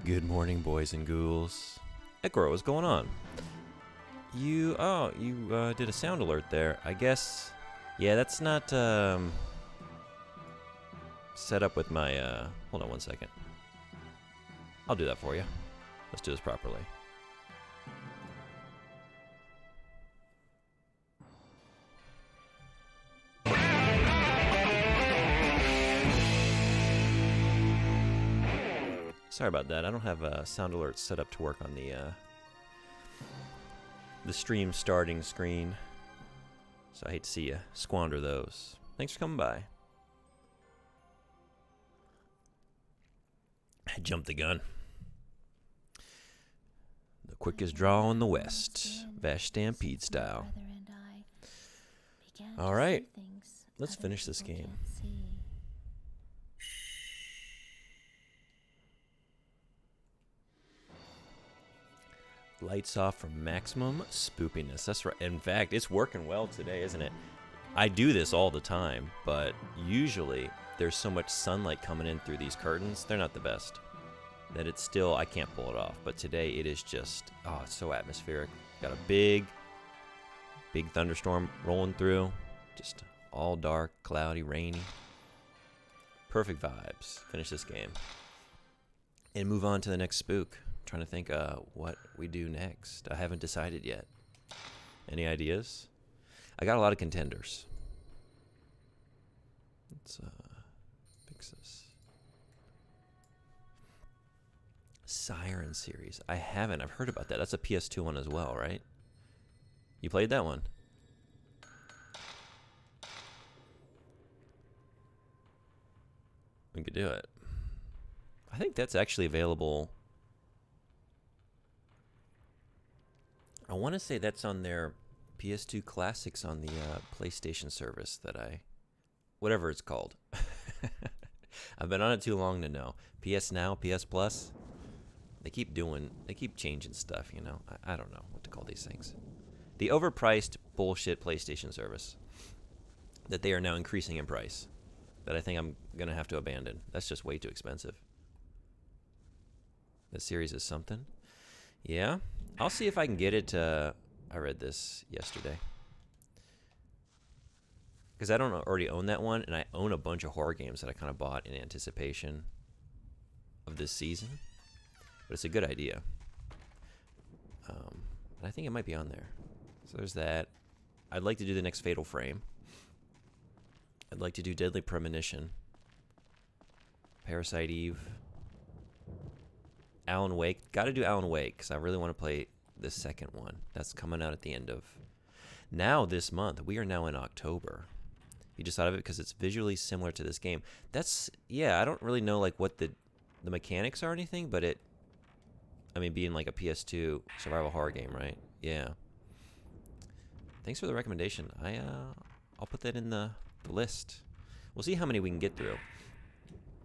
Good morning, boys and ghouls. Ekro, what's going on? You did a sound alert there. I guess, yeah, that's not, set up with my, hold on one second. I'll do that for you. Let's do this properly. Sorry about that. I don't have sound alerts set up to work on the stream starting screen, so I hate to see you squander those. Thanks for coming by. I jumped the gun. The quickest draw in the West, Vash Stampede style. All right, let's finish this game. Lights off for maximum spoopiness. That's right. In fact, it's working well today, isn't it? I do this all the time, but usually there's so much sunlight coming in through these curtains, they're not the best, that it's still, I can't pull it off. But today it is just, oh, it's so atmospheric. Got a big thunderstorm rolling through. Just all dark, cloudy, rainy. Perfect vibes. Finish this game. And move on to the next spook. Trying to think what we do next. I haven't decided yet. Any ideas? I got a lot of contenders. Let's fix this. Siren series. I haven't. I've heard about that. That's a PS2 one as well, right? You played that one? We could do it. I think that's actually available. I want to say that's on their PS2 Classics on the PlayStation service that whatever it's called. I've been on it too long to know. PS Now, PS Plus, they keep changing stuff, you know. I don't know what to call these things. The overpriced bullshit PlayStation service that they are now increasing in price, that I think I'm going to have to abandon. That's just way too expensive. The series is something. Yeah. I'll see if I can get it. I read this yesterday. Because I don't already own that one, and I own a bunch of horror games that I kind of bought in anticipation of this season. But it's a good idea. And I think it might be on there. So there's that. I'd like to do the next Fatal Frame. I'd like to do Deadly Premonition. Parasite Eve. Alan Wake. Got to do Alan Wake because I really want to play the second one. That's coming out at the end of now this month. We are now in October. You just thought of it because it's visually similar to this game. That's, yeah, I don't really know like what the mechanics are or anything, but being like a PS2 survival horror game, right? Yeah. Thanks for the recommendation. I'll put that in the list. We'll see how many we can get through.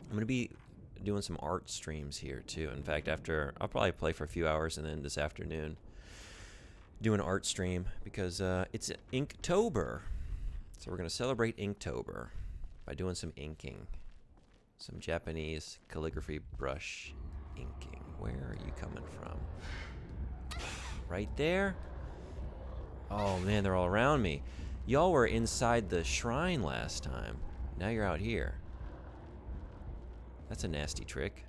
I'm going to be doing some art streams here too. In fact, I'll probably play for a few hours and then this afternoon do an art stream because it's Inktober. So we're going to celebrate Inktober by doing some inking. Some Japanese calligraphy brush inking. Where are you coming from? Right there? Oh man, they're all around me. Y'all were inside the shrine last time. Now you're out here. That's a nasty trick.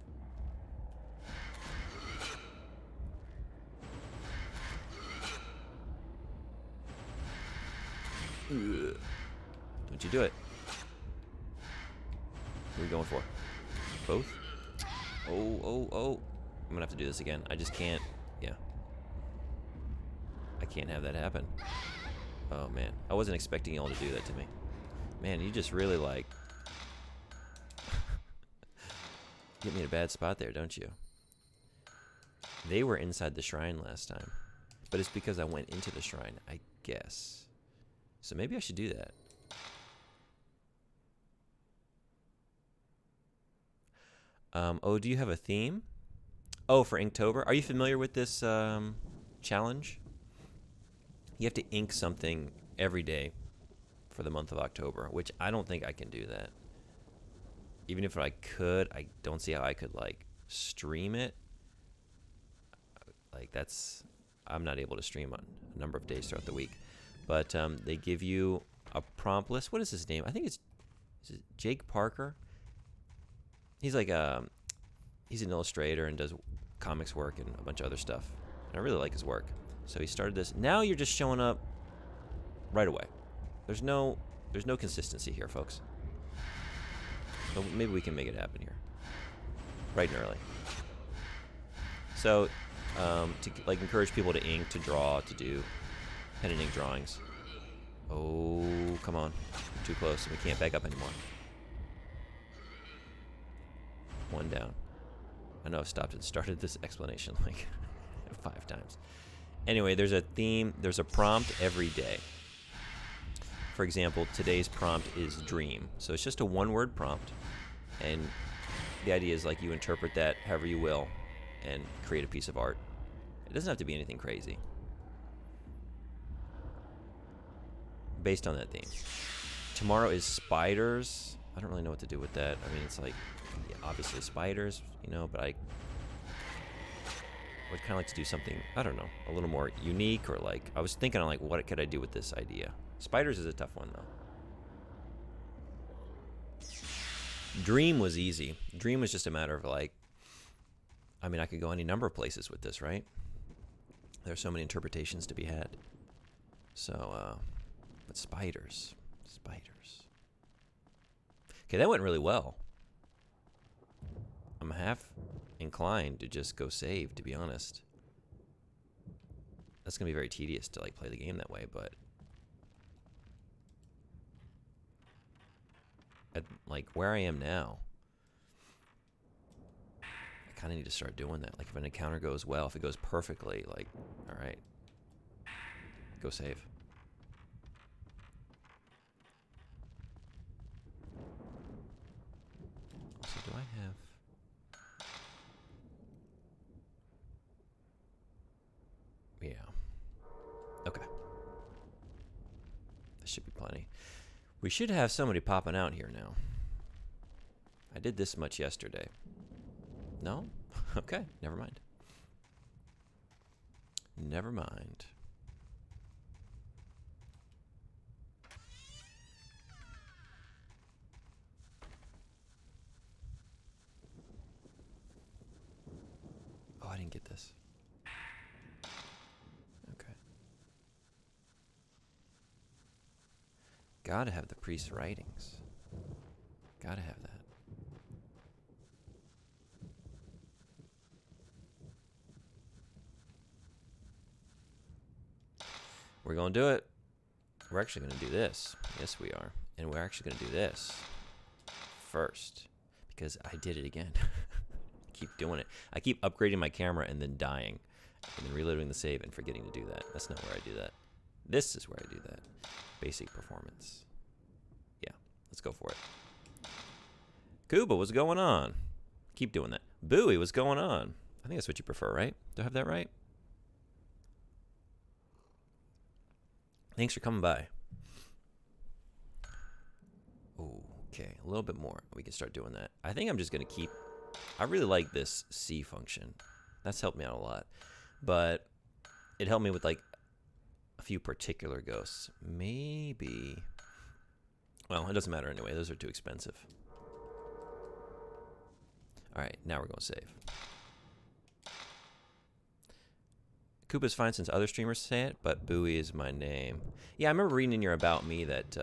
Ugh. Don't you do it. What are we going for? Both? Oh. I'm gonna have to do this again. I just can't. Yeah. I can't have that happen. Oh, man. I wasn't expecting y'all to do that to me. Man, you just really, like, get me in a bad spot there, don't you? They were inside the shrine last time. But it's because I went into the shrine, I guess. So maybe I should do that. Do you have a theme? Oh, for Inktober? Are you familiar with this challenge? You have to ink something every day for the month of October, which I don't think I can do that. Even if I could, I don't see how I could, like, stream it Like that's, I'm not able to stream on a number of days throughout the week. But they give you a prompt list. What is his name? I think it's is it Jake Parker. He's like he's an illustrator and does comics work and a bunch of other stuff. And I really like his work. So he started this. Now you're just showing up right away. There's no consistency here, folks. So maybe we can make it happen here, bright and early. So to like encourage people to ink, to draw, to do pen and ink drawings. Oh, come on. We're too close and we can't back up anymore. One down. I know I've stopped and started this explanation like 5 times. Anyway, there's a theme, there's a prompt every day. For example, today's prompt is dream. So it's just a one-word prompt. And the idea is like you interpret that however you will and create a piece of art. It doesn't have to be anything crazy. Based on that theme. Tomorrow is spiders. I don't really know what to do with that. I mean, it's like, yeah, obviously spiders, you know, but I would kind of like to do something, I don't know, a little more unique, or like, I was thinking on like, what could I do with this idea? Spiders is a tough one, though. Dream was easy. Dream was just a matter of like, I mean, I could go any number of places with this, right? There's so many interpretations to be had. So, but spiders. Okay, that went really well. I'm half inclined to just go save, to be honest. That's gonna be very tedious to like play the game that way, but at like where I am now, I kind of need to start doing that. Like if an encounter goes well, if it goes perfectly, like, all right, go save. So do I have... Yeah. Okay. This should be plenty. We should have somebody popping out here now. I did this much yesterday. No? Okay, never mind. Never mind. Oh, I didn't get this. Okay. Gotta have the priest's writings. Gotta have that. We're gonna do it. We're actually gonna do this. Yes, we are. And we're actually gonna do this first, because I did it again. Keep doing it. I keep upgrading my camera and then dying, and then reloading the save and forgetting to do that. That's not where I do that. This is where I do that. Basic performance. Yeah, let's go for it. Kuba, what's going on? Keep doing that. Bowie, what's going on? I think that's what you prefer, right? Do I have that right? Thanks for coming by. Okay, a little bit more. We can start doing that. I think I'm just going to keep... I really like this C function. That's helped me out a lot. But it helped me with, like, a few particular ghosts. Maybe... Well, it doesn't matter anyway. Those are too expensive. All right, now we're going to save. Koopa's fine since other streamers say it, but Bowie is my name. Yeah, I remember reading in your About Me that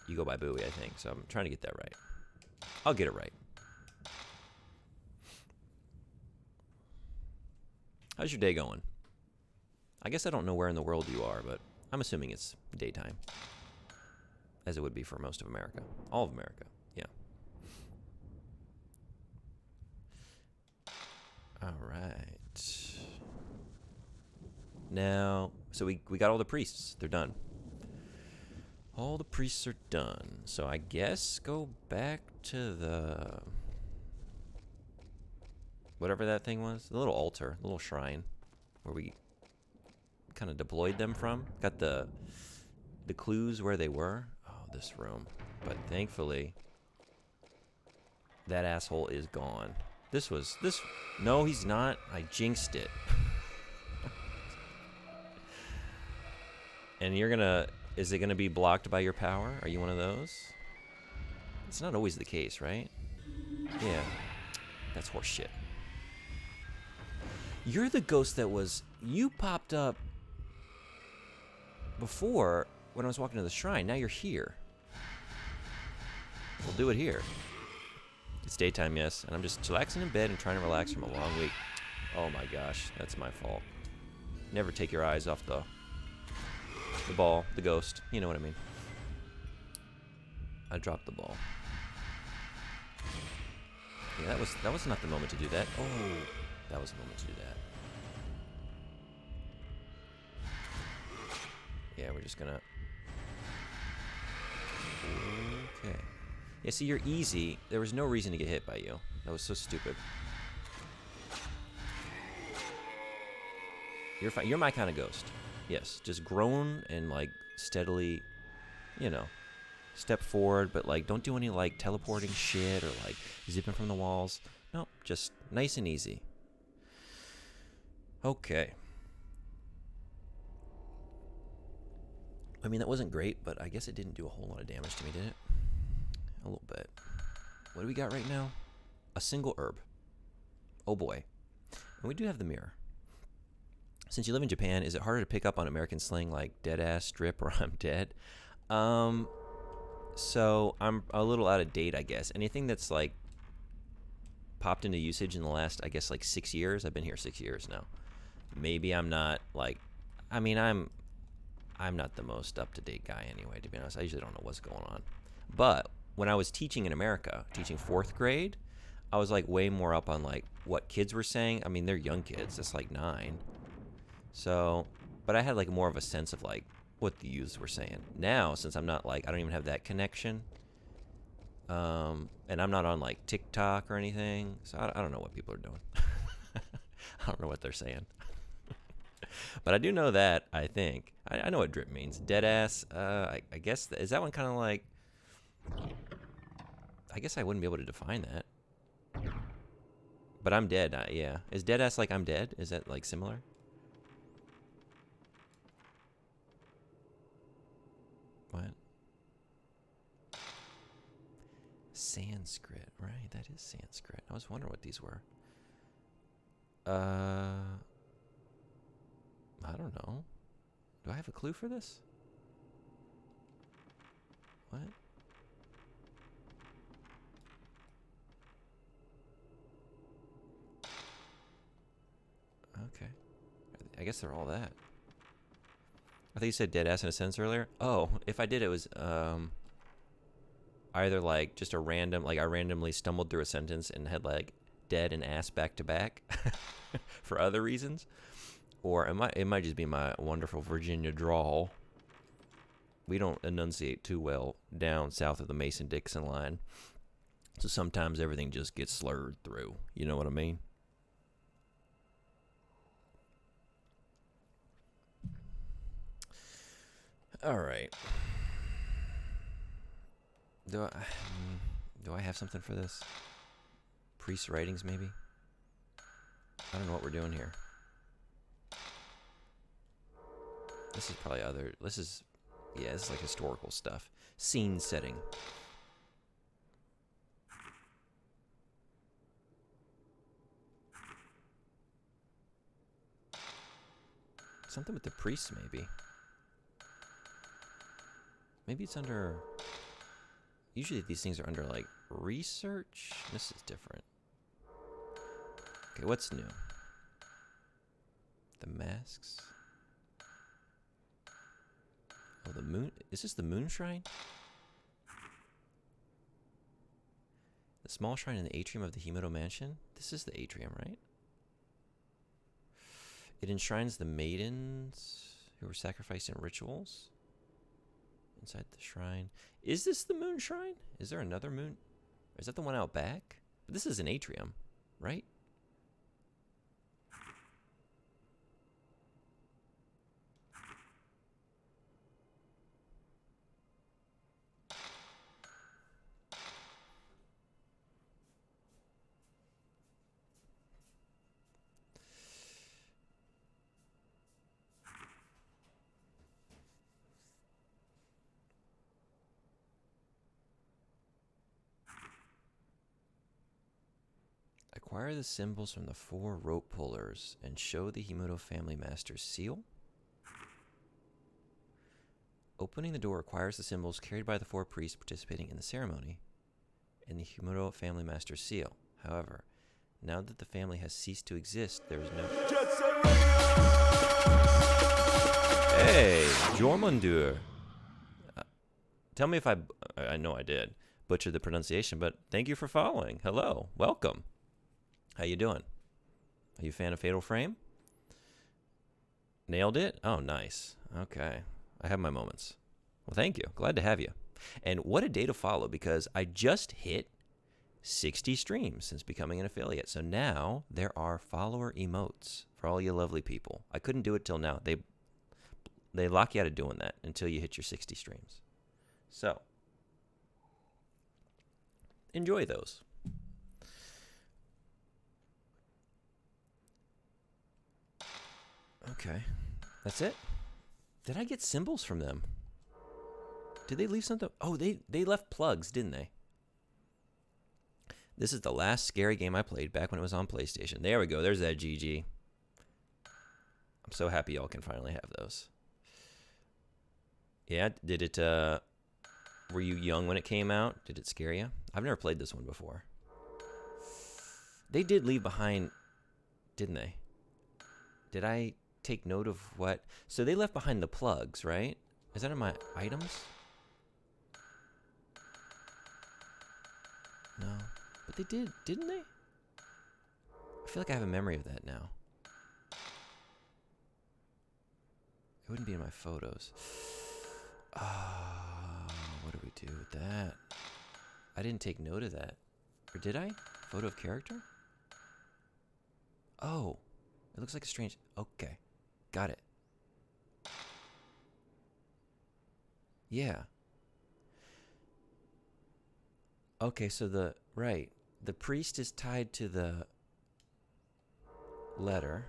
you go by Bowie, I think. So I'm trying to get that right. I'll get it right. How's your day going? I guess I don't know where in the world you are, but I'm assuming it's daytime. As it would be for most of America. All of America, yeah. All right. Now, so we got all the priests. They're done. All the priests are done. So I guess go back to the... whatever that thing was. The little altar, the little shrine. Where we kind of deployed them from. Got the clues where they were. Oh, this room. But thankfully, that asshole is gone. No, he's not. I jinxed it. And you're gonna... Is it gonna be blocked by your power? Are you one of those? It's not always the case, right? Yeah. That's horseshit. You're the ghost that was... You popped up before when I was walking to the shrine. Now you're here. We'll do it here. It's daytime, yes. And I'm just chillaxing in bed and trying to relax from a long week. Oh my gosh. That's my fault. Never take your eyes off the ball, the ghost. You know what I mean. I dropped the ball. Yeah, that was not the moment to do that. Oh, that was the moment to do that. Yeah, we're just gonna... Okay. Yeah, see, you're easy. There was no reason to get hit by you. That was so stupid. You're fine. You're my kind of ghost. Yes, just grown and, like, steadily, you know, step forward, but, like, don't do any, like, teleporting shit or, like, zipping from the walls. No, just nice and easy. Okay. I mean, that wasn't great, but I guess it didn't do a whole lot of damage to me, did it? A little bit. What do we got right now? A single herb. Oh boy. And we do have the mirror. Since you live in Japan, is it harder to pick up on American slang like dead ass, strip, or I'm dead? So I'm a little out of date, I guess. Anything that's like popped into usage in the last, I guess, like 6 years. I've been here 6 years now. Maybe I'm not like, I mean, I'm not the most up-to-date guy anyway, to be honest. I usually don't know what's going on. But when I was teaching in America, teaching 4th grade, I was like way more up on like what kids were saying. I mean, they're young kids. That's like 9. So, but I had like more of a sense of like what the youths were saying. Now, since I'm not like, I don't even have that connection. And I'm not on like TikTok or anything. So I don't know what people are doing. I don't know what they're saying. But I do know that, I think. I know what drip means. Dead ass, I guess, is that one kind of like... I guess I wouldn't be able to define that. But I'm dead, yeah. Is dead ass like I'm dead? Is that like similar? What? Sanskrit, right? That is Sanskrit. I was wondering what these were. I don't know. Do I have a clue for this? What? Okay. I guess they're all that. I think you said dead ass in a sentence earlier. Oh, if I did, it was either like just a random, like I randomly stumbled through a sentence and had like dead and ass back to back for other reasons. Or it might just be my wonderful Virginia drawl. We don't enunciate too well down south of the Mason-Dixon line. So sometimes everything just gets slurred through. You know what I mean? All right. Do I have something for this? Priest writings, maybe? I don't know what we're doing here. This is probably this is like historical stuff. Scene setting. Something with the priests, maybe. Maybe it's under... Usually these things are under, like, research. This is different. Okay, what's new? The masks. Oh, the moon... Is this the moon shrine? The small shrine in the atrium of the Himuro Mansion? This is the atrium, right? It enshrines the maidens who were sacrificed in rituals inside the shrine. Is this the moon shrine? Is there another moon? Is that the one out back? But this is an atrium, right? Acquire the symbols from the 4 rope pullers and show the Himoto family master's seal. Opening the door acquires the symbols carried by the 4 priests participating in the ceremony and the Himoto family master's seal. However, now that the family has ceased to exist, there is no... Hey, Jormundur. Tell me if I know I did butcher the pronunciation, but thank you for following. Hello, welcome. How you doing? Are you a fan of Fatal Frame? Nailed it? Oh, nice. Okay. I have my moments. Well, thank you. Glad to have you. And what a day to follow, because I just hit 60 streams since becoming an affiliate. So now there are follower emotes for all you lovely people. I couldn't do it till now. They lock you out of doing that until you hit your 60 streams. So enjoy those. Okay. That's it. Did I get symbols from them? Did they leave something? Oh, they left plugs, didn't they? This is the last scary game I played back when it was on PlayStation. There we go. There's that GG. I'm so happy y'all can finally have those. Yeah, did it, were you young when it came out? Did it scare you? I've never played this one before. They did leave behind, didn't they? Did I take note of what? So they left behind the plugs, right? Is that in my items? No. But they did, didn't they? I feel like I have a memory of that now. It wouldn't be in my photos. What do we do with that? I didn't take note of that. Or did I? Photo of character? Oh. It looks like a strange... Okay. Got it. Yeah. Okay, so the... Right. The priest is tied to the letter.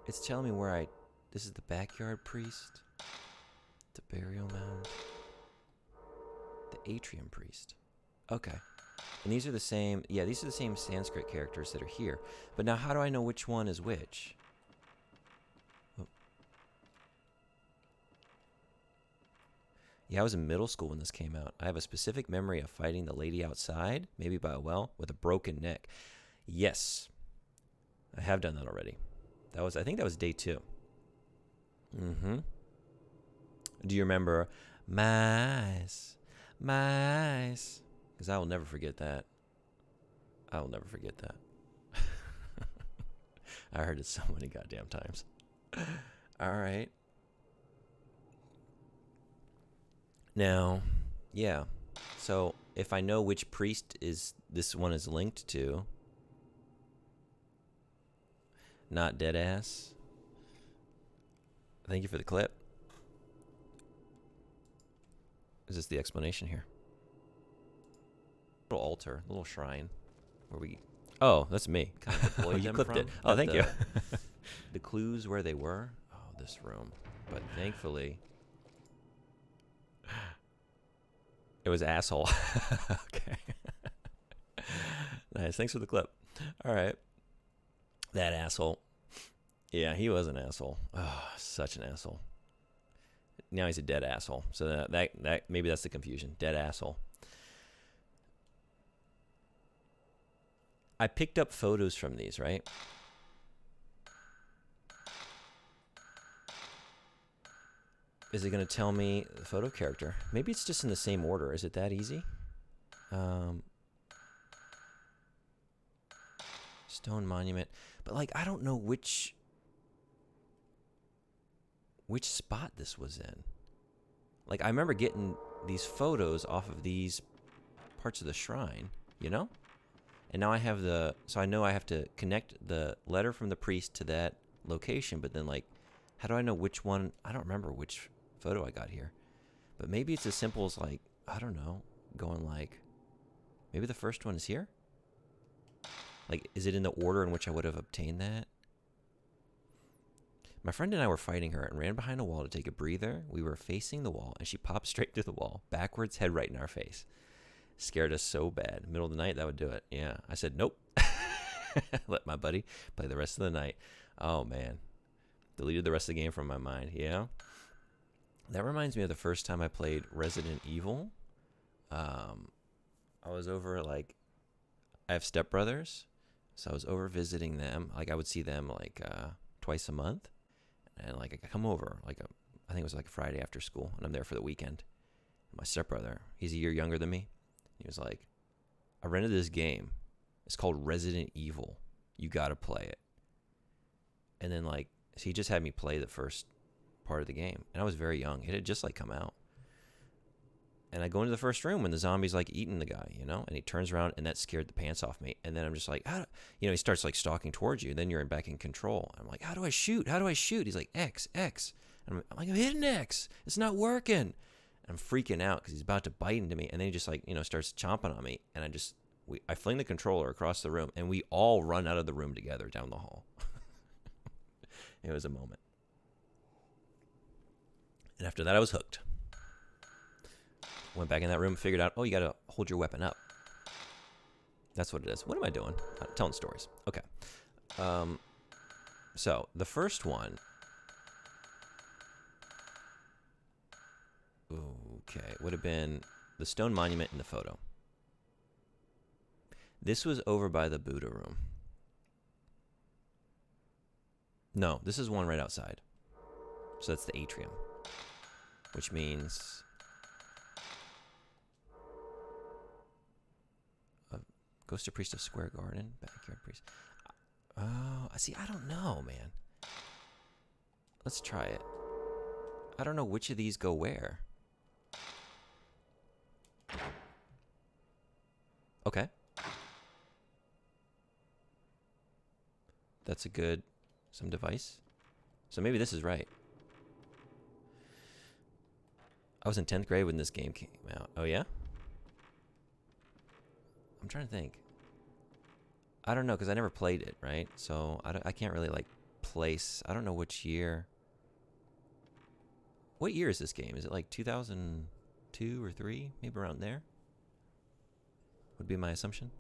It's telling me where I... This is the backyard priest. The burial mound. The atrium priest. Okay. And these are the same... Yeah, these are the same Sanskrit characters that are here. But now how do I know which one is which? Oh. Yeah, I was in middle school when this came out. I have a specific memory of fighting the lady outside, maybe by a well, with a broken neck. Yes. I have done that already. I think that was day 2. Mm-hmm. Do you remember mice? Because I will never forget that. I will never forget that. I heard it so many goddamn times. All right. Now, yeah. So if I know which priest this one is linked to, not Deadass. Thank you for the clip. Is this the explanation here? Little altar, little shrine, where we... Oh, that's me. Kind of deployed you clipped it. Oh, thank you. The clues where they were. Oh, this room. But thankfully, it was asshole. Okay. Nice. Thanks for the clip. All right. That asshole. Yeah, he was an asshole. Oh, such an asshole. Now he's a dead asshole. So that maybe that's the confusion. Dead asshole. I picked up photos from these, right? Is it going to tell me the photo character? Maybe it's just in the same order. Is it that easy? Stone monument. But, like, I don't know which spot this was in. Like, I remember getting these photos off of these parts of the shrine, you know? And now I have so I know I have to connect the letter from the priest to that location, but then, like, how do I know which one? I don't remember which photo I got here. But maybe it's as simple as, like, I don't know, going like, maybe the first one is here? Like, is it in the order in which I would have obtained that? My friend and I were fighting her and ran behind a wall to take a breather. We were facing the wall, and she popped straight through the wall, backwards, head right in our face. Scared us so bad. Middle of the night, that would do it. Yeah. I said, nope. Let my buddy play the rest of the night. Oh, man. Deleted the rest of the game from my mind. Yeah. That reminds me of the first time I played Resident Evil. I was over, like, I have stepbrothers. So I was over visiting them. Like, I would see them, like, twice a month. And, like, I come over, like, I think it was, like, a Friday after school. And I'm there for the weekend. My stepbrother, he's a year younger than me. He was like, I rented this game. It's called Resident Evil. You got to play it. And then, like, so he just had me play the first part of the game. And I was very young. It had just, like, come out. And I go into the first room when the zombie's, like, eating the guy, you know? And he turns around, and that scared the pants off me. And then I'm just like, he starts, like, stalking towards you. And then you're back in control. I'm like, how do I shoot? How do I shoot? He's like, X. And I'm like, I'm hitting X. It's not working. I'm freaking out because he's about to bite into me, and then he just, like, starts chomping on me, and I fling the controller across the room, and we all run out of the room together down the hall. It was a moment. And after that, I was hooked. Went back in that room, figured out, you got to hold your weapon up. That's what it is. What am I doing? Telling stories. Okay. So the first one. Okay, would have been the stone monument in the photo. This was over by the Buddha room. No, this is one right outside. So that's the atrium, which means Ghost of Priest of Square Garden, Backyard Priest. Oh, see, I don't know, man. Let's try it. I don't know which of these go where. Okay. That's some device. So maybe this is right. I was in 10th grade when this game came out. Oh, yeah? I'm trying to think. I don't know, because I never played it, right? So I can't really, like, place. I don't know which year. What year is this game? Is it, like, 2002 or 3? Maybe around there? Would be my assumption.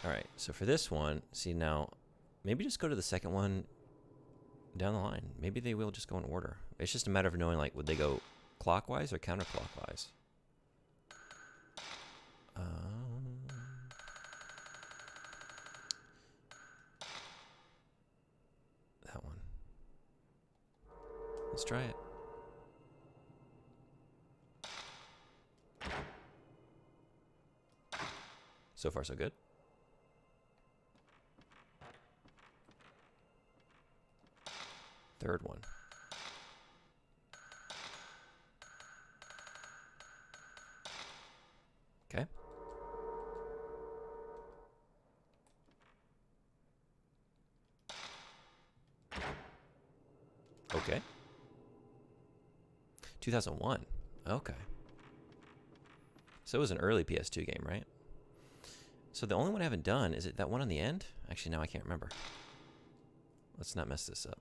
All right, so for this one, see now, maybe just go to the second one down the line. Maybe they will just go in order. It's just a matter of knowing, like, would they go clockwise or counterclockwise? That one. Let's try it. So far, so good. Third one. Okay. Okay. 2001. Okay. So it was an early PS2 game, right? So the only one I haven't done, is it that one on the end? Actually, no, I can't remember. Let's not mess this up.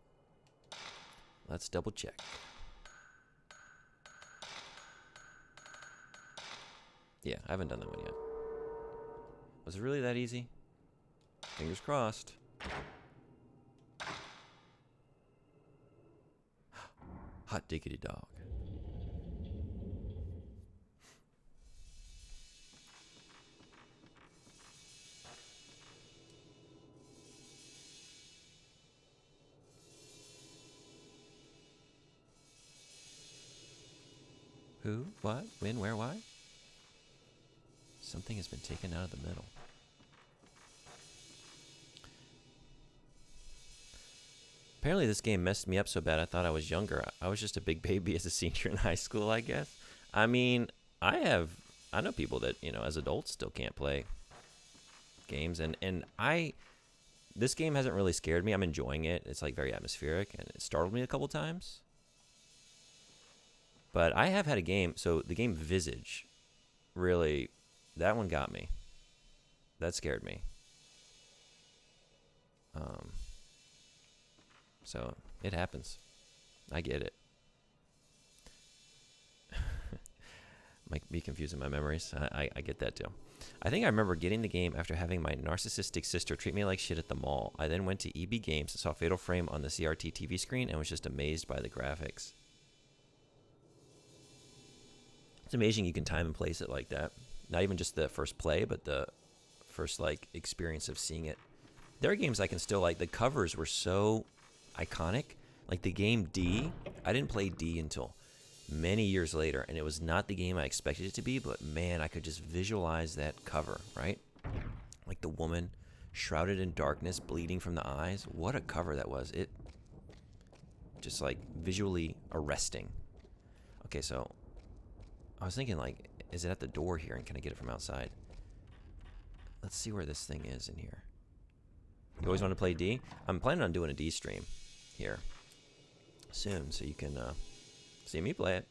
Let's double check. Yeah, I haven't done that one yet. Was it really that easy? Fingers crossed. Hot diggity dog. Who? What? When? Where? Why? Something has been taken out of the middle. Apparently this game messed me up so bad I thought I was younger. I was just a big baby as a senior in high school, I guess. I mean, I know people that, as adults still can't play games. And this game hasn't really scared me. I'm enjoying it. It's, like, very atmospheric, and it startled me a couple times. But I have had a game, so the game Visage, really, that one got me. That scared me. So it happens. I get it. Might be confusing my memories. I get that too. I think I remember getting the game after having my narcissistic sister treat me like shit at the mall. I then went to EB Games and saw Fatal Frame on the CRT TV screen and was just amazed by the graphics. It's amazing you can time and place it like that. Not even just the first play, but the first like experience of seeing it. There are games I can still like. The covers were so iconic. Like the game D, I didn't play D until many years later, and it was not the game I expected it to be, but man, I could just visualize that cover, right? Like the woman shrouded in darkness, bleeding from the eyes. What a cover that was. It just like visually arresting. Okay, so I was thinking like, is it at the door here, and can I get it from outside? Let's see where this thing is in here. You always want to play D? I'm planning on doing a D stream here soon, so you can see me play it.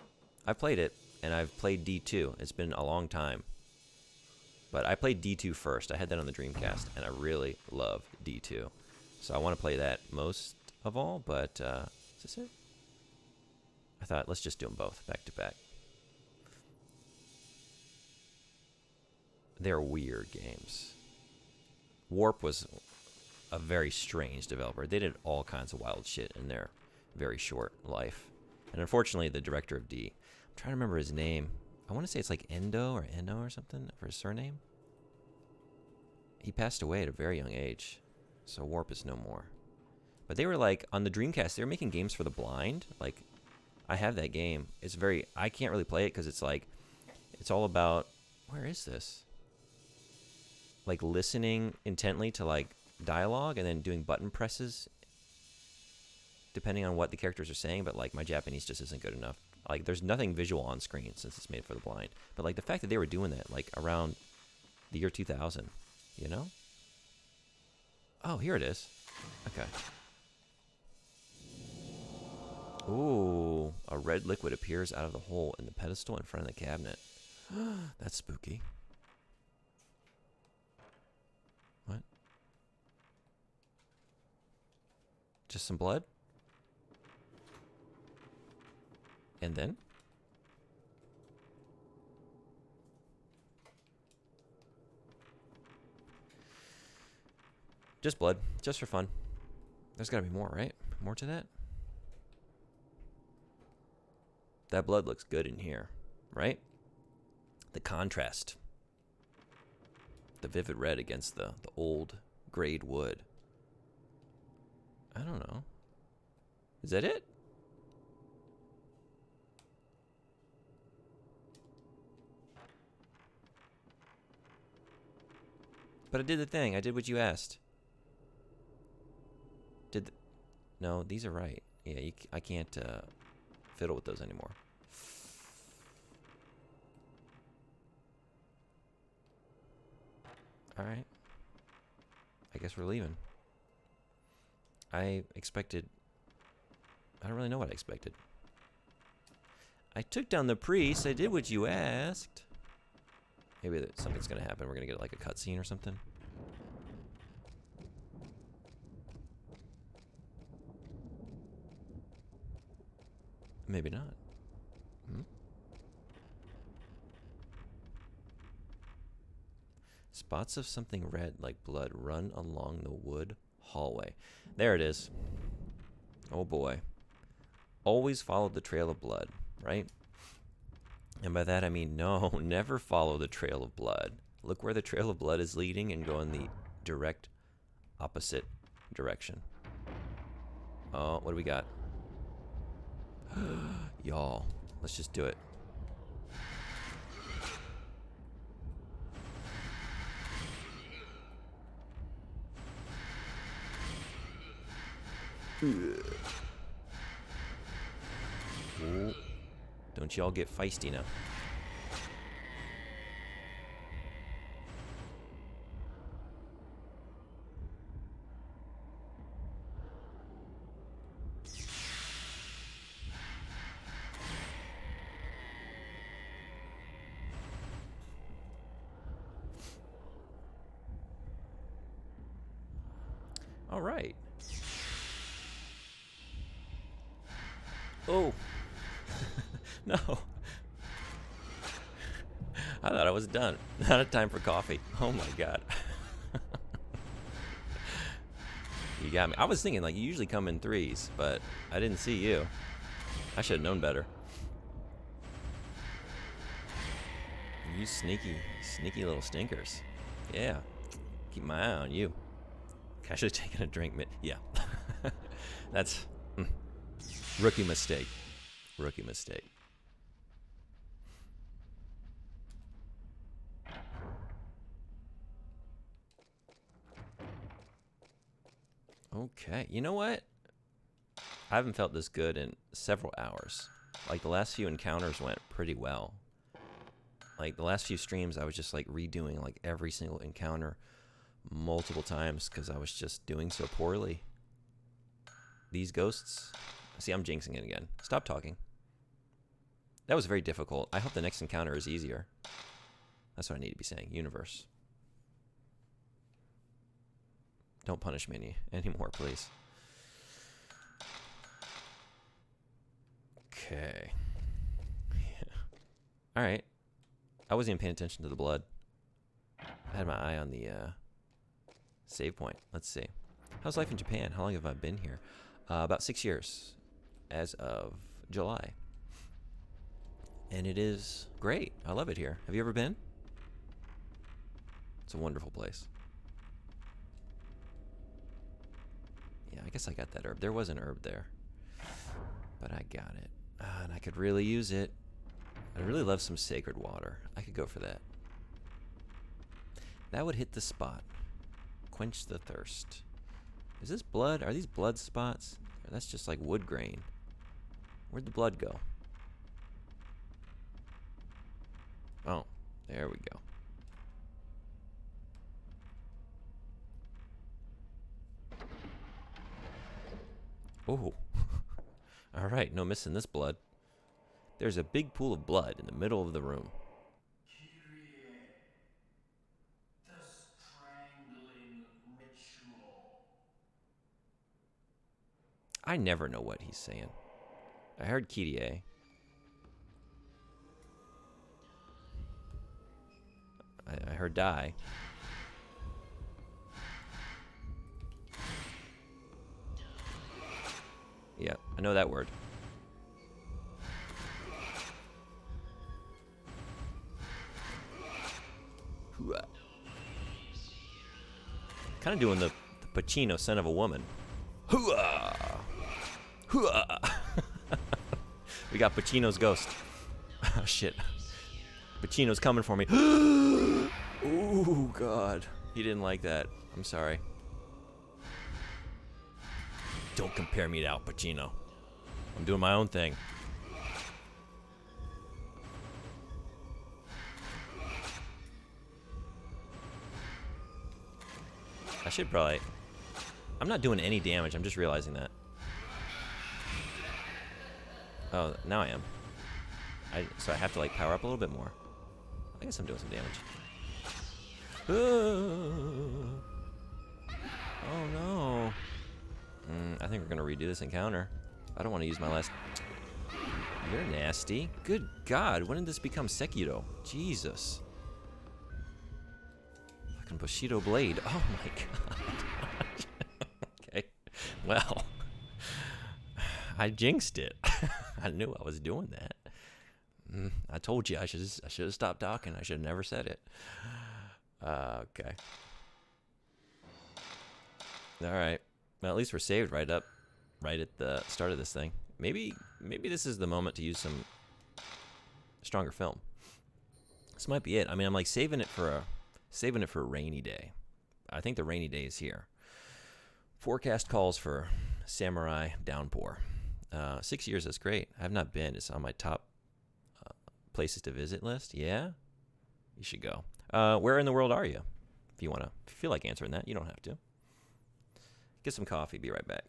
I've played it, and I've played D2. It's been a long time. But I played D2 first. I had that on the Dreamcast, and I really love D2. So I want to play that most of all, but is this it? I thought, let's just do them both back to back. They're weird games. Warp was a very strange developer. They did all kinds of wild shit in their very short life. And unfortunately, the director of D, I'm trying to remember his name. I want to say it's like Endo or something for his surname. He passed away at a very young age, so Warp is no more. But they were like, on the Dreamcast, they were making games for the blind. Like, I have that game. It's very, I can't really play it because it's like, it's all about, where is this? Like listening intently to like dialogue and then doing button presses depending on what the characters are saying, but like my Japanese just isn't good enough. Like there's nothing visual on screen since it's made for the blind. But like the fact that they were doing that like around the year 2000, you know? Oh, here it is. Okay. Ooh, a red liquid appears out of the hole in the pedestal in front of the cabinet. That's spooky. What? Just some blood? And then? Just blood. Just for fun. There's gotta be more, right? More to that? That blood looks good in here, right? The contrast. The vivid red against the old grayed wood. I don't know. Is that it? But I did the thing. I did what you asked. No, these are right. Yeah, I can't fiddle with those anymore. All right. I guess we're leaving. I don't really know what I expected. I took down the priest. I did what you asked. Maybe something's going to happen. We're going to get like a cutscene or something. Maybe not. Spots of something red like blood run along the wood hallway. There it is. Oh boy. Always follow the trail of blood, right? And by that I mean no, never follow the trail of blood. Look where the trail of blood is leading and go in the direct opposite direction. Oh, what do we got? Y'all, let's just do it. Ooh. Don't y'all get feisty now. All right. Oh. No. I thought I was done. Not a time for coffee. Oh my god. You got me. I was thinking, like, you usually come in threes, but I didn't see you. I should have known better. You sneaky little stinkers. Yeah. Keep my eye on you. I should have taken a drink. Yeah. That's rookie mistake. Rookie mistake. Okay. You know what? I haven't felt this good in several hours. Like, the last few encounters went pretty well. Like, the last few streams, I was just, like, redoing, like, every single encounter multiple times because I was just doing so poorly. These ghosts... See, I'm jinxing it again. Stop talking. That was very difficult. I hope the next encounter is easier. That's what I need to be saying. Universe. Don't punish me anymore, please. Okay. Yeah. Alright. I wasn't even paying attention to the blood. I had my eye on the save point. Let's see. How's life in Japan? How long have I been here? About 6 years. As of July. And it is great. I love it here. Have you ever been? It's a wonderful place. Yeah, I guess I got that herb. There was an herb there. But I got it. And I could really use it. I really love some sacred water. I could go for that. That would hit the spot. Quench the thirst. Is this blood? Are these blood spots? Or that's just like wood grain. Where'd the blood go? Oh, there we go. Oh. All right, no missing this blood. There's a big pool of blood in the middle of the room. The strangling ritual. I never know what he's saying. I heard Kyrie. I heard die. Yeah, I know that word. Kind of doing the Pacino, son of a woman. Hooah! Hooah! We got Pacino's ghost. Oh, shit. Pacino's coming for me. Ooh, God. He didn't like that. I'm sorry. Don't compare me to Al Pacino. I'm doing my own thing. I should probably... I'm not doing any damage. I'm just realizing that. Oh, now I am. So I have to, like, power up a little bit more. I guess I'm doing some damage. Oh, no. I think we're going to redo this encounter. I don't want to use my last... You're nasty. Good God. When did this become Sekiro? Jesus. Fucking Bushido Blade. Oh, my God. Okay. Well. I jinxed it. I knew I was doing that. I told you I should have stopped talking. I should have never said it. Okay. All right. Well, at least we're saved right at the start of this thing. Maybe this is the moment to use some stronger film. This might be it. I mean, I'm like saving it for a rainy day. I think the rainy day is here. Forecast calls for samurai downpour. 6 years, that's great. I have not been. It's on my top places to visit list. Yeah, you should go. Where in the world are you? If you feel like answering that, you don't have to. Get some coffee. Be right back.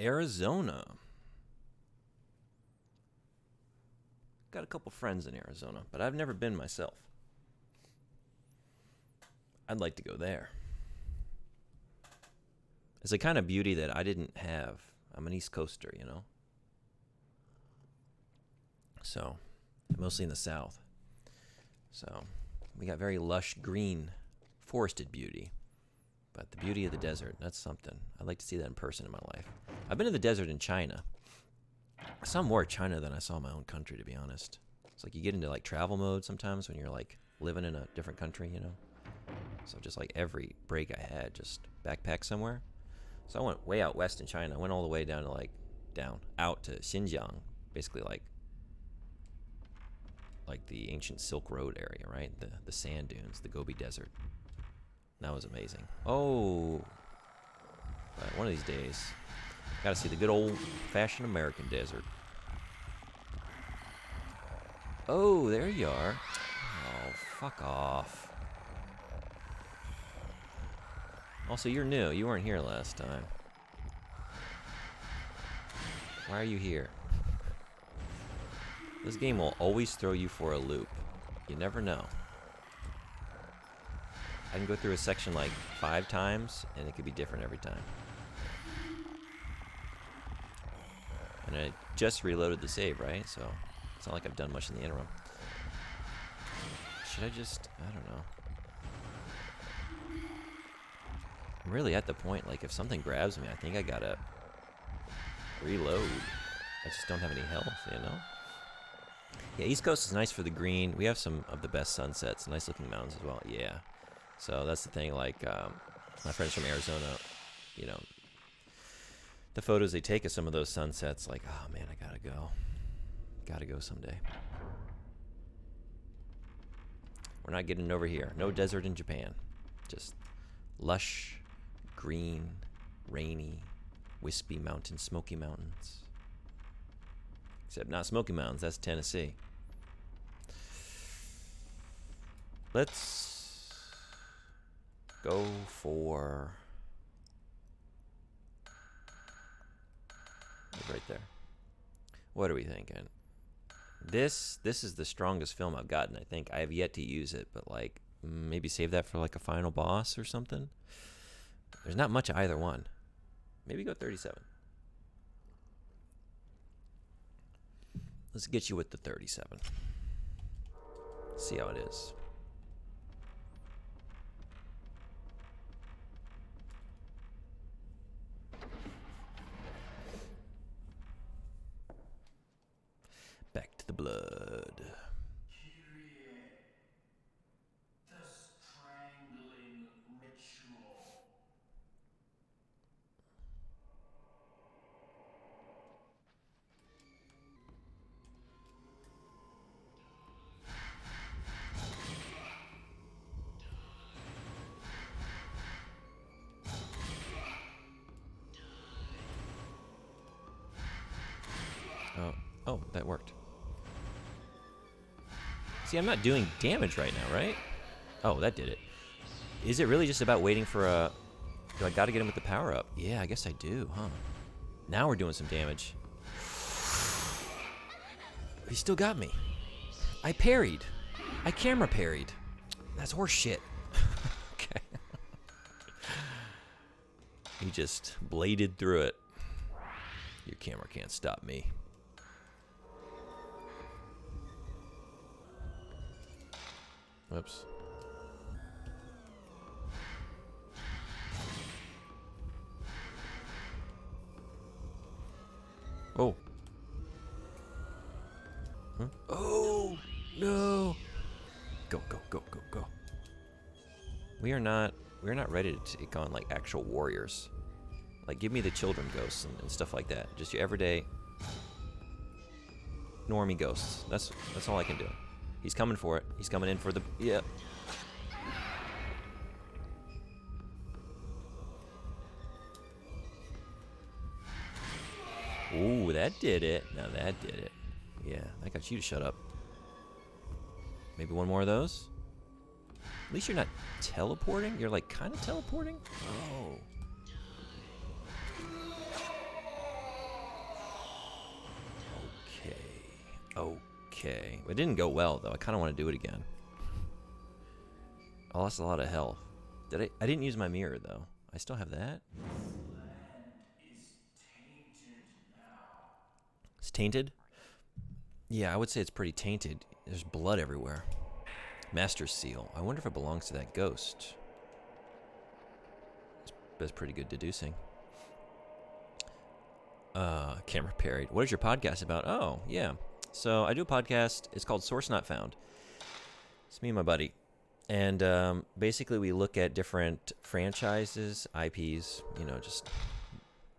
Arizona. Got a couple friends in Arizona, but I've never been myself. I'd like to go there. It's a kind of beauty that I didn't have. I'm an East Coaster, you know? So, mostly in the South. So, we got very lush, green, forested beauty. But the beauty of the desert, that's something. I'd like to see that in person in my life. I've been to the desert in China. I saw more China than I saw my own country, to be honest. It's like you get into like travel mode sometimes when you're like living in a different country, you know? So just like every break I had, just backpack somewhere. So I went way out west in China. I went all the way down to out to Xinjiang, basically like the ancient Silk Road area, right? The sand dunes, the Gobi Desert. That was amazing. Oh, but one of these days, got to see the good old-fashioned American desert. Oh, there you are. Oh, fuck off. Also, you're new. You weren't here last time. Why are you here? This game will always throw you for a loop. You never know. I can go through a section like 5 times, and it could be different every time. And I just reloaded the save, right? So it's not like I've done much in the interim. Should I just... I don't know. I'm really at the point, like, if something grabs me, I think I gotta reload. I just don't have any health, you know? Yeah, East Coast is nice for the green. We have some of the best sunsets, nice looking mountains as well. Yeah. So that's the thing, like, my friends from Arizona, you know, the photos they take of some of those sunsets, like, oh man, I gotta go. Gotta go someday. We're not getting over here. No desert in Japan. Just lush, green, rainy, wispy mountains, Smoky Mountains. Except not Smoky Mountains, that's Tennessee. Let's go for... right there. What are we thinking? This is the strongest film I've gotten, I think. I have yet to use it, but like maybe save that for like a final boss or something. There's not much of either one. Maybe go 37. Let's get you with the 37. See how it is. Back to the blood. Kyrie, the strangling ritual. Oh, that worked. See, I'm not doing damage right now, right? Oh, that did it. Is it really just about waiting for a... Do I gotta get him with the power up? Yeah, I guess I do, huh? Now we're doing some damage. He still got me. I parried. I camera parried. That's horse shit. Okay. He just bladed through it. Your camera can't stop me. Whoops. Oh. Huh? Oh, no. Go, go, go, go, go. We're not ready to take on like actual warriors. Like give me the children ghosts and stuff like that. Just your everyday normie ghosts. That's all I can do. He's coming for it. He's coming in for the... Yeah. Ooh, that did it. Now that did it. Yeah, that got you to shut up. Maybe one more of those? At least you're not teleporting. You're like kind of teleporting? Oh. Okay. It didn't go well, though. I kind of want to do it again. I lost a lot of health. I didn't use my mirror, though. I still have that. It's tainted? Yeah, I would say it's pretty tainted. There's blood everywhere. Master's Seal. I wonder if it belongs to that ghost. That's pretty good deducing. Camera parried. What is your podcast about? Oh, yeah. So I do a podcast. It's called Source Not Found. It's me and my buddy. And basically we look at different franchises, IPs, just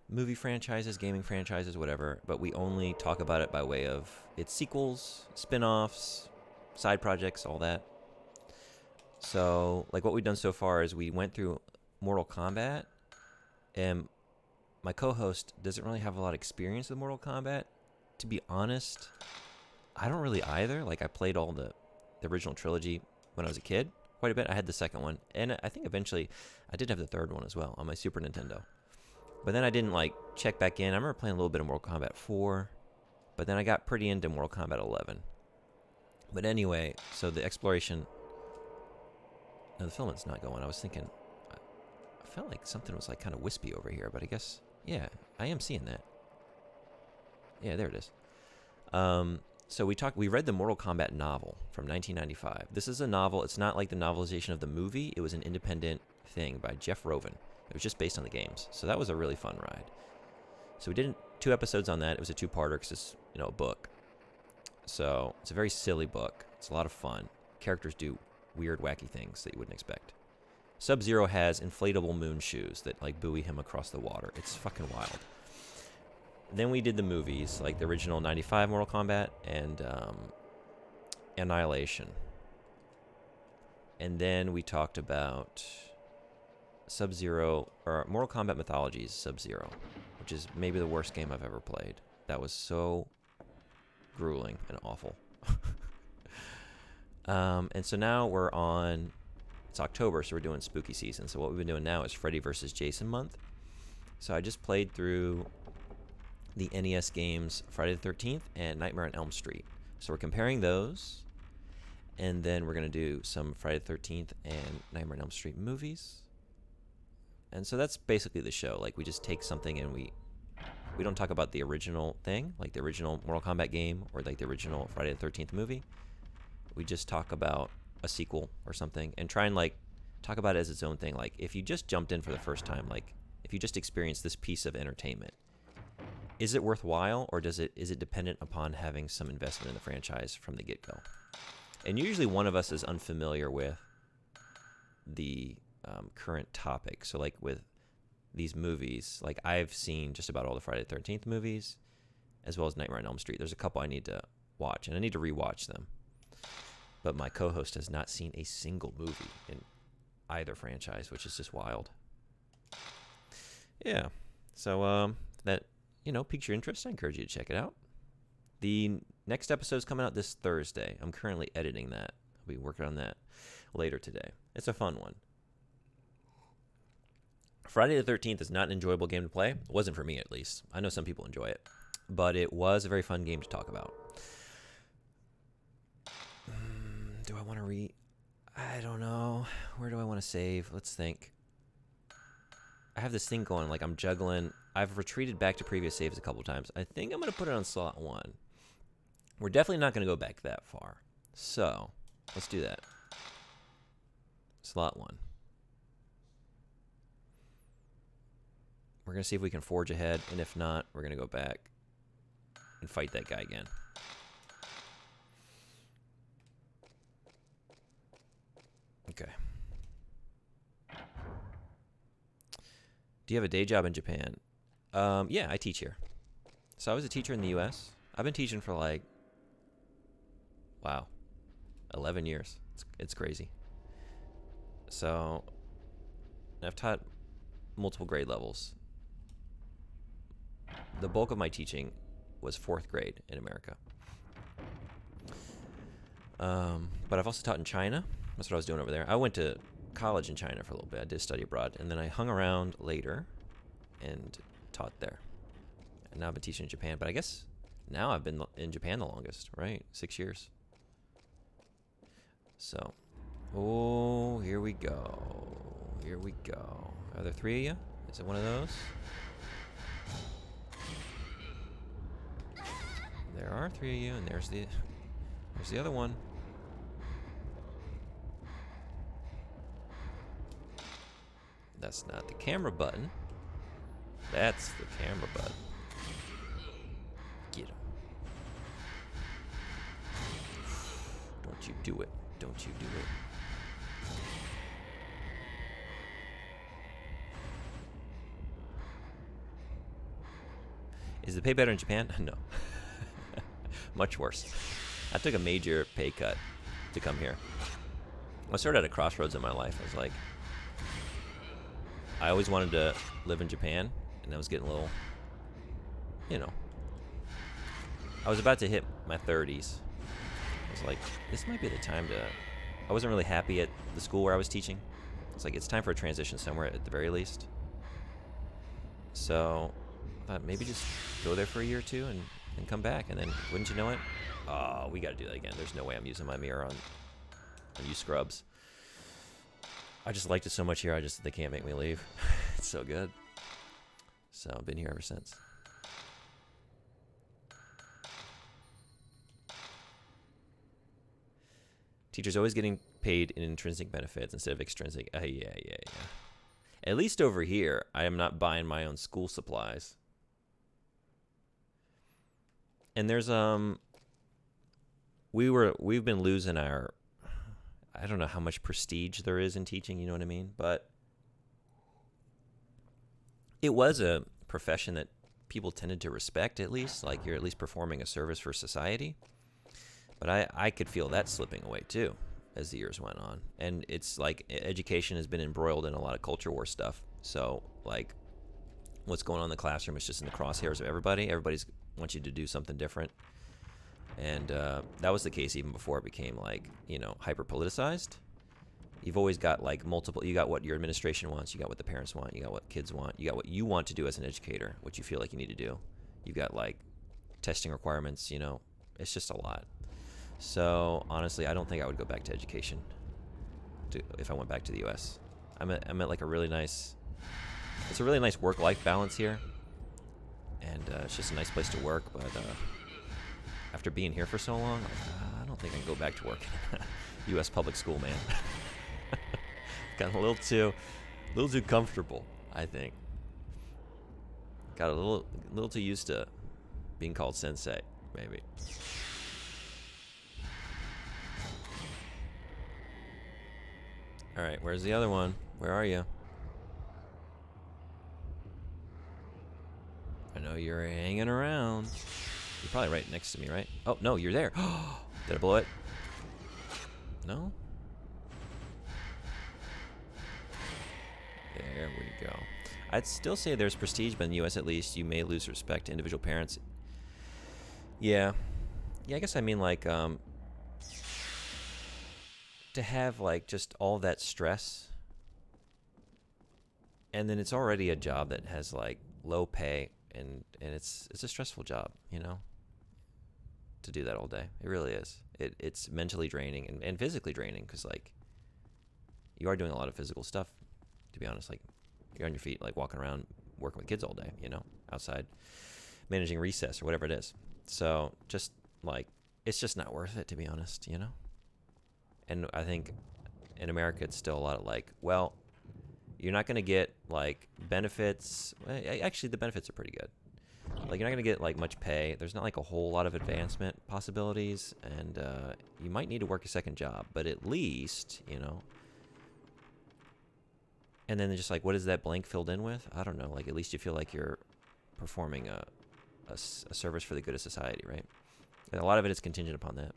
movie franchises, gaming franchises, whatever. But we only talk about it by way of its sequels, spin-offs, side projects, all that. So, like, what we've done so far is we went through Mortal Kombat, and my co-host doesn't really have a lot of experience with Mortal Kombat. To be honest, I don't really either. Like, I played all the original trilogy when I was a kid quite a bit. I had the second one, and I think eventually I did have the third one as well on my Super Nintendo. But then I didn't, check back in. I remember playing a little bit of Mortal Kombat 4, but then I got pretty into Mortal Kombat 11. But anyway, so the exploration... No, the filament's not going. I was thinking... I felt like something was, kind of wispy over here, but I guess... Yeah, I am seeing that. Yeah, there it is. So we read the Mortal Kombat novel from 1995. This is a novel. It's not like the novelization of the movie. It was an independent thing by Jeff Roven. It was just based on the games. So that was a really fun ride. So we did 2 episodes on that. It was a 2-parter because it's, a book. So it's a very silly book. It's a lot of fun. Characters do weird, wacky things that you wouldn't expect. Sub-Zero has inflatable moon shoes that, buoy him across the water. It's fucking wild. Then we did the movies, like the original 95 Mortal Kombat and Annihilation. And then we talked about Sub-Zero, or Mortal Kombat Mythologies Sub-Zero, which is maybe the worst game I've ever played. That was so grueling and awful. And so now it's October, so we're doing spooky season. So what we've been doing now is Freddy vs. Jason month. So I just played through the NES games Friday the 13th and Nightmare on Elm Street. So we're comparing those, and then we're going to do some Friday the 13th and Nightmare on Elm Street movies. And so that's basically the show. We just take something and we don't talk about the original thing, like the original Mortal Kombat game or the original Friday the 13th movie. We just talk about a sequel or something and try and talk about it as its own thing. If you just jumped in for the first time, if you just experienced this piece of entertainment, is it worthwhile, or is it dependent upon having some investment in the franchise from the get-go? And usually one of us is unfamiliar with the current topic. So with these movies, I've seen just about all the Friday the 13th movies, as well as Nightmare on Elm Street. There's a couple I need to watch, and I need to rewatch them. But my co-host has not seen a single movie in either franchise, which is just wild. Yeah. So that, piques your interest. I encourage you to check it out. The next episode is coming out this Thursday. I'm currently editing that. I'll be working on that later today. It's a fun one. Friday the 13th is not an enjoyable game to play. It wasn't for me, at least. I know some people enjoy it. But it was a very fun game to talk about. Do I want to I don't know. Where do I want to save? Let's think. I have this thing going, I'm juggling. I've retreated back to previous saves a couple times. I think I'm going to put it on slot 1. We're definitely not going to go back that far. So, let's do that. Slot 1. We're going to see if we can forge ahead, and if not, we're going to go back and fight that guy again. Okay. Do you have a day job in Japan? Yeah, I teach here. So I was a teacher in the U.S. I've been teaching for 11 years. It's crazy. So I've taught multiple grade levels. The bulk of my teaching was 4th grade in America. But I've also taught in China. That's what I was doing over there. I went to college in China for a little bit. I did study abroad. And then I hung around later and taught there. And now I've been teaching in Japan. But I guess now I've been in Japan the longest, right? 6 years. So, oh, here we go. Here we go. Are there 3 of you? Is it one of those? There are 3 of you, and there's the other one. That's not the camera button. That's the camera button. Get him. Don't you do it. Don't you do it. Is the pay better in Japan? No. Much worse. I took a major pay cut to come here. I was sort of at a crossroads in my life. I was like, I always wanted to live in Japan, and I was getting a little, I was about to hit my 30s. I was like, this might be the time to. I wasn't really happy at the school where I was teaching. It's like, it's time for a transition somewhere at the very least. So I thought maybe just go there for a year or two and come back. And then, wouldn't you know it? Oh, we got to do that again. There's no way I'm using my mirror on you scrubs. I just liked it so much here, they can't make me leave. It's so good. So I've been here ever since. Teachers always getting paid in intrinsic benefits instead of extrinsic. Yeah. At least over here, I am not buying my own school supplies. And there's we've been losing our, I don't know how much prestige there is in teaching, you know what I mean? But it was a profession that people tended to respect, at least. Like, you're at least performing a service for society. But I could feel that slipping away, too, as the years went on. And it's like education has been embroiled in a lot of culture war stuff. So, like, what's going on in the classroom is just in the crosshairs of everybody. Everybody's wants you to do something different. And that was the case even before it became, like, hyper politicized. You've always got, like, multiple. You got what your administration wants. You got what the parents want. You got what kids want. You got what you want to do as an educator, what you feel like you need to do. You got, like, testing requirements. It's just a lot. So honestly, I don't think I would go back to education if I went back to the U.S. I'm at like a really nice. It's a really nice work-life balance here, and it's just a nice place to work. But after being here for so long, I don't think I can go back to work in U.S. public school, man. Got a little too comfortable, I think. Got a little too used to being called sensei, maybe. All right, where's the other one? Where are you? I know you're hanging around. You're probably right next to me, right? Oh, no, you're there. Did I blow it? No? There we go. I'd still say there's prestige, but in the U.S. at least, you may lose respect to individual parents. Yeah, I guess I mean, like, to have, like, just all that stress, and then it's already a job that has, like, low pay, and it's a stressful job, to do that all day. It really is. It's mentally draining and physically draining, because, like, you are doing a lot of physical stuff, to be honest. Like, you're on your feet, like, walking around working with kids all day, outside managing recess or whatever it is. So just, like, it's just not worth it, to be honest, And I think in America, it's still a lot of, like, well, you're not going to get, like, benefits. Actually, the benefits are pretty good. Like, you're not going to get, like, much pay. There's not, like, a whole lot of advancement possibilities. And you might need to work a second job. But at least, And then just, like, what is that blank filled in with? I don't know. Like, at least you feel like you're performing a service for the good of society, right? And a lot of it is contingent upon that.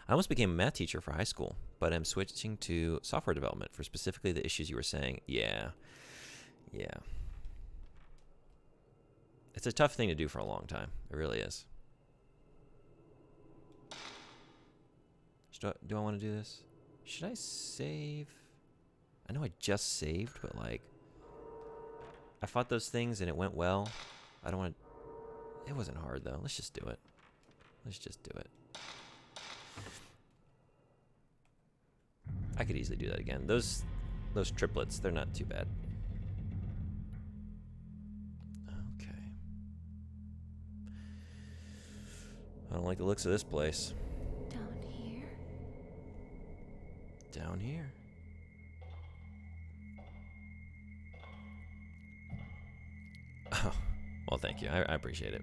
I almost became a math teacher for high school, but I'm switching to software development for specifically the issues you were saying. Yeah. It's a tough thing to do for a long time. It really is. Do I want to do this? Should I save? I know I just saved, but, like, I fought those things and it went well. I don't want to. It wasn't hard though. Let's just do it. Let's just do it. I could easily do that again. Those triplets, they're not too bad. Okay. I don't like the looks of this place. Down here? Down here. Oh, well, thank you. I appreciate it.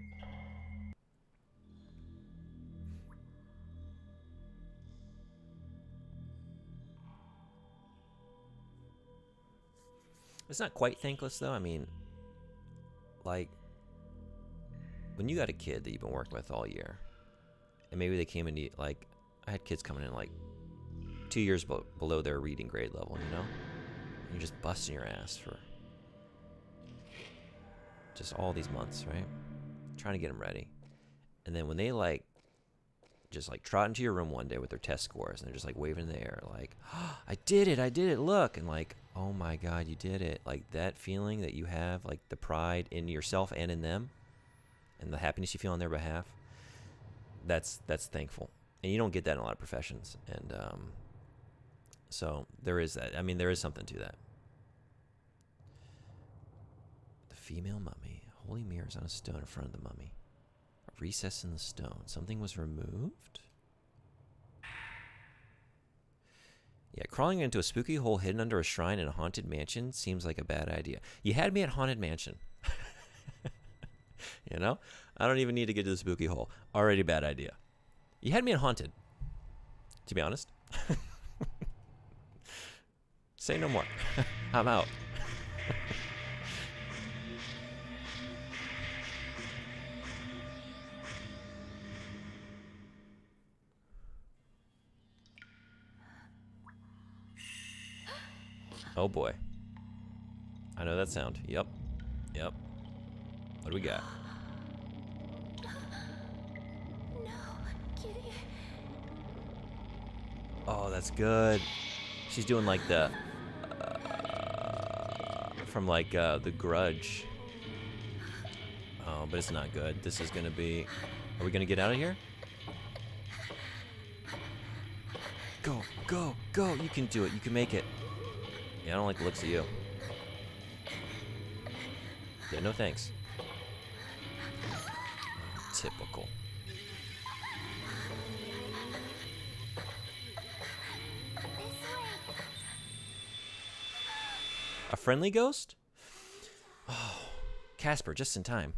It's not quite thankless, though. I mean, like, when you got a kid that you've been working with all year, and maybe they came in, like, I had kids coming in, like, 2 years below their reading grade level, you know? And you're just busting your ass for just all these months, right? Trying to get them ready. And then when they, like, just, like, trot into your room one day with their test scores, and they're just, like, waving in the air, like, oh, I did it, look. And, like, oh, my God, you did it. Like, that feeling that you have, like, the pride in yourself and in them, and the happiness you feel on their behalf, that's thankful. And you don't get that in a lot of professions. And so there is that. I mean, there is something to that. The female mummy. Holy mirrors on a stone in front of the mummy. A recess in the stone. Something was removed? Yeah, crawling into a spooky hole hidden under a shrine in a haunted mansion seems like a bad idea. You had me at haunted mansion. You know? I don't even need to get to the spooky hole. Already bad idea. You had me at haunted, to be honest. Say no more. I'm out. Oh boy. I know that sound. Yep. Yep. What do we got? No, Kitty. Oh, that's good. She's doing like the from like the Grudge. Oh, but it's not good. This is gonna be. Are we gonna get out of here? Go, go, go! You can do it. You can make it. Yeah, I don't like the looks of you. Yeah, no thanks. Typical. A friendly ghost? Oh, Casper, just in time.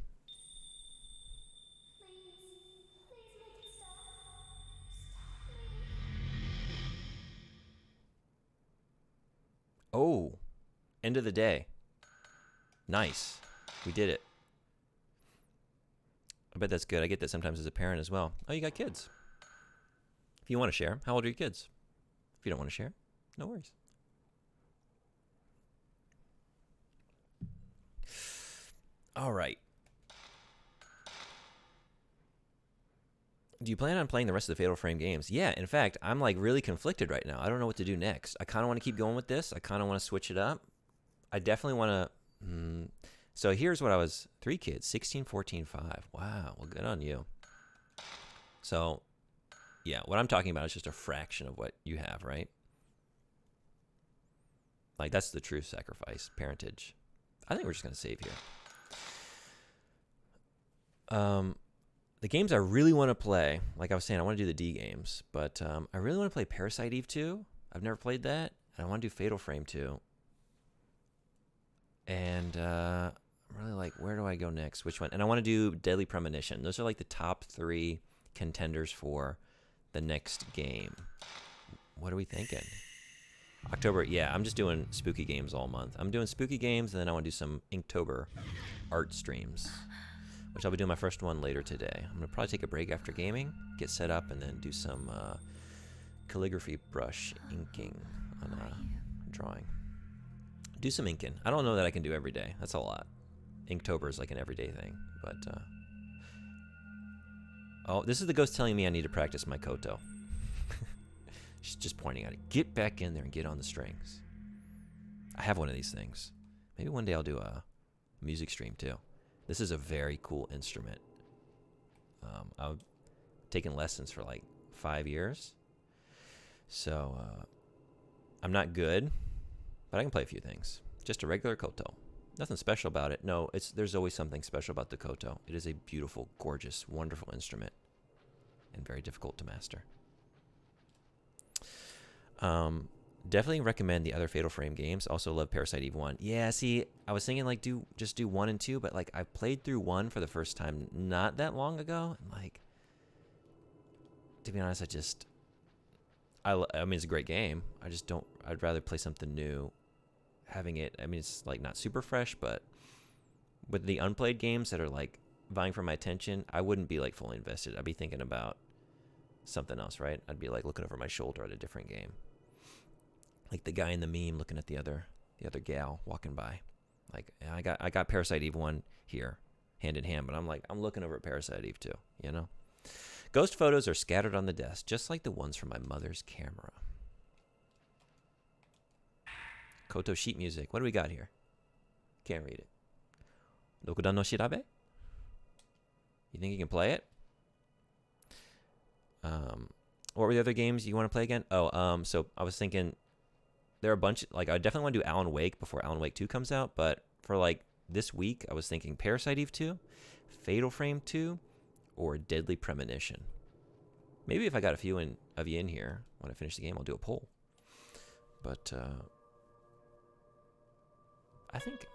Oh, end of the day. Nice. We did it. I bet that's good. I get that sometimes as a parent as well. Oh, you got kids. If you want to share, how old are your kids? If you don't want to share, no worries. All right. Do you plan on playing the rest of the Fatal Frame games? Yeah, in fact, I'm like really conflicted right now. I don't know what to do next. I kind of want to keep going with this. I kind of want to switch it up. I definitely want to... So here's what I was... 3 kids, 16, 14, 5. Wow, well, good on you. So, yeah, what I'm talking about is just a fraction of what you have, right? Like, that's the true sacrifice, parentage. I think we're just going to save here. The games I really want to play, like I was saying, I want to do the D games, but I really want to play Parasite Eve 2. I've never played that, and I want to do Fatal Frame 2. And I'm really like, where do I go next? Which one? And I want to do Deadly Premonition. Those are like the top 3 contenders for the next game. What are we thinking? October, yeah, I'm just doing spooky games all month. I'm doing spooky games, and then I want to do some Inktober art streams, which I'll be doing my first one later today. I'm going to probably take a break after gaming, get set up, and then do some calligraphy brush inking on drawing. Do some inking. I don't know that I can do every day. That's a lot. Inktober is like an everyday thing. But, oh, this is the ghost telling me I need to practice my koto. She's just pointing at it. Get back in there and get on the strings. I have one of these things. Maybe one day I'll do a music stream too. This is a very cool instrument. I've taken lessons for like 5 years. So I'm not good, but I can play a few things. Just a regular koto. Nothing special about it. No, there's always something special about the koto. It is a beautiful, gorgeous, wonderful instrument and very difficult to master. Definitely recommend the other Fatal Frame games. Also love Parasite Eve 1. Yeah, see, I was thinking like just do 1 and 2, but like I played through 1 for the first time not that long ago, and like to be honest, I mean it's a great game. I'd rather play something new. Having it, I mean it's like not super fresh, but with the unplayed games that are like vying for my attention, I wouldn't be like fully invested. I'd be thinking about something else, right? I'd be like looking over my shoulder at a different game. Like the guy in the meme looking at the other gal walking by. Like I got Parasite Eve 1 here, hand in hand, but I'm looking over at Parasite Eve 2, you know? Ghost photos are scattered on the desk, just like the ones from my mother's camera. Koto sheet music. What do we got here? Can't read it. Dokudan no Shirabe? You think you can play it? What were the other games you want to play again? So I was thinking there are a bunch, like I definitely want to do Alan Wake before Alan Wake 2 comes out, but for like this week, I was thinking Parasite Eve 2, Fatal Frame 2, or Deadly Premonition. Maybe if I got a few of you in here when I finish the game, I'll do a poll. But I think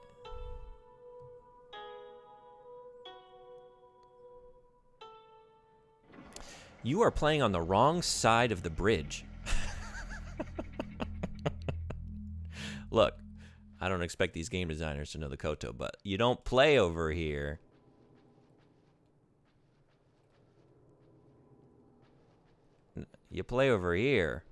you are playing on the wrong side of the bridge. Look, I don't expect these game designers to know the koto, but you don't play over here. You play over here.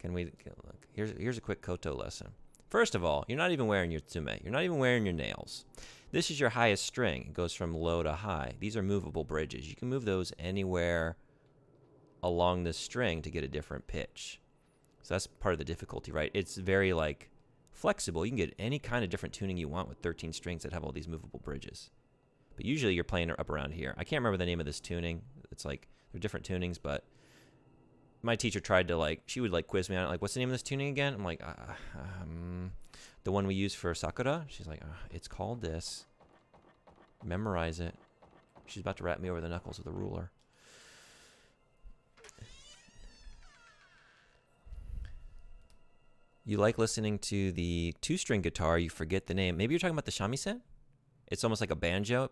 Look, here's a quick koto lesson. First of all, you're not even wearing your tsume. You're not even wearing your nails. This is your highest string. It goes from low to high. These are movable bridges. You can move those anywhere along this string to get a different pitch. So that's part of the difficulty, right? It's very like flexible. You can get any kind of different tuning you want with 13 strings that have all these movable bridges. But usually you're playing up around here. I can't remember the name of this tuning. It's like they're different tunings, but my teacher tried to she would quiz me on it. Like, what's the name of this tuning again? I'm like, the one we use for Sakura. She's like, it's called this. Memorize it. She's about to wrap me over the knuckles with a ruler. You like listening to the 2-string guitar, you forget the name. Maybe you're talking about the shamisen? It's almost like a banjo.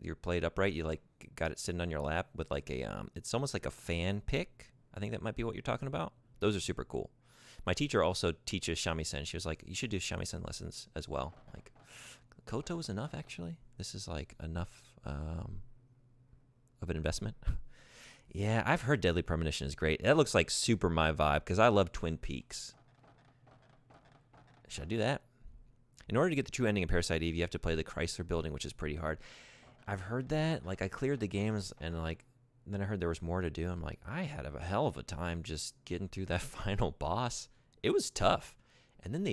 You're played upright. You got it sitting on your lap with it's almost like a fan pick. I think that might be what you're talking about. Those are super cool. My teacher also teaches shamisen. She was like, you should do shamisen lessons as well. Like, koto is enough, actually. This is enough of an investment. Yeah, I've heard Deadly Premonition is great. That looks like super my vibe because I love Twin Peaks. Should I do that? In order to get the true ending of Parasite Eve, you have to play the Chrysler Building, which is pretty hard. I've heard that. I cleared the games, and then I heard there was more to do. I'm like, I had a hell of a time just getting through that final boss. It was tough. And then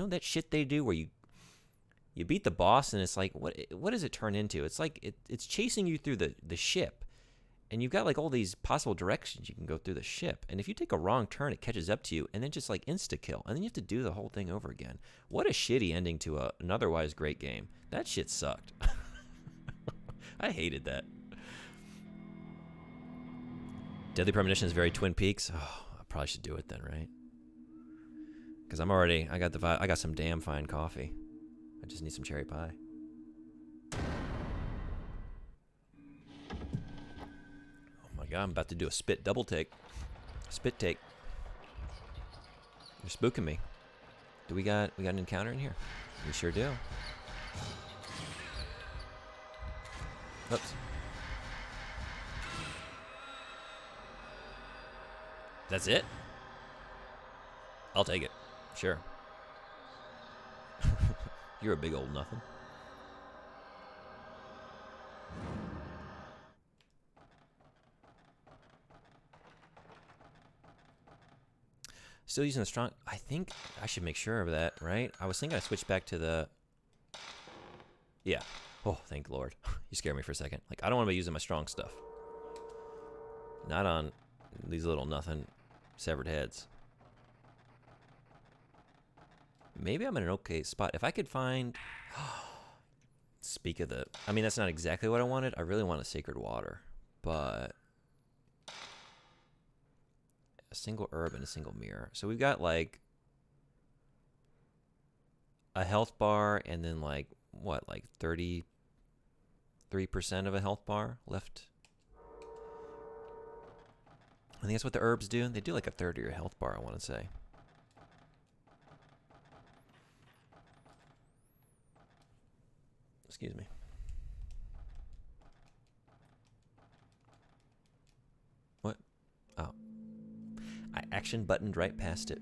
that shit they do where you beat the boss, and it's like, what does it turn into? It's like it's chasing you through the ship. And you've got all these possible directions you can go through the ship. And if you take a wrong turn, it catches up to you and then just insta-kill. And then you have to do the whole thing over again. What a shitty ending to an otherwise great game. That shit sucked. I hated that. Deadly Premonition is very Twin Peaks. Oh, I probably should do it then, right? Because I got the vibe. I got some damn fine coffee. I just need some cherry pie. God, I'm about to do a spit double take. Spit take. You're spooking me. We got an encounter in here? We sure do. Oops. That's it? I'll take it. Sure. You're a big old nothing. Still using the strong. I think I should make sure of that, right? I was thinking I switched back to the. Yeah. Oh, thank Lord. You scared me for a second. Like, I don't want to be using my strong stuff. Not on these little nothing severed heads. Maybe I'm in an okay spot. If I could find... Speak of the... I mean, that's not exactly what I wanted. I really want a Sacred Water. But... a single herb and a single mirror. So we've got, like... a health bar and then, like, what? Like 33% of a health bar left. I think that's what the herbs do. They do, like, a third of your health bar, I want to say. Excuse me. What? Oh. I action buttoned right past it.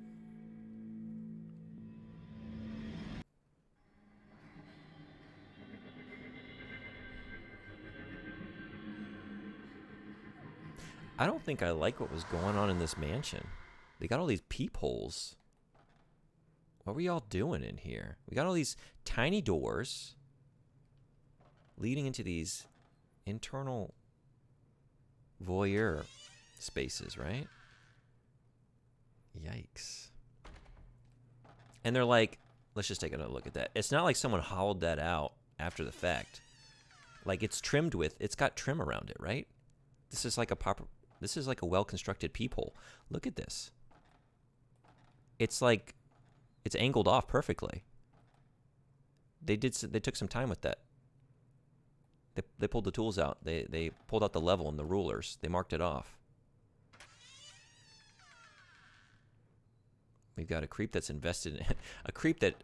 I don't think I like what was going on in this mansion. They got all these peepholes. What were y'all doing in here? We got all these tiny doors leading into these internal voyeur spaces, right? Yikes. And they're like, let's just take another look at that. It's not like someone hollowed that out after the fact. Like, it's trimmed with, it's got trim around it, right? This is like a well-constructed peephole. Look at this. It's like, it's angled off perfectly. They took some time with that. They pulled the tools out. They pulled out the level and the rulers. They marked it off. We've got a creep that's invested in a creep that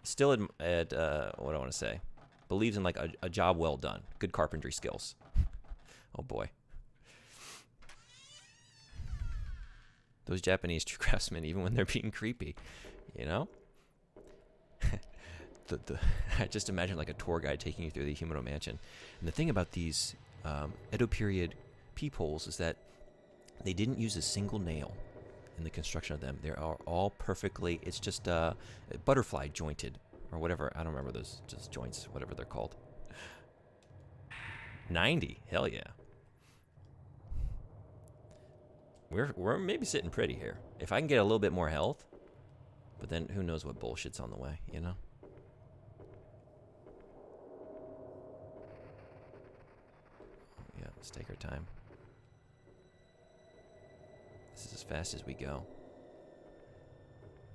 still what do I want to say? Believes in like a job well done, good carpentry skills. Oh boy, those Japanese true craftsmen, even when they're being creepy, you know. I just imagine like a tour guide taking you through the Himuro Mansion. And the thing about these Edo period peepholes is that they didn't use a single nail in the construction of them. They are all perfectly, it's just butterfly jointed or whatever. I don't remember those just joints, whatever they're called. 90, hell yeah. We're maybe sitting pretty here. If I can get a little bit more health, but then who knows what bullshit's on the way, you know? Yeah, let's take our time. This is as fast as we go.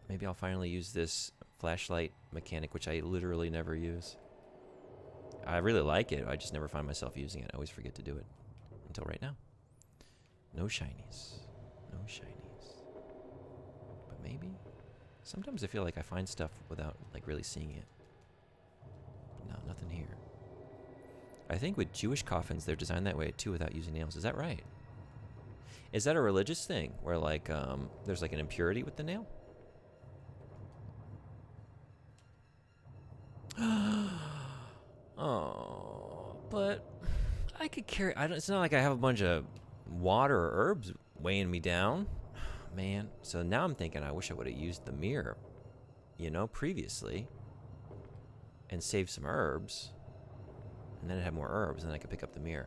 Maybe I'll finally use this flashlight mechanic, which I literally never use. I really like it. I just never find myself using it. I always forget to do it. Until right now. No shinies. No shinies. But maybe? Sometimes I feel like I find stuff without like really seeing it. But no, nothing here. I think with Jewish coffins, they're designed that way too without using nails. Is that right? Is that a religious thing where like there's like an impurity with the nail? Oh, but I could carry. It's not like I have a bunch of water or herbs weighing me down, man. So now I'm thinking I wish I would have used the mirror, you know, previously, and saved some herbs, and then I'd have more herbs, and then I could pick up the mirror.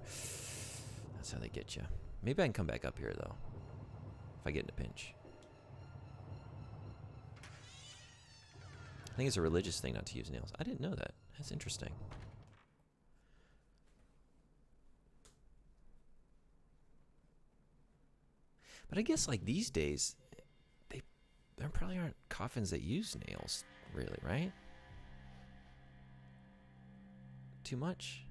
That's how they get you. Maybe I can come back up here though, if I get in a pinch. I think it's a religious thing not to use nails. I didn't know that. That's interesting. But I guess like these days, there probably aren't coffins that use nails, really, right? Too much?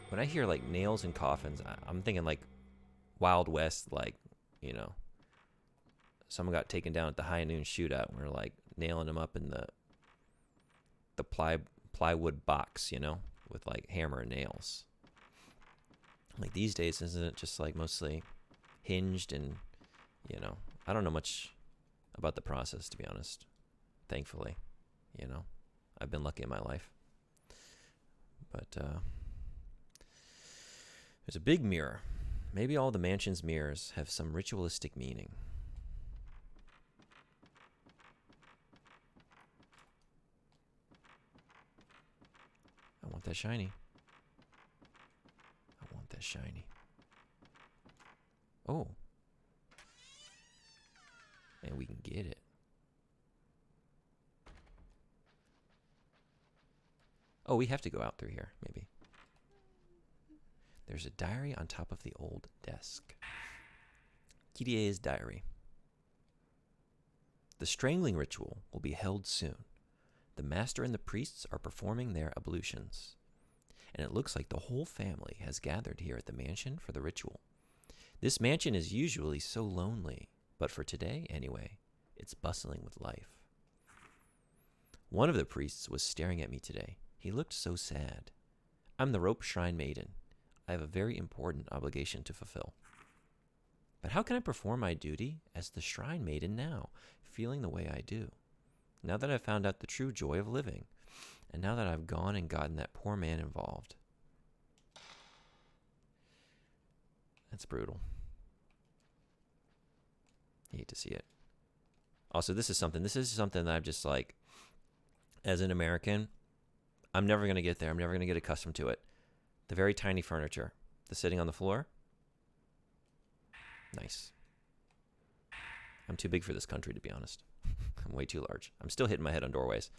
When I hear like nails in coffins, I'm thinking like Wild West, like, you know, someone got taken down at the high noon shootout and we're like nailing them up in the plywood box, you know, with like hammer and nails. Like these days, isn't it just like mostly hinged and, you know, I don't know much about the process, to be honest. Thankfully, you know, I've been lucky in my life. But, There's a big mirror. Maybe all the mansion's mirrors have some ritualistic meaning. I want that shiny. I want that shiny. Oh. And we can get it. Oh, we have to go out through here, maybe. There's a diary on top of the old desk. Kirie's diary. The strangling ritual will be held soon. The master and the priests are performing their ablutions. And it looks like the whole family has gathered here at the mansion for the ritual. This mansion is usually so lonely, but for today, anyway, it's bustling with life. One of the priests was staring at me today. He looked so sad. I'm the Rope Shrine Maiden. I have a very important obligation to fulfill. But how can I perform my duty as the Shrine Maiden now, feeling the way I do? Now that I've found out the true joy of living, and now that I've gone and gotten that poor man involved. That's brutal. I hate to see it. Also, this is something that I've just like, as an American, I'm never going to get there. I'm never going to get accustomed to it. The very tiny furniture. The sitting on the floor. Nice. I'm too big for this country, to be honest. I'm way too large. I'm still hitting my head on doorways.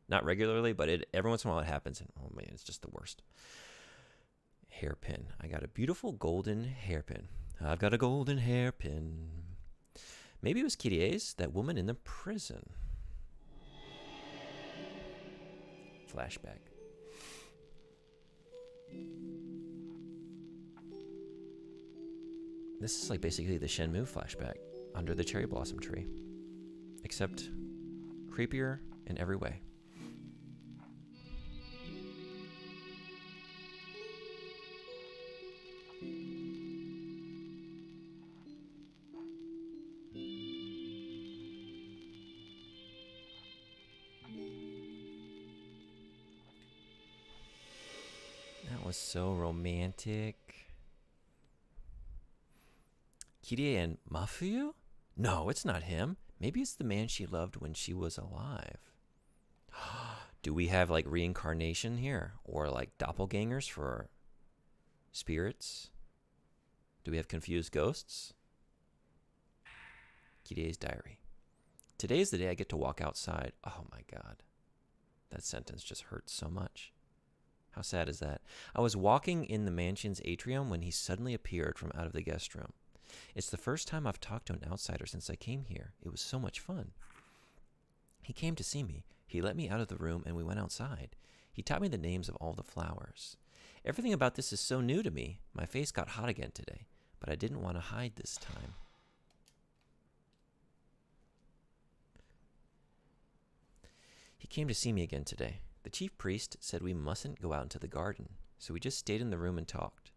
Not regularly, but every once in a while it happens. And oh man, it's just the worst. Hairpin. I got a beautiful golden hairpin. I've got a golden hairpin. Maybe it was Kirie's, that woman in the prison. Flashback. This is like basically the Shenmue flashback under the cherry blossom tree, except creepier in every way. That was so romantic. Kirie and Mafuyu? No, it's not him. Maybe it's the man she loved when she was alive. Do we have like reincarnation here? Or like doppelgangers for spirits? Do we have confused ghosts? Kirie's diary. Today is the day I get to walk outside. Oh my God. That sentence just hurts so much. How sad is that? I was walking in the mansion's atrium when he suddenly appeared from out of the guest room. It's the first time I've talked to an outsider since I came here. It was so much fun. He came to see me. He let me out of the room and we went outside. He taught me the names of all the flowers. Everything about this is so new to me. My face got hot again today, but I didn't want to hide this time. He came to see me again today. The chief priest said we mustn't go out into the garden, so we just stayed in the room and talked.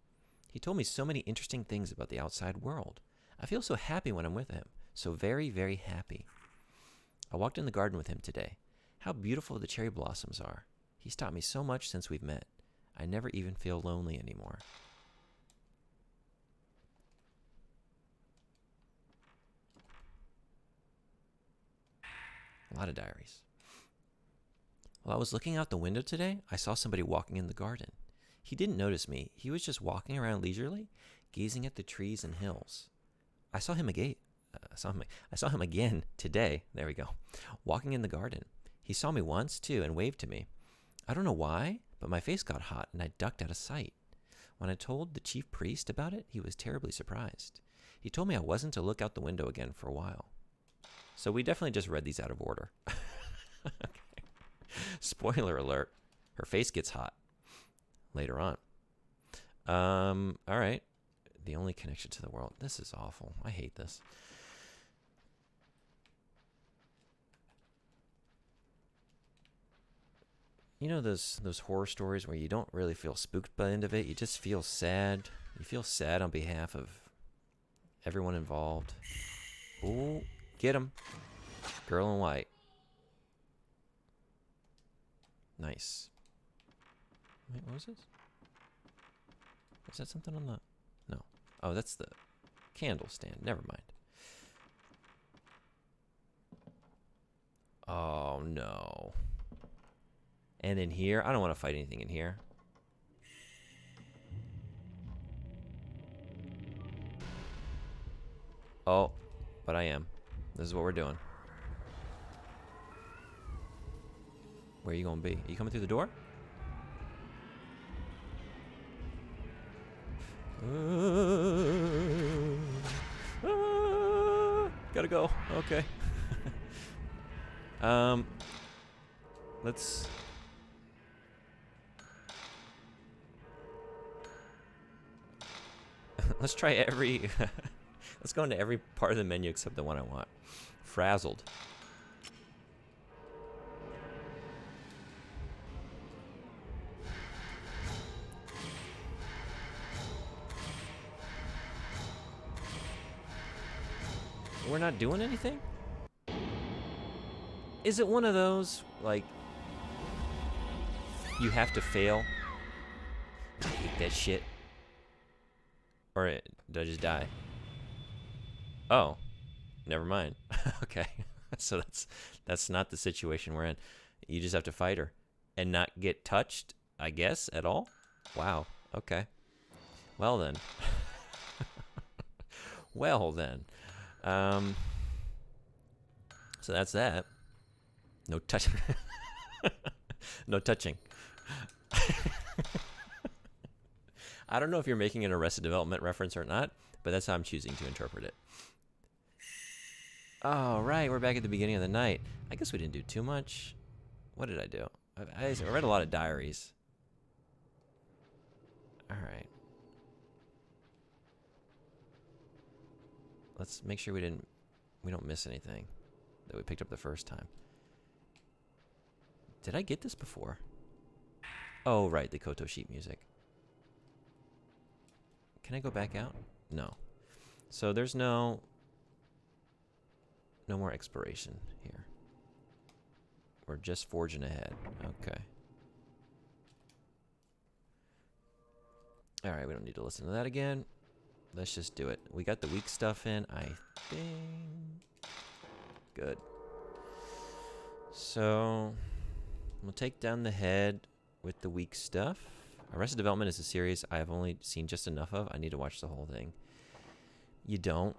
He told me so many interesting things about the outside world. I feel so happy when I'm with him, so very, very happy. I walked in the garden with him today. How beautiful the cherry blossoms are. He's taught me so much since we've met. I never even feel lonely anymore. A lot of diaries. While I was looking out the window today, I saw somebody walking in the garden. He didn't notice me. He was just walking around leisurely, gazing at the trees and hills. I saw him again. I saw him again today. There we go. Walking in the garden. He saw me once too and waved to me. I don't know why, but my face got hot and I ducked out of sight. When I told the chief priest about it, he was terribly surprised. He told me I wasn't to look out the window again for a while. So we definitely just read these out of order. Okay. Spoiler alert. Her face gets hot later on. All right. The only connection to the world. This is awful. I hate this. You know those horror stories where you don't really feel spooked by the end of it? You just feel sad. You feel sad on behalf of everyone involved. Ooh, get him. Girl in white. Nice. Wait, what was this? Is that something on the... No. Oh, that's the candle stand. Never mind. Oh, no. And in here? I don't want to fight anything in here. Oh, but I am. This is what we're doing. Where are you going to be? Are you coming through the door? Gotta go. Okay. Let's... Let's try every... Let's go into every part of the menu except the one I want. Frazzled. We're not doing anything? Is it one of those, like, you have to fail? I hate that shit. Or did I just die? Oh, never mind. Okay, so that's not the situation we're in. You just have to fight her and not get touched, I guess, at all. Wow. Okay. Well then. Well then. So that's that. No touching. No touching. I don't know if you're making an Arrested Development reference or not, but that's how I'm choosing to interpret it. All right, we're back at the beginning of the night. I guess we didn't do too much. What did I do? I read a lot of diaries. All right. Let's make sure we don't miss anything that we picked up the first time. Did I get this before? Oh, right, the Koto sheet music. Can I go back out? No. So there's no more exploration here. We're just forging ahead. Okay. All right, we don't need to listen to that again. Let's just do it. We got the weak stuff in, I think. Good. So we'll take down the head with the weak stuff. Arrested Development is a series I have only seen just enough of. I need to watch the whole thing. You don't,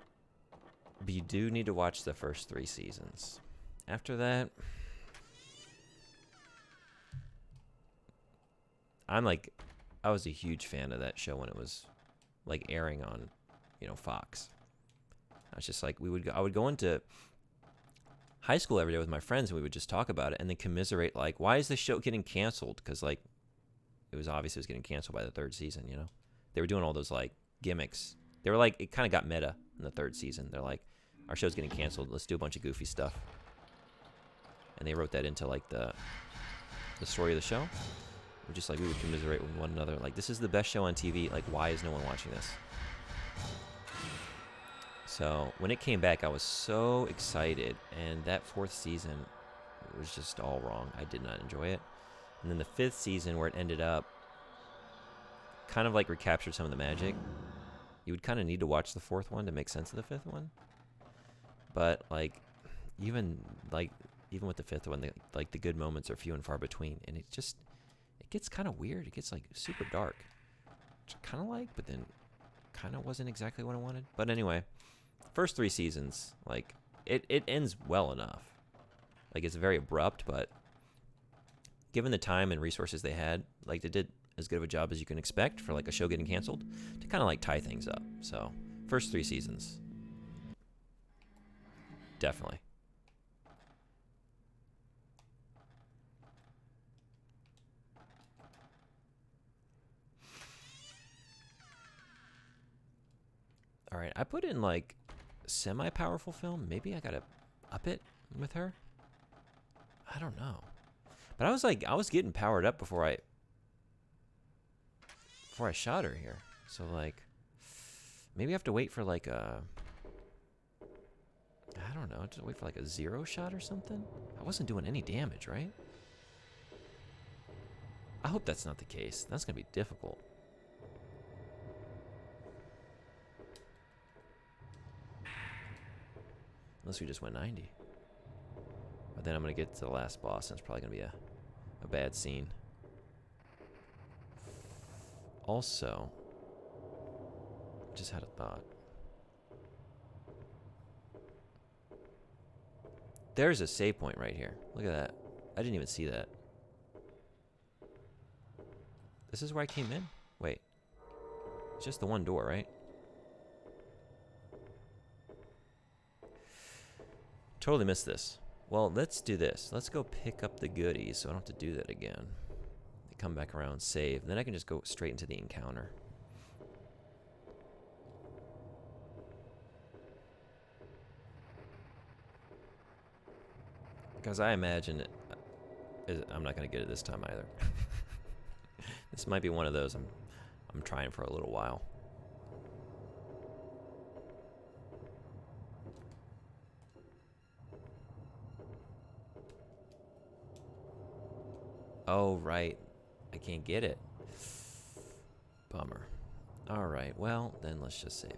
but you do need to watch the first 3 seasons. After that, I was a huge fan of that show when it was like airing on, Fox. I was just like, I would go into high school every day with my friends and we would just talk about it and then commiserate, like, why is this show getting canceled? Because like it was obvious it was getting canceled by the 3rd season. They were doing all those like gimmicks. They were like, it kind of got meta in the 3rd season. They're like, our show's getting canceled, let's do a bunch of goofy stuff. And they wrote that into like the story of the show. We're just like, we would commiserate with one another, like, this is the best show on TV, like, why is no one watching this? So when it came back, I was so excited, and that 4th season was just all wrong. I did not enjoy it. And then the 5th season, where it ended up, kind of like recaptured some of the magic. You would kind of need to watch the 4th one to make sense of the 5th one. But like even with the 5th one, the good moments are few and far between, and it gets kind of weird. It gets like super dark, which I kind of like, but then kind of wasn't exactly what I wanted. But anyway, first 3 seasons, like it ends well enough. Like, it's very abrupt, but given the time and resources they had, like, they did as good of a job as you can expect for like a show getting canceled to kind of like tie things up. So first 3 seasons, definitely. All right, I put in like semi-powerful film. Maybe I gotta up it with her. I don't know, but I was getting powered up before I shot her here. So like, maybe I have to wait for like I don't know, just wait for like a 0 shot or something. I wasn't doing any damage, right? I hope that's not the case. That's gonna be difficult. Unless we just went 90. But then I'm going to get to the last boss, and it's probably going to be a bad scene. Also, just had a thought. There's a save point right here. Look at that. I didn't even see that. This is where I came in? Wait. It's just the one door, right? Totally missed this. Well, let's do this. Let's go pick up the goodies so I don't have to do that again. Come back around, save. Then I can just go straight into the encounter. Because I imagine I'm not going to get it this time either. This might be one of those I'm trying for a little while. Oh, right. I can't get it. Bummer. All right. Well, then let's just save.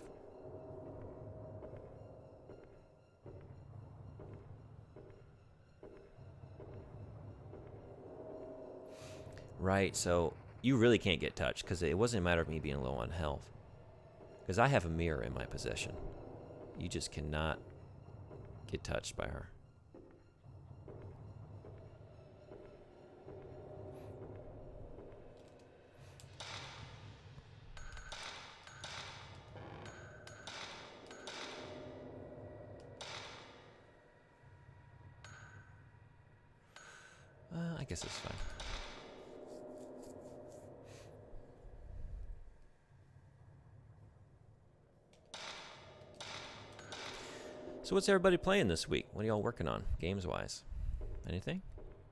Right. So you really can't get touched because it wasn't a matter of me being low on health. Because I have a mirror in my possession. You just cannot get touched by her. I guess it's fine. So what's everybody playing this week? What are y'all working on, games-wise? Anything?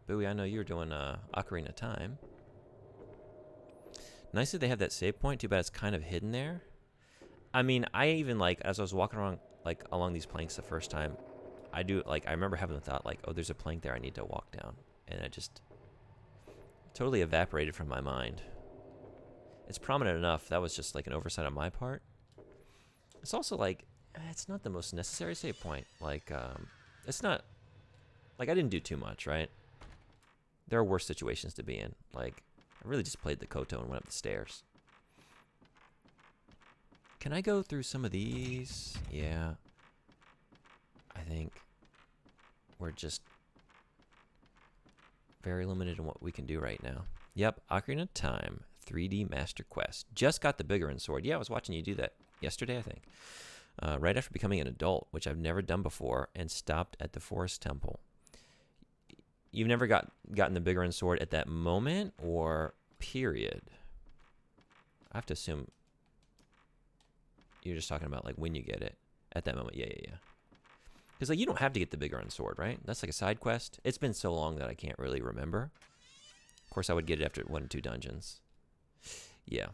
Bowie, I know you're doing Ocarina of Time. Nice that they have that save point. Too bad it's kind of hidden there. I mean, I even, like, as I was walking around, like, along these planks the first time, I remember having the thought, like, oh, there's a plank there I need to walk down. And it just totally evaporated from my mind. It's prominent enough. That was just, like, an oversight on my part. It's also, like, it's not the most necessary save point. Like, it's not, like, I didn't do too much, right? There are worse situations to be in. Like, I really just played the Koto and went up the stairs. Can I go through some of these? Yeah. I think we're just very limited in what we can do right now. Yep, Ocarina of Time, 3D Master Quest. Just got the Bigoron Sword. Yeah, I was watching you do that yesterday, I think. Right after becoming an adult, which I've never done before, and stopped at the Forest Temple. You've never gotten the Bigoron Sword at that moment, or period? I have to assume you're just talking about, like, when you get it. At that moment, yeah. Because, like, you don't have to get the Bigoron Sword, right? That's like a side quest. It's been so long that I can't really remember. Of course, I would get it after 1 or 2 dungeons. Yeah.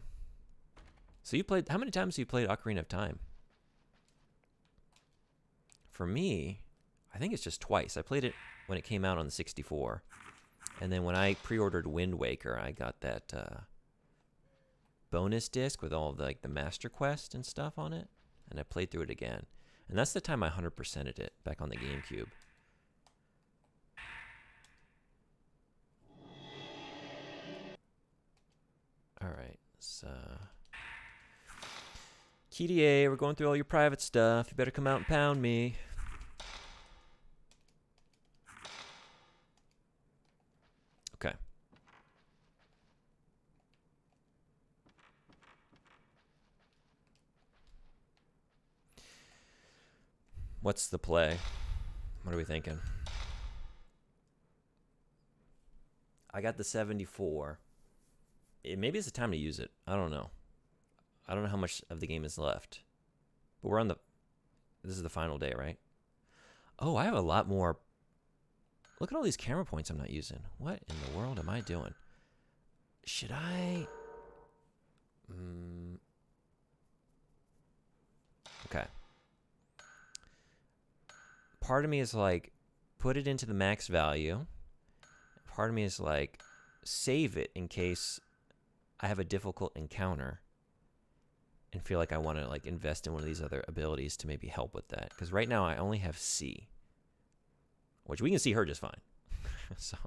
So you played, how many times have you played Ocarina of Time? For me, I think it's just twice. I played it when it came out on the 64. And then when I pre-ordered Wind Waker, I got that bonus disc with all of the Master Quest and stuff on it. And I played through it again. And that's the time I 100%ed it back on the GameCube. All right. So, KDA, we're going through all your private stuff. You better come out and pound me. Okay. What's the play? What are we thinking? I got the 74. Maybe it's the time to use it. I don't know. I don't know how much of the game is left. But we're on the... This is the final day, right? Oh, I have a lot more... Look at all these camera points I'm not using. What in the world am I doing? Should I... Okay. Part of me is like, put it into the max value. Part of me is like, save it in case I have a difficult encounter. and feel like I want to like invest in one of these other abilities to maybe help with that. Because right now I only have C, which we can see her just fine. So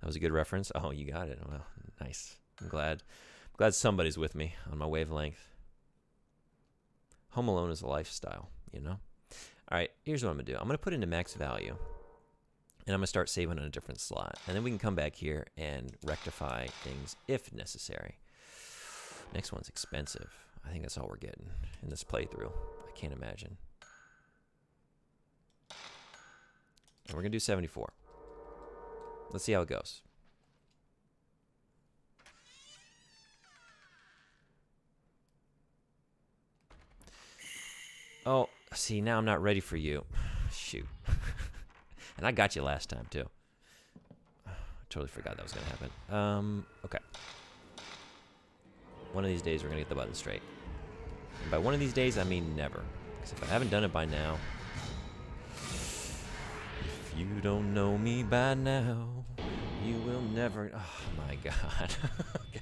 that was a good reference. Oh, you got it. Well, nice. I'm glad somebody's with me on my wavelength. Home Alone is a lifestyle, you know? All right, here's what I'm going to do. I'm going to put into max value, and I'm going to start saving on a different slot. And then we can come back here and rectify things if necessary. Next one's expensive. I think that's all we're getting in this playthrough. I can't imagine. And we're going to do 74. Let's see how it goes. Oh, see, now I'm not ready for you. Shoot. And I got you last time, too. I totally forgot that was going to happen. Okay. One of these days, we're going to get the button straight. And by one of these days, I mean never. Because if I haven't done it by now... If you don't know me by now, you will never... Oh, my God. Okay.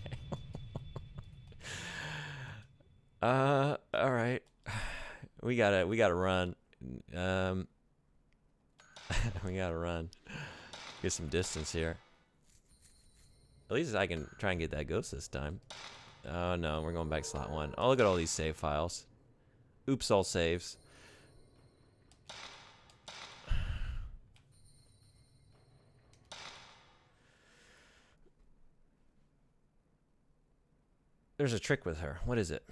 All right. We gotta run. We gotta run. Get some distance here. At least I can try and get that ghost this time. Oh no, we're going back to slot 1. Oh, look at all these save files. Oops, all saves. There's a trick with her. What is it?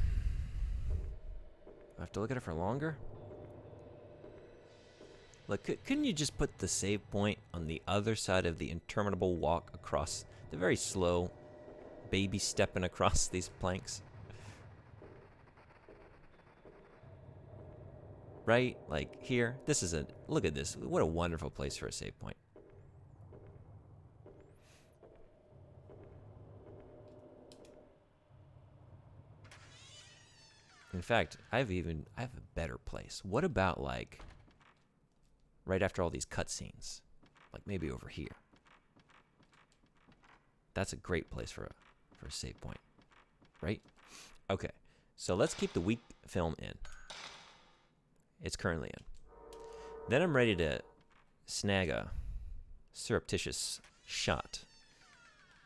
I have to look at it for longer? Look, couldn't you just put the save point on the other side of the interminable walk across the very slow baby stepping across these planks? Right? Like here, this is a, look at this. What a wonderful place for a save point. In fact, I have a better place. What about like right after all these cutscenes? Like maybe over here. That's a great place for a save point. Right? Okay. So let's keep the weak film in. It's currently in. Then I'm ready to snag a surreptitious shot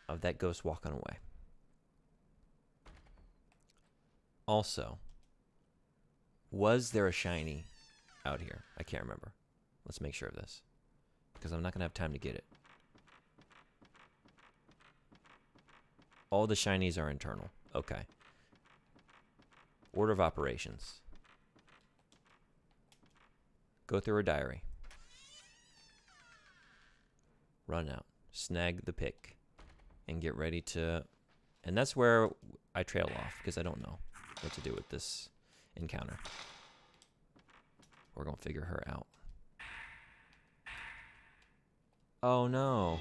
of that ghost walking away. Also, was there a shiny out here? I can't remember. Let's make sure of this, because I'm not going to have time to get it. All the shinies are internal. Okay. Order of operations. Go through her diary. Run out. Snag the pick. And get ready to... And that's where I trail off, because I don't know what to do with this encounter. We're going to figure her out. Oh, no.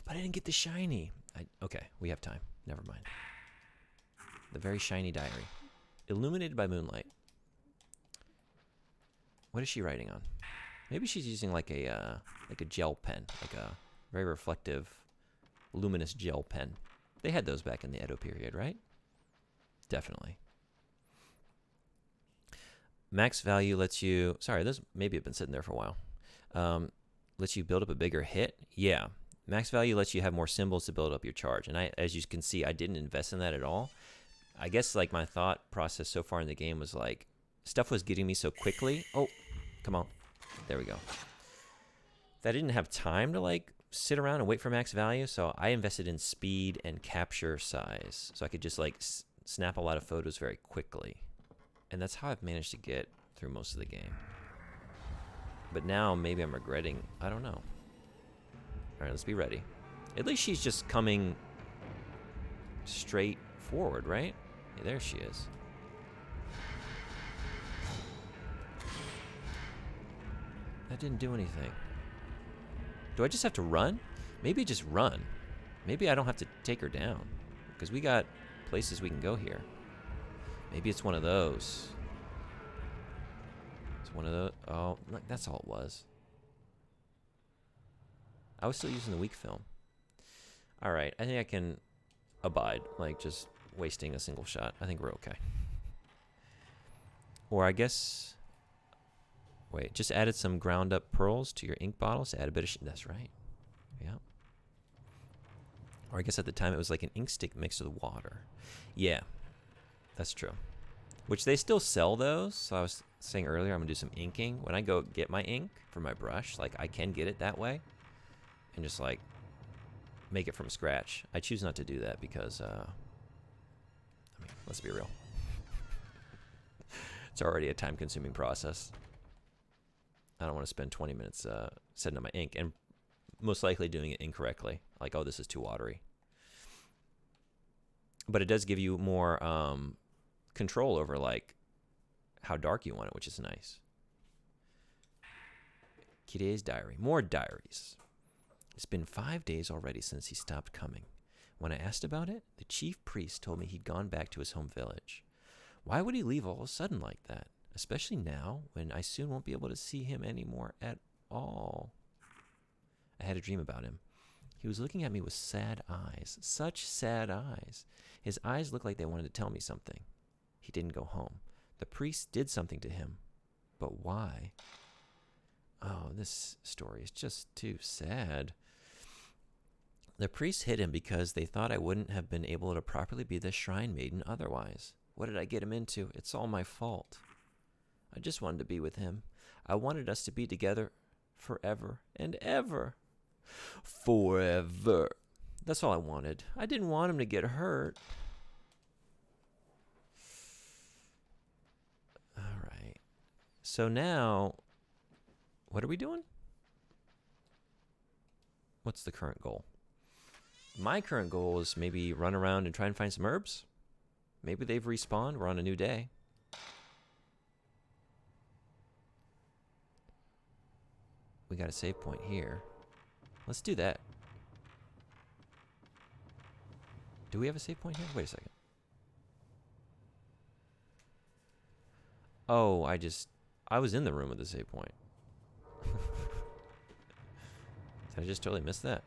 But I didn't get the shiny. Okay, we have time. Never mind. The very shiny diary. Illuminated by moonlight. What is she writing on? Maybe she's using like a gel pen. Like a very reflective, luminous gel pen. They had those back in the Edo period, right? Definitely. Max value lets you... Sorry, those maybe have been sitting there for a while. Lets you build up a bigger hit. Yeah. Max value lets you have more symbols to build up your charge. And as you can see, I didn't invest in that at all. I guess like my thought process so far in the game was like, stuff was getting me so quickly. Oh, come on. There we go. That I didn't have time to like sit around and wait for max value. So I invested in speed and capture size. So I could just like snap a lot of photos very quickly. And that's how I've managed to get through most of the game. But now maybe I'm regretting, I don't know. All right, let's be ready. At least she's just coming straight forward, right? Yeah, there she is. That didn't do anything. Do I just have to run? Maybe just run. Maybe I don't have to take her down. Because we got places we can go here. Maybe it's one of those. It's one of those. Oh, look, that's all it was. I was still using the weak film. All right, I think I can abide. Like, just wasting a single shot. I think we're okay. Or I guess... Wait, just added some ground up pearls to your ink bottles to add a bit of... That's right. Yeah. Or I guess at the time it was like an ink stick mixed with water. Yeah, that's true. Which they still sell those. So I was saying earlier I'm going to do some inking. When I go get my ink for my brush, like I can get it that way. And just like make it from scratch. I choose not to do that because, I mean, let's be real. It's already a time-consuming process. I don't want to spend 20 minutes setting up my ink and most likely doing it incorrectly. Like, oh, this is too watery. But it does give you more control over, like, how dark you want it, which is nice. Kire's diary. More diaries. It's been 5 days already since he stopped coming. When I asked about it, the chief priest told me he'd gone back to his home village. Why would he leave all of a sudden like that? Especially now, when I soon won't be able to see him anymore at all. I had a dream about him. He was looking at me with sad eyes. Such sad eyes. His eyes looked like they wanted to tell me something. He didn't go home. The priest did something to him. But why? Oh, this story is just too sad. The priest hid him because they thought I wouldn't have been able to properly be the shrine maiden otherwise. What did I get him into? It's all my fault. I just wanted to be with him. I wanted us to be together forever and ever. Forever. That's all I wanted. I didn't want him to get hurt. All right. So now, what are we doing? What's the current goal? My current goal is maybe run around and try and find some herbs. Maybe they've respawned. We're on a new day. We got a save point here. Let's do that. Do we have a save point here? Wait a second. Oh, I was in the room with the save point. Did I just totally miss that?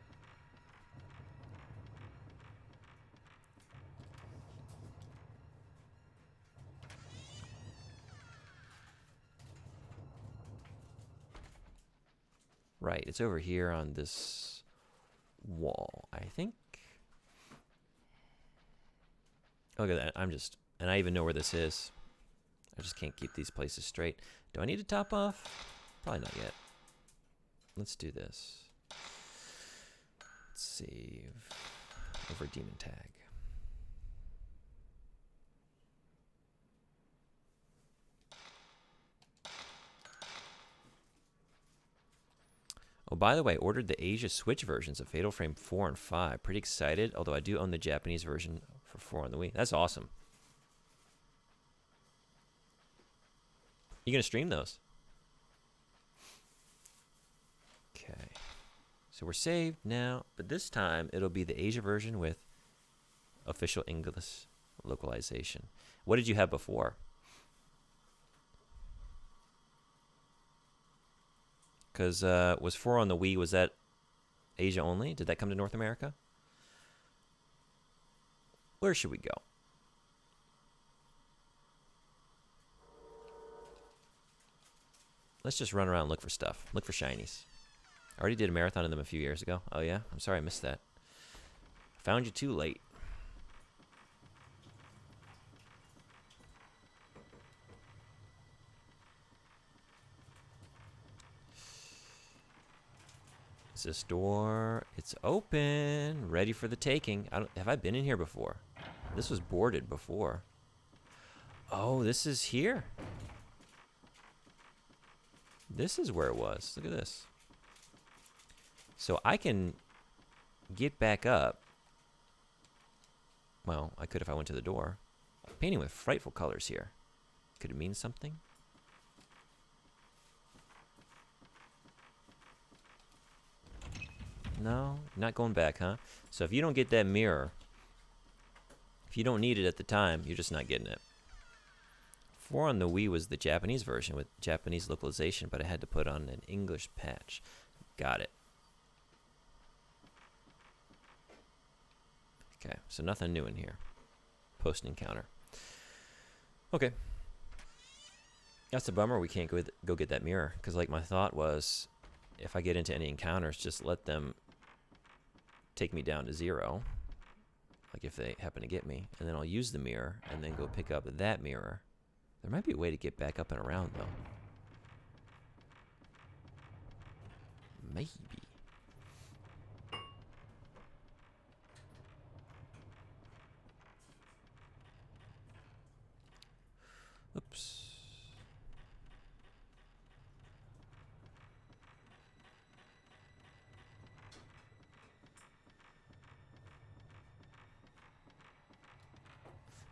Right, it's over here on this wall, I think. Look at that, and I even know where this is. I just can't keep these places straight. Do I need to top off? Probably not yet. Let's do this. Let's save over demon tag. Oh, by the way, I ordered the Asia Switch versions of Fatal Frame 4 and 5. Pretty excited, although I do own the Japanese version for 4 on the Wii. That's awesome. You gonna stream those? Okay. So we're saved now, but this time it'll be the Asia version with official English localization. What did you have before? Because was 4 on the Wii, was that Asia only? Did that come to North America? Where should we go? Let's just run around and look for stuff. Look for shinies. I already did a marathon of them a few years ago. Oh yeah? I'm sorry I missed that. Found you too late. Is this door? It's open. Ready for the taking. Have I been in here before? This was boarded before. Oh, this is here. This is where it was. Look at this. So I can get back up. Well, I could if I went to the door. Painting with frightful colors here. Could it mean something? No, not going back, huh? So if you don't get that mirror, if you don't need it at the time, you're just not getting it. 4 on the Wii was the Japanese version with Japanese localization, but I had to put on an English patch. Got it. Okay, so nothing new in here. post encounter. Okay. That's a bummer we can't go get that mirror. Because, like, my thought was, if I get into any encounters, just let them take me down to 0. Like, if they happen to get me. And then I'll use the mirror and then go pick up that mirror. There might be a way to get back up and around, though. Maybe. Oops.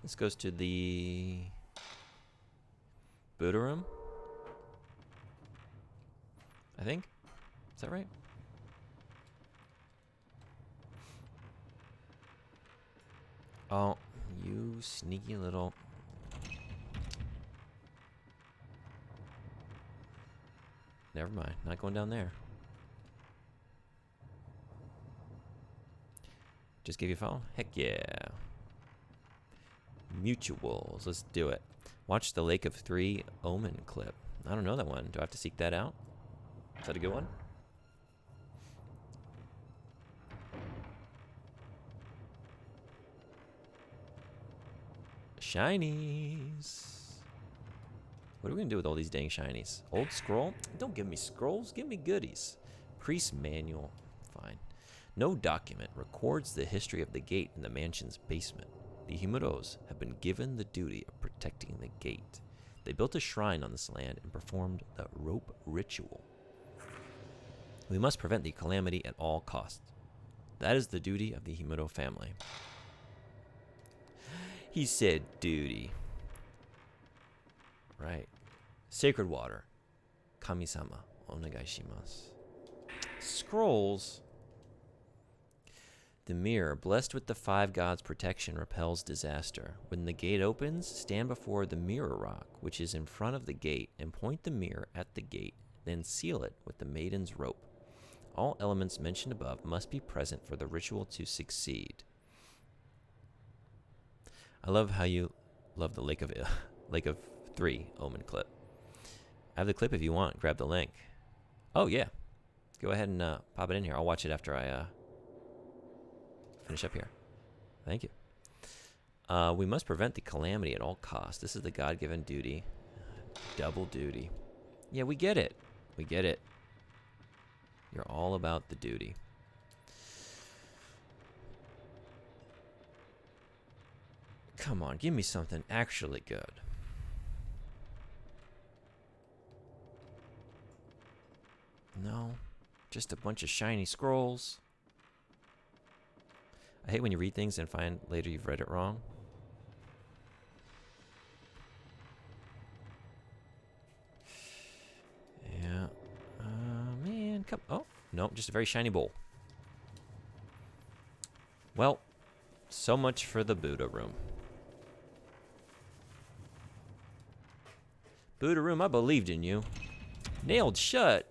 This goes to the Buddha room, I think. Is that right? Oh, you sneaky little... Never mind, not going down there. Just give you a phone? Heck yeah. Mutuals, let's do it. Watch the Lake of 3 Omen clip. I don't know that one. Do I have to seek that out? Is that a good one? Shinies. What are we gonna do with all these dang shinies? Old scroll? Don't give me scrolls, give me goodies. Priest manual, fine. No document records the history of the gate in the mansion's basement. The Himuros have been given the duty of protecting the gate. They built a shrine on this land and performed the rope ritual. We must prevent the calamity at all costs. That is the duty of the Himuro family. He said duty. Right. Sacred water. Kami-sama, onegai shimasu. Scrolls. The mirror, blessed with the 5 gods' protection, repels disaster. When the gate opens, stand before the mirror rock, which is in front of the gate, and point the mirror at the gate, then seal it with the maiden's rope. All elements mentioned above must be present for the ritual to succeed. I love how you love the Lake of 3 Omen clip. I have the clip if you want. Grab the link. Oh, yeah. Go ahead and pop it in here. I'll watch it after I finish up here. Thank you. We must prevent the calamity at all costs. This is the God-given duty. Double duty. Yeah, we get it. We get it. You're all about the duty. Come on, give me something actually good. No, just a bunch of shiny scrolls. I hate when you read things and find later you've read it wrong. Yeah. Man, come... Oh, no, just a very shiny bowl. Well, so much for the Buddha room. Buddha room, I believed in you. Nailed shut.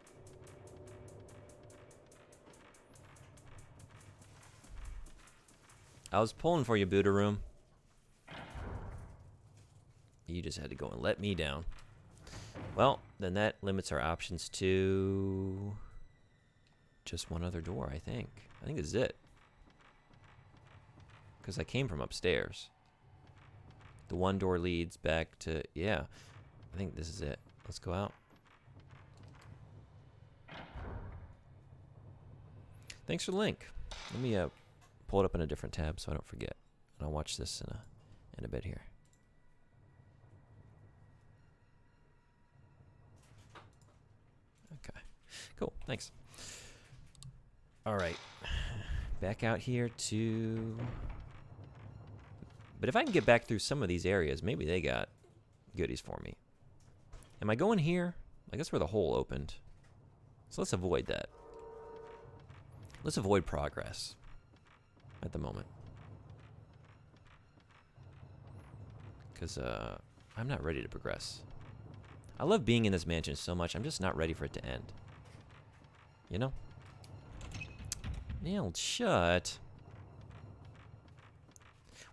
I was pulling for you, Buddha room. You just had to go and let me down. Well, then that limits our options to just one other door, I think. I think this is it. Because I came from upstairs. The one door leads back to... Yeah, I think this is it. Let's go out. Thanks for the link. Let me pull it up in a different tab so I don't forget. And I'll watch this in a bit here. Okay, cool, thanks. All right, back out here to... But if I can get back through some of these areas, maybe they got goodies for me. Am I going here? I guess where the hole opened. So let's avoid that. Let's avoid progress at the moment. Because I'm not ready to progress. I love being in this mansion so much, I'm just not ready for it to end. You know? Nailed shut.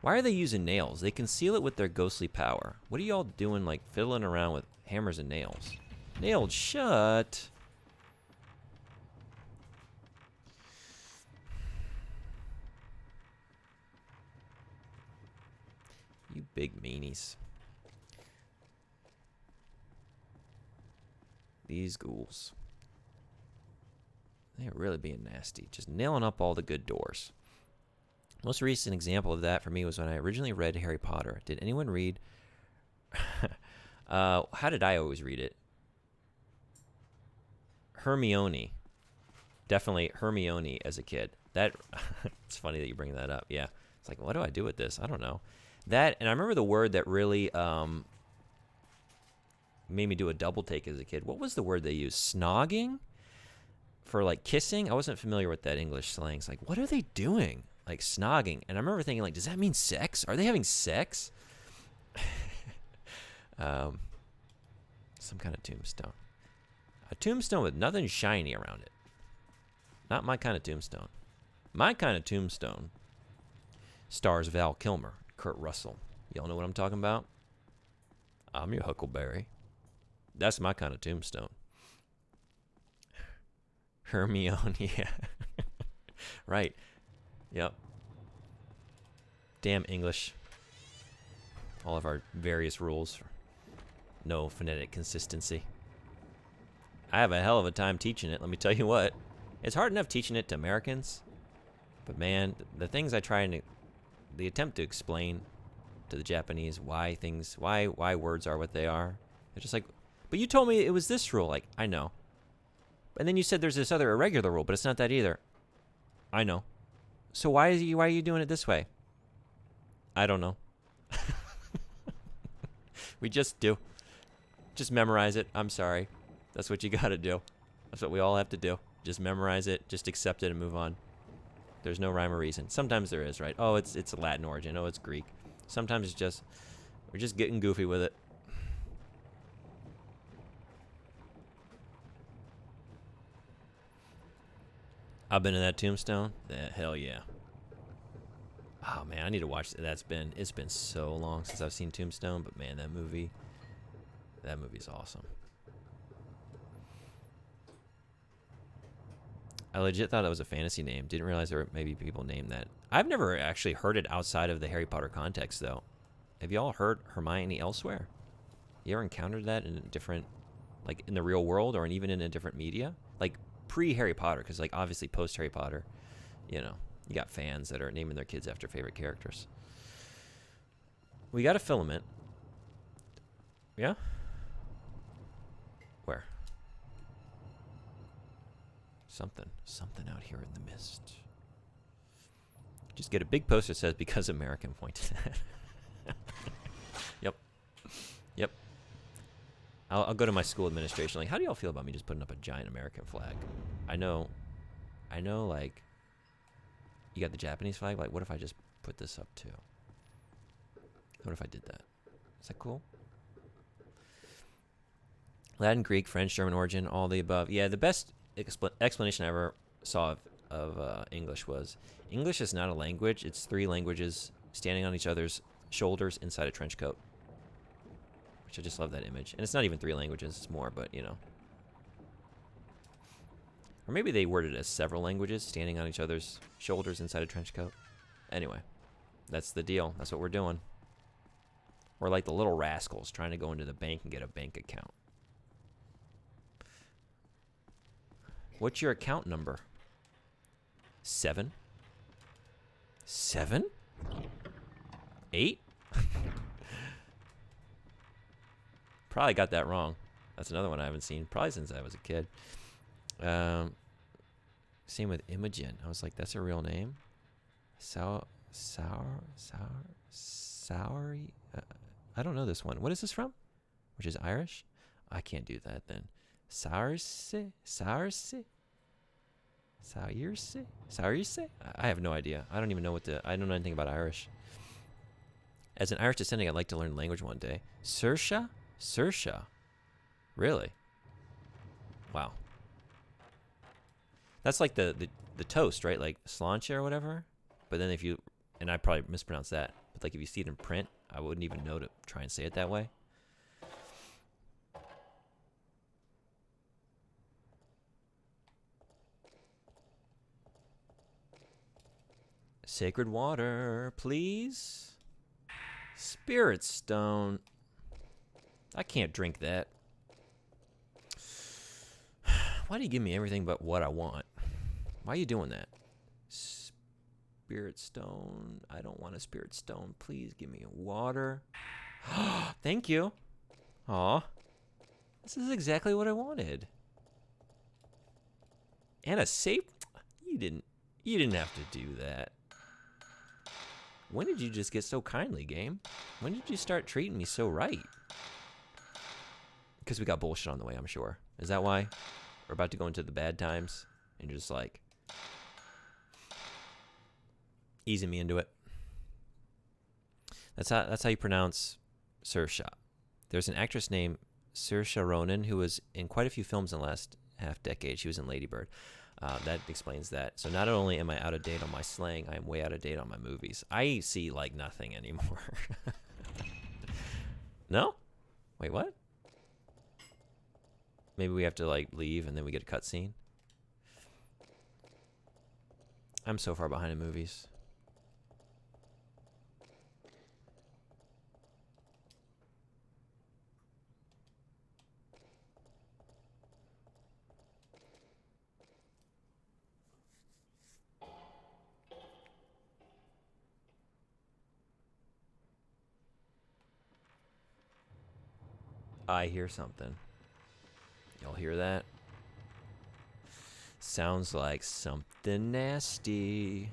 Why are they using nails? They conceal it with their ghostly power. What are y'all doing, like, fiddling around with hammers and nails? Nailed shut. You big meanies. These ghouls. They're really being nasty. Just nailing up all the good doors. Most recent example of that for me was when I originally read Harry Potter. Did anyone read? How did I always read it? Hermione. Definitely Hermione as a kid. That it's funny that you bring that up. Yeah. It's like, what do I do with this? I don't know. That, and I remember the word that really made me do a double take as a kid. What was the word they used? Snogging? For like kissing? I wasn't familiar with that English slang. It's like, what are they doing? Like snogging. And I remember thinking, like, does that mean sex? Are they having sex? Some kind of tombstone. A tombstone with nothing shiny around it. Not my kind of tombstone. My kind of tombstone stars Val Kilmer, Kurt Russell. Y'all know what I'm talking about? I'm your Huckleberry. That's my kind of tombstone. Hermione, yeah. Right. Yep. Damn English. All of our various rules. No phonetic consistency. I have a hell of a time teaching it, let me tell you what. It's hard enough teaching it to Americans. But man, the things I try and the attempt to explain to the Japanese why words are what they are. They're just like, but you told me it was this rule. Like, I know. And then you said there's this other irregular rule, but it's not that either. I know. So why are you doing it this way? I don't know. We just do. Just memorize it. I'm sorry. That's what you got to do. That's what we all have to do. Just memorize it. Just accept it and move on. There's no rhyme or reason. Sometimes there is, right? Oh, it's a Latin origin. Oh, it's Greek. Sometimes it's just we're just getting goofy with it. I've been in that tombstone. Hell yeah. Oh man, I need to watch that. It's been so long since I've seen Tombstone, but man, that movie's awesome. I legit thought that was a fantasy name. Didn't realize there were maybe people named that. I've never actually heard it outside of the Harry Potter context, though. Have y'all heard Hermione elsewhere? You ever encountered that in a different, like in the real world or even in a different media? Like pre-Harry Potter, because like obviously post-Harry Potter, you know, you got fans that are naming their kids after favorite characters. We got a filament. Yeah? Where? Something out here in the mist. Just get a big poster that says, because American pointed at. Yep. I'll go to my school administration. Like, how do y'all feel about me just putting up a giant American flag? I know, like, you got the Japanese flag. Like, what if I just put this up too? What if I did that? Is that cool? Latin, Greek, French, German origin, all the above. Yeah, the best explanation I ever saw of English was, English is not a language. It's three languages standing on each other's shoulders inside a trench coat. Which I just love that image. And it's not even three languages. It's more, but, you know. Or maybe they worded it as several languages standing on each other's shoulders inside a trench coat. Anyway, that's the deal. That's what we're doing. We're like the little rascals trying to go into the bank and get a bank account. What's your account number? 7? 7? 8? Probably got that wrong. That's another one I haven't seen probably since I was a kid. Same with Imogen. I was like, that's a real name? Sour. I don't know this one. What is this from? Which is Irish? I can't do that then. Saurse? I have no idea. I don't even know I don't know anything about Irish. As an Irish descendant, I'd like to learn language one day. Saoirse? Really? Wow. That's like the toast, right? Like sláinte or whatever. But then and I probably mispronounced that. But like if you see it in print, I wouldn't even know to try and say it that way. Sacred water, please. Spirit stone. I can't drink that. Why do you give me everything but what I want? Why are you doing that? Spirit stone. I don't want a spirit stone. Please give me water. Thank you. Aw. This is exactly what I wanted. And a safe. You didn't have to do that. When did you just get so kindly, game? When did you start treating me so right? Because we got bullshit on the way, I'm sure. Is that why? We're about to go into the bad times and you're just like easing me into it. That's how you pronounce Saoirse. There's an actress named Saoirse Ronan who was in quite a few films in the last half decade. She was in Lady Bird. That explains that. So not only am I out of date on my slang, I am way out of date on my movies. I see like nothing anymore. No? Wait, what? Maybe we have to like leave and then we get a cutscene. I'm so far behind in movies. I hear something. Y'all hear that? Sounds like something nasty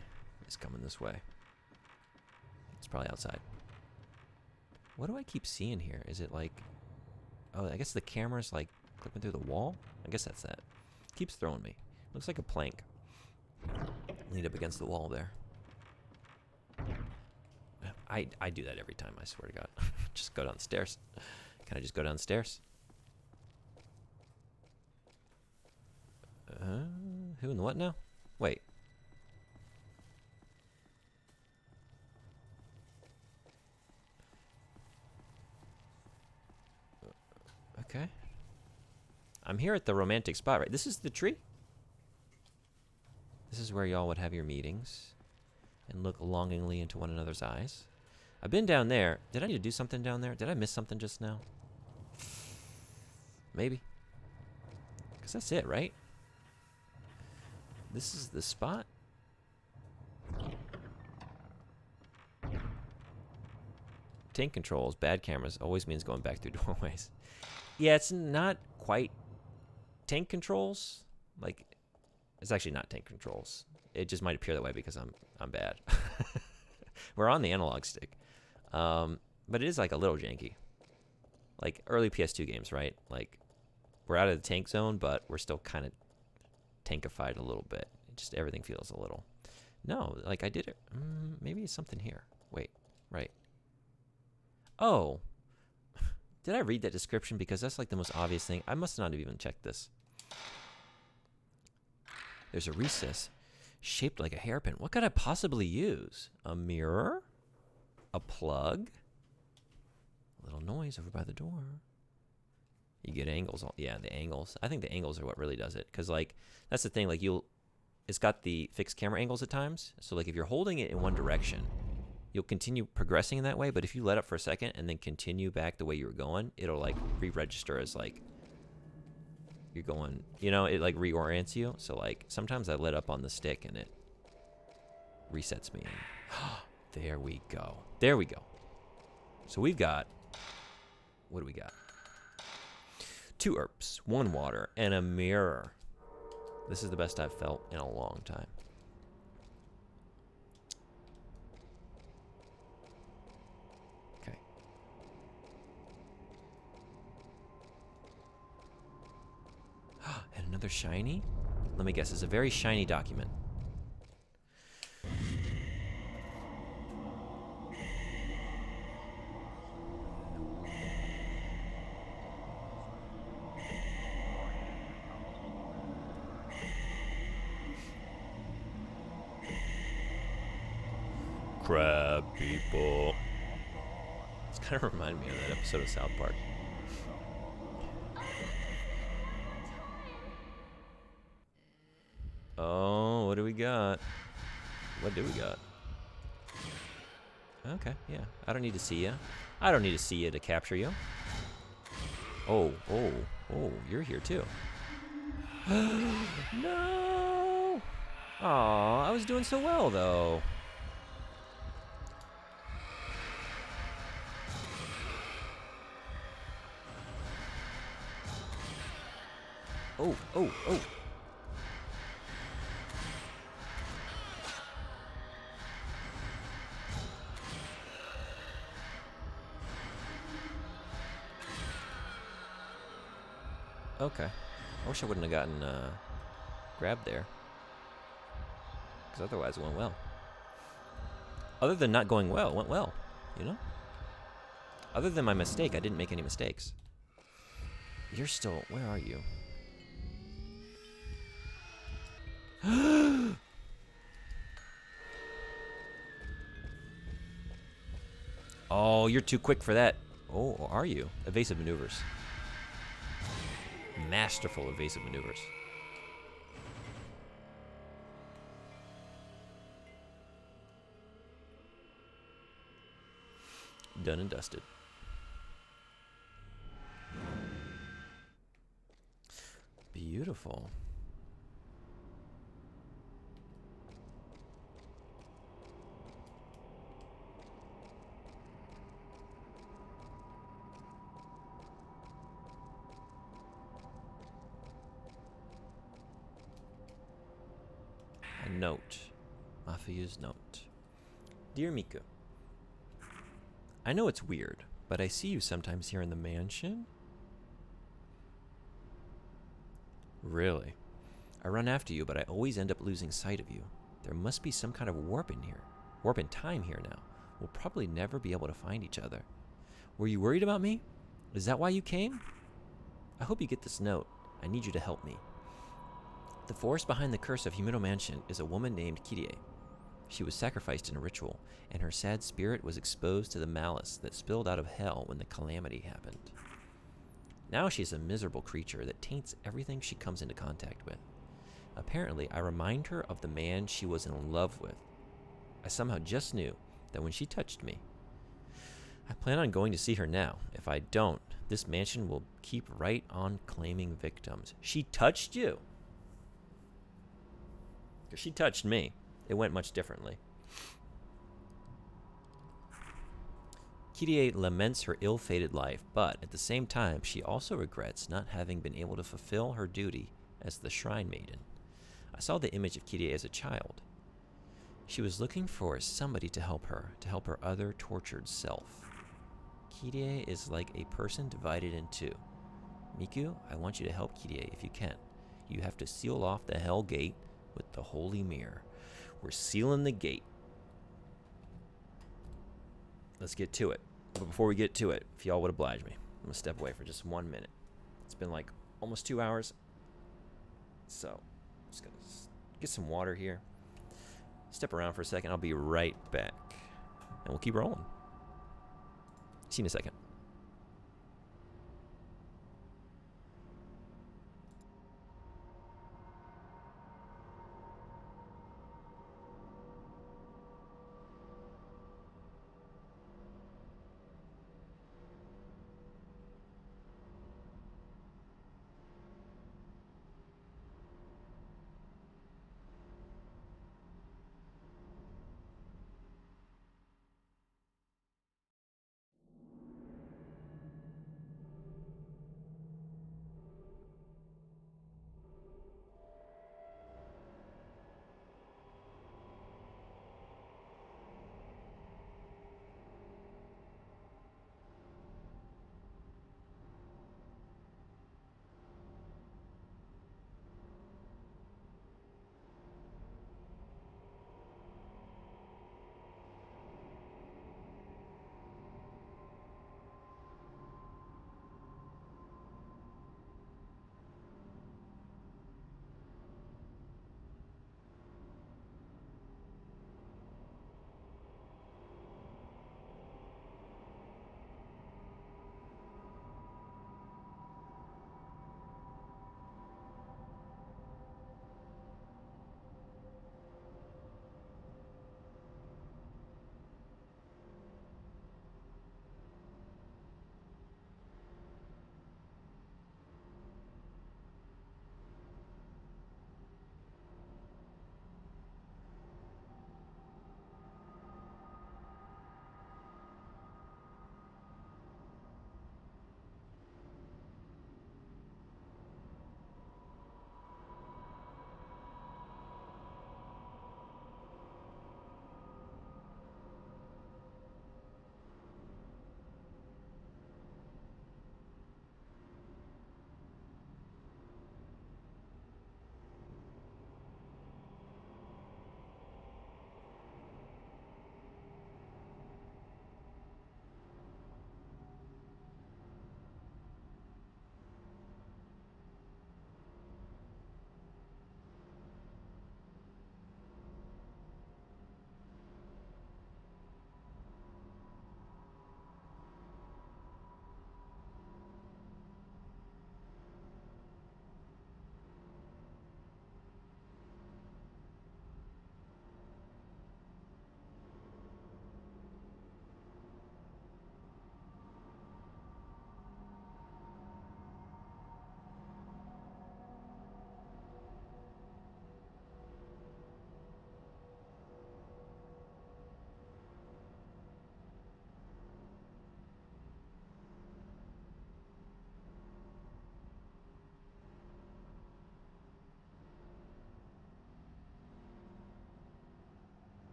is coming this way. It's probably outside. What do I keep seeing here? Is it like... Oh, I guess the camera's like clipping through the wall? I guess that's that. Keeps throwing me. Looks like a plank. Leaned up against the wall there. I do that every time, I swear to God. Just go downstairs. Can I just go downstairs? Who and the what now? Wait. Okay. I'm here at the romantic spot, right? This is the tree? This is where y'all would have your meetings and look longingly into one another's eyes. I've been down there. Did I need to do something down there? Did I miss something just now? Maybe. Because that's it, right? This is the spot? Tank controls, bad cameras, always means going back through doorways. Yeah, it's not quite tank controls. Like, it's actually not tank controls. It just might appear that way because I'm bad. We're on the analog stick. But it is like a little janky. Like early PS2 games, right? Like, we're out of the tank zone, but we're still kind of tankified a little bit. Just everything feels a little... No, like I did it. Maybe it's something here. Wait, right. Oh. Did I read that description? Because that's like the most obvious thing. I must not have even checked this. There's a recess shaped like a hairpin. What could I possibly use? A mirror? A plug? A little noise over by the door. You get angles. Yeah, the angles. I think the angles are what really does it. Because, like, that's the thing. Like, it's got the fixed camera angles at times. So, like, if you're holding it in one direction, you'll continue progressing in that way. But if you let up for a second and then continue back the way you were going, it'll, like, re-register as, like, you're going, you know, it, like, reorients you. So, like, sometimes I let up on the stick and it resets me. There we go. There we go. So we've got, what do we got? 2 herbs, 1 water, and a mirror. This is the best I've felt in a long time. Okay. And another shiny? Let me guess, it's a very shiny document. Crab people. It's kind of reminded me of that episode of South Park. Oh, what do we got? What do we got? Okay, yeah. I don't need to see you. I don't need to see you to capture you. Oh, you're here too. No! Aw, I was doing so well though. Oh. Okay. I wish I wouldn't have gotten grabbed there. Because otherwise it went well. Other than not going well, it went well. You know? Other than my mistake, I didn't make any mistakes. You're still... Where are you? Oh, you're too quick for that. Oh, are you? Evasive maneuvers. Masterful evasive maneuvers. Done and dusted. Beautiful. A note. Mafia's note. Dear Miku, I know it's weird, but I see you sometimes here in the mansion. Really? I run after you, but I always end up losing sight of you. There must be some kind of warp in here. Warp in time here now. We'll probably never be able to find each other. Were you worried about me? Is that why you came? I hope you get this note. I need you to help me. The force behind the curse of Himuro Mansion is a woman named Kirie. She was sacrificed in a ritual, and her sad spirit was exposed to the malice that spilled out of hell when the calamity happened. Now she's a miserable creature that taints everything she comes into contact with. Apparently, I remind her of the man she was in love with. I somehow just knew that when she touched me. I plan on going to see her now. If I don't, this mansion will keep right on claiming victims. She touched you? Because she touched me. It went much differently. Kirie laments her ill-fated life, but at the same time, she also regrets not having been able to fulfill her duty as the Shrine Maiden. I saw the image of Kirie as a child. She was looking for somebody to help her other tortured self. Kirie is like a person divided in two. Miku, I want you to help Kirie if you can. You have to seal off the Hell Gate with the Holy Mirror. We're sealing the gate. Let's get to it. But before we get to it, if y'all would oblige me, I'm going to step away for just 1 minute. It's been like almost 2 hours. So, I'm just going to get some water here. Step around for a second. I'll be right back. And we'll keep rolling. See you in a second.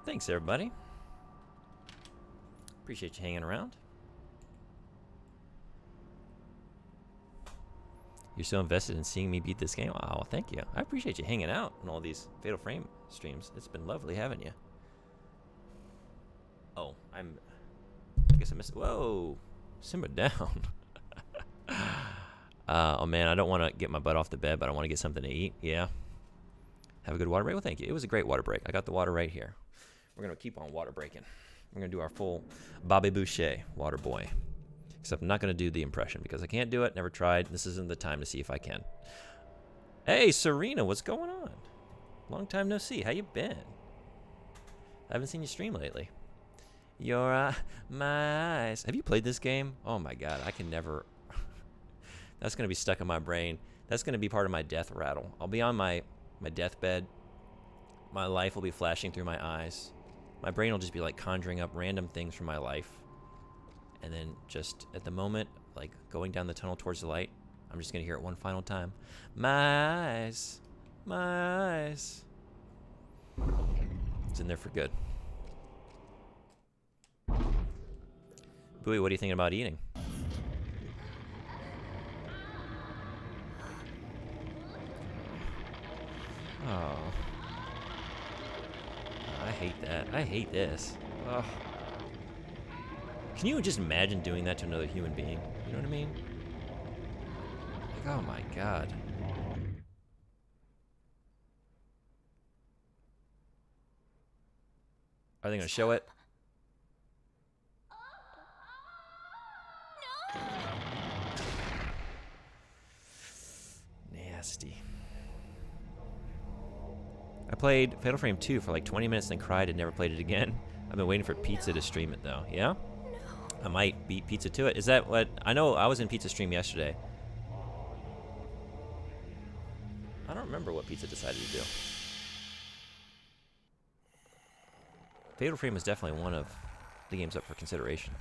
Thanks, everybody. Appreciate you hanging around. You're so invested in seeing me beat this game. Wow, thank you. I appreciate you hanging out on all these Fatal Frame streams. It's been lovely having you. Oh, I guess I missed. Whoa, simmer down. Oh man, I don't want to get my butt off the bed, but I want to get something to eat. Yeah. Have a good water break. Well, thank you. It was a great water break. I got the water right here. We're gonna keep on water breaking. We're gonna do our full Bobby Boucher water boy. Except I'm not going to do the impression because I can't do it. Never tried. This isn't the time to see if I can. Hey, Serena, what's going on? Long time no see. How you been? I haven't seen you stream lately. Your my eyes. Have you played this game? Oh my god, I can never. That's going to be stuck in my brain. That's going to be part of my death rattle. I'll be on my deathbed. My life will be flashing through my eyes. My brain will just be like conjuring up random things from my life. And then just at the moment, like going down the tunnel towards the light, I'm just going to hear it one final time. My eyes. My eyes. It's in there for good. Bowie, what are you thinking about eating? Oh. I hate that. I hate this. Ugh. Can you just imagine doing that to another human being? You know what I mean? Like, oh my god. Are they going to show it? Nasty. I played Fatal Frame 2 for like 20 minutes and cried and never played it again. I've been waiting for Pizza to stream it though. Yeah? I might beat Pizza to it. Is that what... I know I was in Pizza stream yesterday. I don't remember what Pizza decided to do. Fatal Frame is definitely one of the games up for consideration.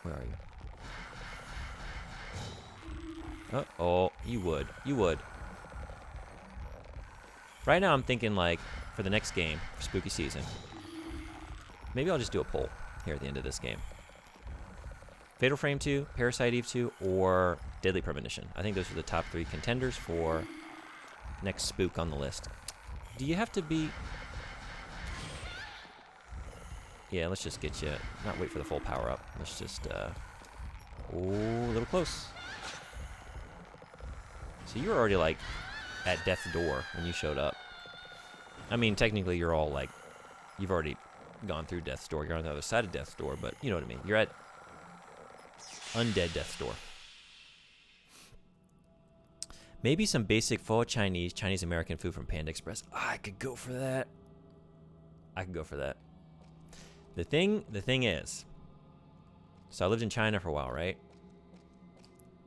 Where are you? Oh, you would. You would. Right now I'm thinking like, for the next game, for Spooky Season, maybe I'll just do a poll here at the end of this game. Fatal Frame 2, Parasite Eve 2, or Deadly Premonition. I think those are the top 3 contenders for next spook on the list. Do you have to be... Yeah, let's just get you... Not wait for the full power up. Let's just... Oh, a little close. So you were already, like, at death's door when you showed up. I mean, technically you're all, like... You've already gone through death's door. You're on the other side of death's door, but you know what I mean. You're at undead death's door. Maybe some basic pho Chinese American food from Panda Express. I could go for that. I could go for that. The thing is, so I lived in China for a while, right?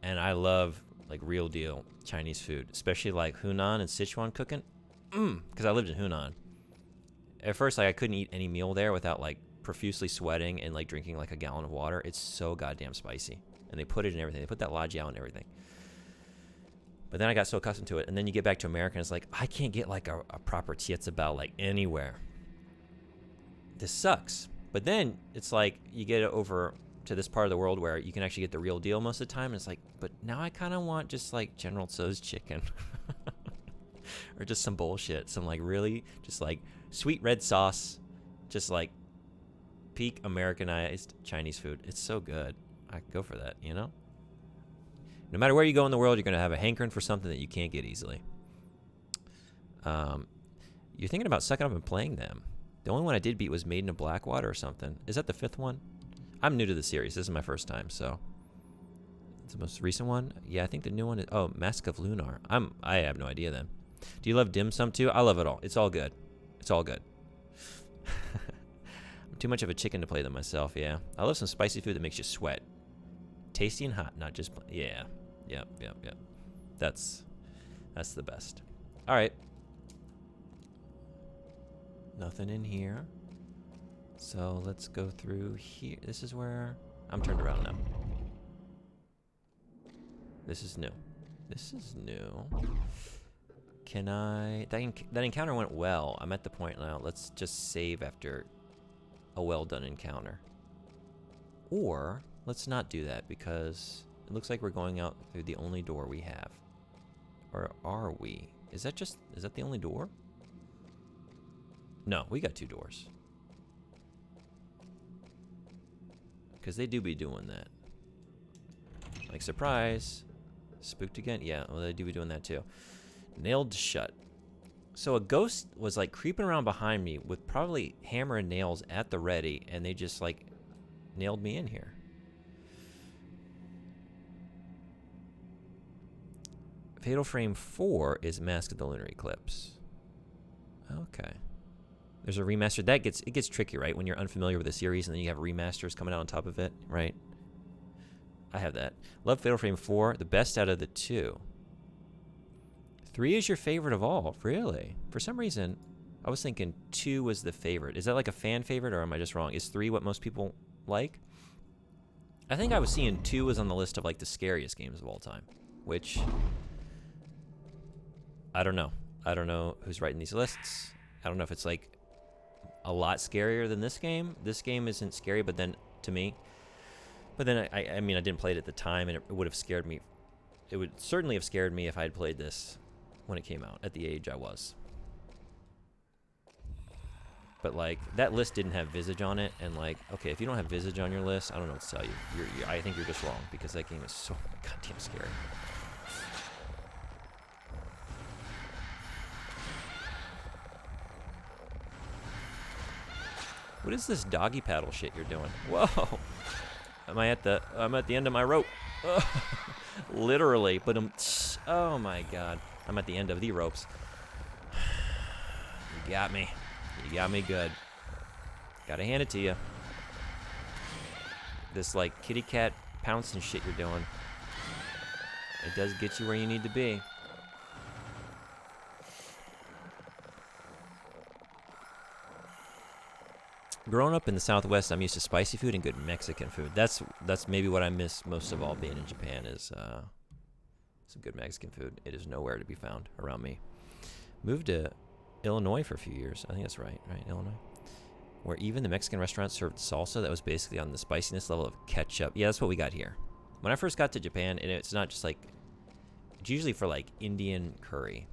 And I love like real deal Chinese food, especially like Hunan and Sichuan cooking. Because I lived in Hunan. At first, like I couldn't eat any meal there without like profusely sweating and like drinking like a gallon of water. It's so goddamn spicy, and they put it in everything. They put that la jiao in everything. But then I got so accustomed to it, and then you get back to America, and it's like I can't get like a proper jiezabao like anywhere. This sucks. But then it's like you get over to this part of the world where you can actually get the real deal most of the time, and it's like, but now I kind of want just like General Tso's chicken, or just some bullshit, some like really just like sweet red sauce, just like peak Americanized Chinese food. It's so good. I could go for that, you know? No matter where you go in the world, you're going to have a hankering for something that you can't get easily. You're thinking about sucking up and playing them. The only one I did beat was Maiden of Blackwater or something. Is that the 5th one? I'm new to the series. This is my first time, so... It's the most recent one? Yeah, I think the new one is... Oh, Mask of Lunar. I have no idea then. Do you love dim sum too? I love it all. It's all good. It's all good. I'm too much of a chicken to play them myself, yeah. I love some spicy food that makes you sweat. Tasty and hot, not just... Yeah. Yep. That's the best. All right. Nothing in here. So let's go through here. This is where... I'm turned around now. This is new. Can I... That encounter went well. I'm at the point now. Let's just save after a well-done encounter. Or, let's not do that because it looks like we're going out through the only door we have. Or are we? Is that the only door? No, we got 2 doors. Because they do be doing that. Like, surprise. Spooked again? Yeah, well, they do be doing that too. Nailed shut. So a ghost was like creeping around behind me with probably hammer and nails at the ready, and they just like nailed me in here. Fatal Frame 4 is Mask of the Lunar Eclipse. Okay. There's a remaster. It gets tricky, right? When you're unfamiliar with the series and then you have remasters coming out on top of it, right? I have that. Love Fatal Frame 4, the best out of the 2. 3 is your favorite of all, really? For some reason, I was thinking 2 was the favorite. Is that like a fan favorite, or am I just wrong? Is 3 what most people like? I think I was seeing 2 was on the list of like the scariest games of all time, which I don't know. I don't know who's writing these lists. I don't know if it's like a lot scarier than this game. This game isn't scary, but then to me. But then I mean, I didn't play it at the time, and it would have scared me. It would certainly have scared me if I had played this when it came out at the age I was. But like that list didn't have Visage on it, and like, okay, if you don't have Visage on your list, I don't know what to tell you. I think you're just wrong because that game is so goddamn scary. What is this doggy paddle shit you're doing? Whoa! I'm at the end of my rope. Literally, but oh my god, I'm at the end of the ropes. You got me. You got me good. Gotta hand it to you. This like kitty cat pouncing shit you're doing. It does get you where you need to be. Growing up in the Southwest, I'm used to spicy food and good Mexican food. That's maybe what I miss most of all being in Japan is some good Mexican food. It is nowhere to be found around me. Moved to Illinois for a few years. I think that's right, Illinois. Where even the Mexican restaurants served salsa that was basically on the spiciness level of ketchup. Yeah, that's what we got here. When I first got to Japan, and it's not just like, it's usually for like Indian curry.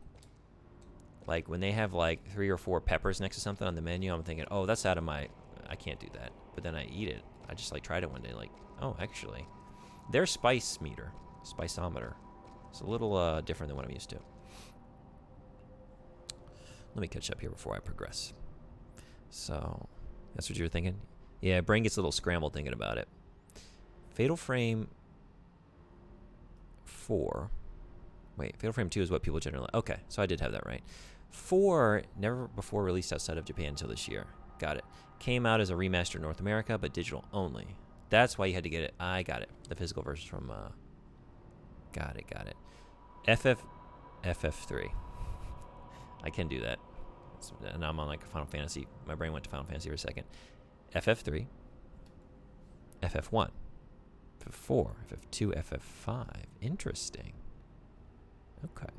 Like when they have like 3 or 4 peppers next to something on the menu, I'm thinking, oh, that's out of my, I can't do that. But then I eat it. I just like tried it one day, like, oh, actually, their spice meter, spiceometer, it's a little different than what I'm used to. Let me catch up here before I progress. So, that's what you were thinking? Yeah, brain gets a little scrambled thinking about it. Fatal Frame 4. Wait, Fatal Frame 2 is what people generally... Okay, so I did have that right. 4, never before released outside of Japan until this year. Got it. Came out as a remaster in North America, but digital only. That's why you had to get it. I got it. The physical version from... Got it. FF3. I can do that. And I'm on like Final Fantasy. My brain went to Final Fantasy for a second. FF3. FF1. FF4. FF2. FF5. Interesting. Okay.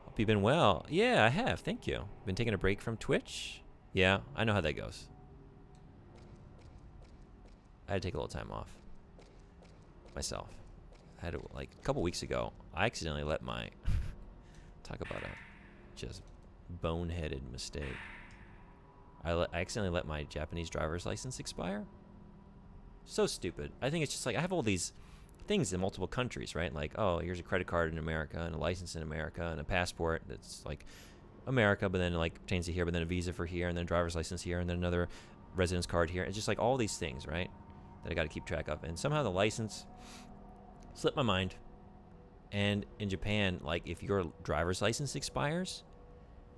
Hope you've been well. Yeah, I have. Thank you. Been taking a break from Twitch? Yeah, I know how that goes. I had to take a little time off. Myself. I had to, like, a couple weeks ago, I accidentally let my... Talk about a just boneheaded mistake. I accidentally let my Japanese driver's license expire. So stupid. I think it's just like, I have all these things in multiple countries, right? Like, oh, here's a credit card in America, and a license in America, and a passport that's like America, but then like pertains to here, but then a visa for here, and then a driver's license here, and then another residence card here. It's just like all these things, right? That I got to keep track of. And somehow the license slipped my mind. And in Japan, like, if your driver's license expires,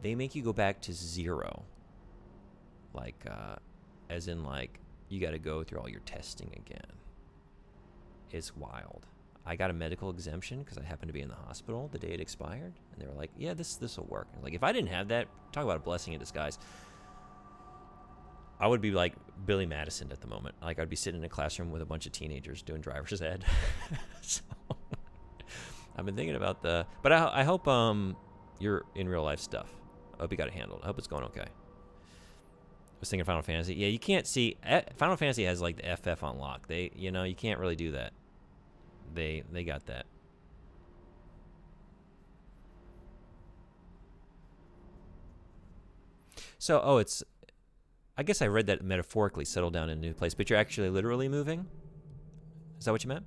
they make you go back to 0. Like, as in, like, you got to go through all your testing again. It's wild. I got a medical exemption because I happened to be in the hospital the day it expired. And they were like, yeah, this will work. And like, if I didn't have that, talk about a blessing in disguise. I would be like Billy Madison at the moment. Like, I'd be sitting in a classroom with a bunch of teenagers doing driver's ed. So... I've been thinking about the, but I hope you're in real life stuff. I hope you got it handled. I hope it's going okay. I was thinking Final Fantasy. Yeah, you can't see. Final Fantasy has like the FF on lock. They, you know, you can't really do that. They got that. So, oh, it's. I guess I read that metaphorically, settle down in a new place, but you're actually literally moving? Is that what you meant?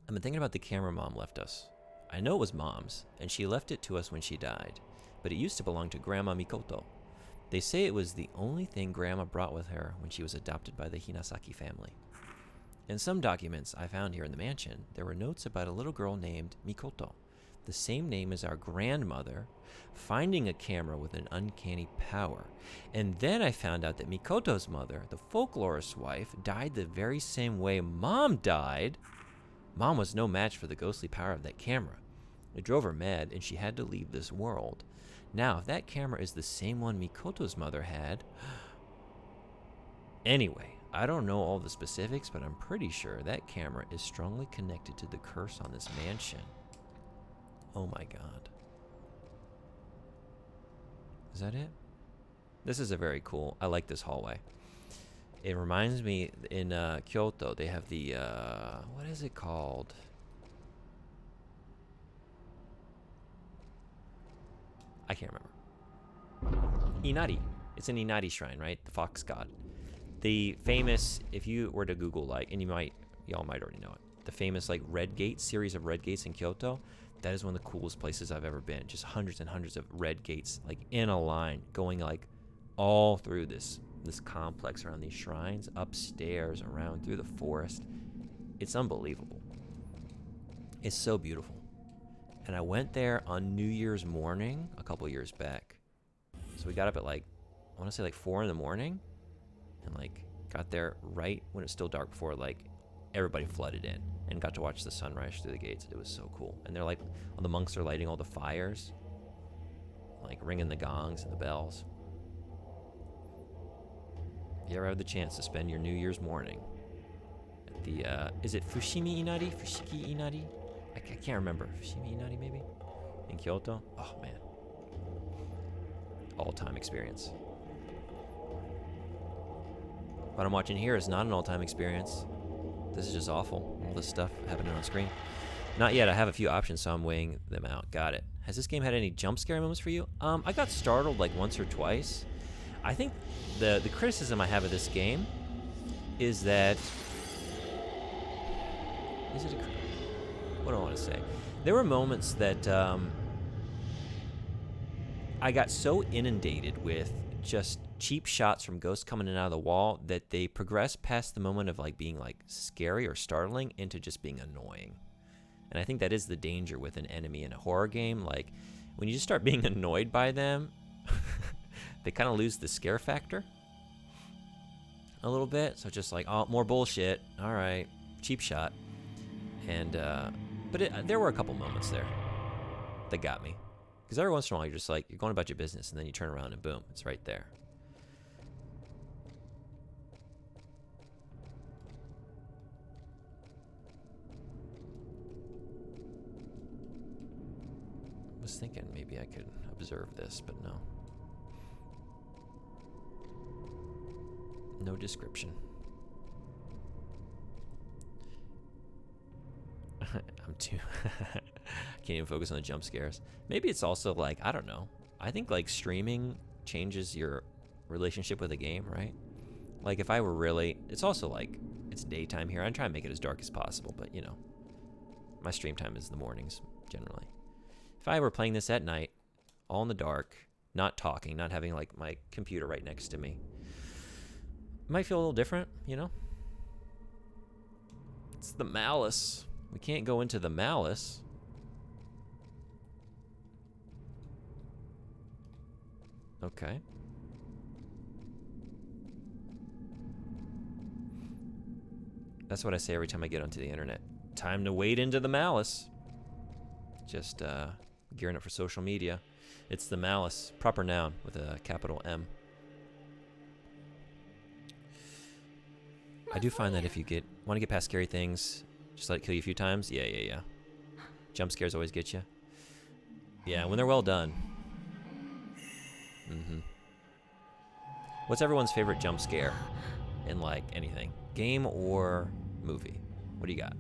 I've been thinking about the camera Mom left us. I know it was Mom's, and she left it to us when she died, but it used to belong to Grandma Mikoto. They say it was the only thing Grandma brought with her when she was adopted by the Hinasaki family. In some documents I found here in the mansion, there were notes about a little girl named Mikoto, the same name as our grandmother, finding a camera with an uncanny power. And then I found out that Mikoto's mother, the folklorist's wife, died the very same way Mom died. Mom was no match for the ghostly power of that camera. It drove her mad, and she had to leave this world. Now, if that camera is the same one Mikoto's mother had... Anyway, I don't know all the specifics, but I'm pretty sure that camera is strongly connected to the curse on this mansion. Oh my god. Is that it? This is a very cool... I like this hallway. It reminds me, in Kyoto, they have the... what is it called? I can't remember. Inari. It's an Inari shrine, right? The fox god. The famous, if you were to Google, like, and y'all might already know it, the famous, like, red gates, series of red gates in Kyoto, that is one of the coolest places I've ever been. Just hundreds and hundreds of red gates, like, in a line, going, like, all through this complex around these shrines, upstairs, around, through the forest. It's unbelievable. It's so beautiful. And I went there on New Year's morning a couple years back. So we got up at, like, I want to say, like, 4 in the morning. And, like, got there right when it's still dark before, like, everybody flooded in. And got to watch the sunrise through the gates. It was so cool. And they're, like, all the monks are lighting all the fires. Like, ringing the gongs and the bells. If you ever have the chance to spend your New Year's morning at the, is it Fushimi Inari? Fushiki Inari? I can't remember. Fushimi Inari, maybe? In Kyoto? Oh, man. All-time experience. What I'm watching here is not an all-time experience. This is just awful. All this stuff happening on screen. Not yet. I have a few options, so I'm weighing them out. Got it. Has this game had any jump scare moments for you? I got startled like once or twice. I think the criticism I have of this game is that... what do I want to say? There were moments that I got so inundated with just cheap shots from ghosts coming in and out of the wall that they progressed past the moment of like being like scary or startling into just being annoying. And I think that is the danger with an enemy in a horror game. Like when you just start being annoyed by them, they kind of lose the scare factor a little bit. So just like, oh, more bullshit. All right, cheap shot. And but there were a couple moments there that got me. Because every once in a while, you're just like, you're going about your business, and then you turn around and boom, it's right there. I was thinking maybe I could observe this, but no. No description. I'm too... I can't even focus on the jump scares. Maybe it's also like, I don't know. I think like streaming changes your relationship with a game, right? Like if I were really... It's also like, it's daytime here. I'm trying to make it as dark as possible, but you know. My stream time is the mornings, generally. If I were playing this at night, all in the dark, not talking, not having like my computer right next to me, it might feel a little different, you know? It's the malice. We can't go into the malice. Okay. That's what I say every time I get onto the internet. Time to wade into the malice. Just gearing up for social media. It's the malice, proper noun with a capital M. I do find that if you want to get past scary things, just let it kill you a few times. Yeah. Jump scares always get you. Yeah, when they're well done. Mm-hmm. What's everyone's favorite jump scare in, like, anything? Game or movie? What do you got?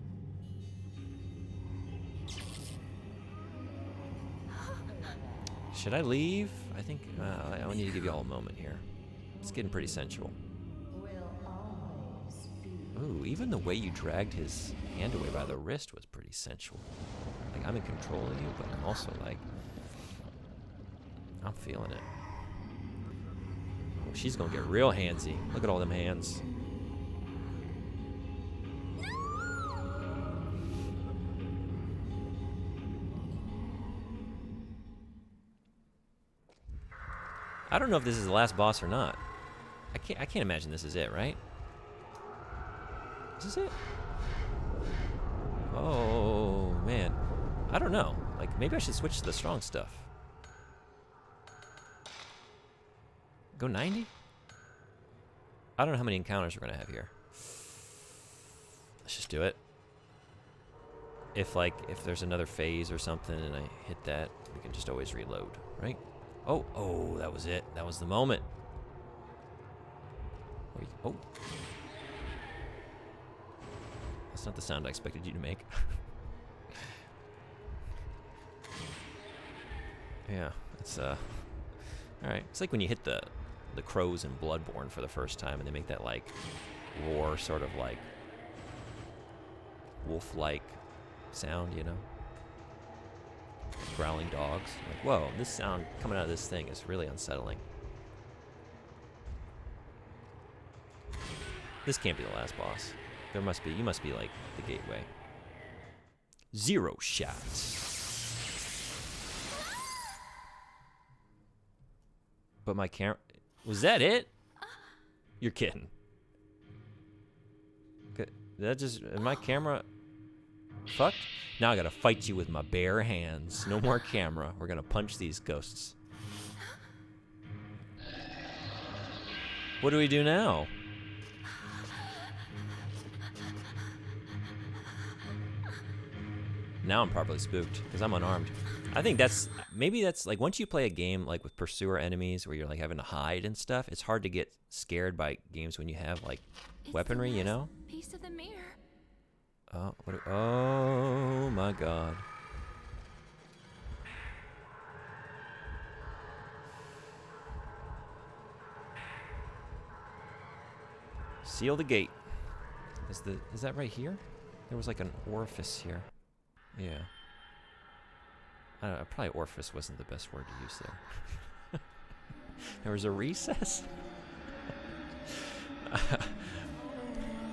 Should I leave? I think I need to give you all a moment here. It's getting pretty sensual. Ooh, even the way you dragged his hand away by the wrist was pretty sensual. Like, I'm in control of you, but I'm also like, I'm feeling it. Oh, she's gonna get real handsy. Look at all them hands. I don't know if this is the last boss or not. I can't imagine this is it, right? Is this it? Oh man, I don't know. Like, maybe I should switch to the strong stuff. Go 90? I don't know how many encounters we're gonna have here. Let's just do it. If there's another phase or something and I hit that, we can just always reload, right? Oh, that was it. That was the moment. Oh. That's not the sound I expected you to make. Yeah, it's alright. It's like when you hit the crows in Bloodborne for the first time and they make that like roar, sort of like wolf-like sound, you know? Growling dogs. Like, whoa, this sound coming out of this thing is really unsettling. This can't be the last boss. You must be like the gateway. 0 shots. But my camera, was that it? You're kidding. That just, my camera fucked? Now I gotta fight you with my bare hands. No more camera. We're gonna punch these ghosts. What do we do now? Now I'm properly spooked because I'm unarmed. I think maybe that's like once you play a game like with pursuer enemies where you're like having to hide and stuff, it's hard to get scared by games when you have like weaponry, you know? Piece of the mirror. Oh my god. Seal the gate. Is that right here? There was like an orifice here. Yeah. I don't know, probably orifice wasn't the best word to use there. There was a recess?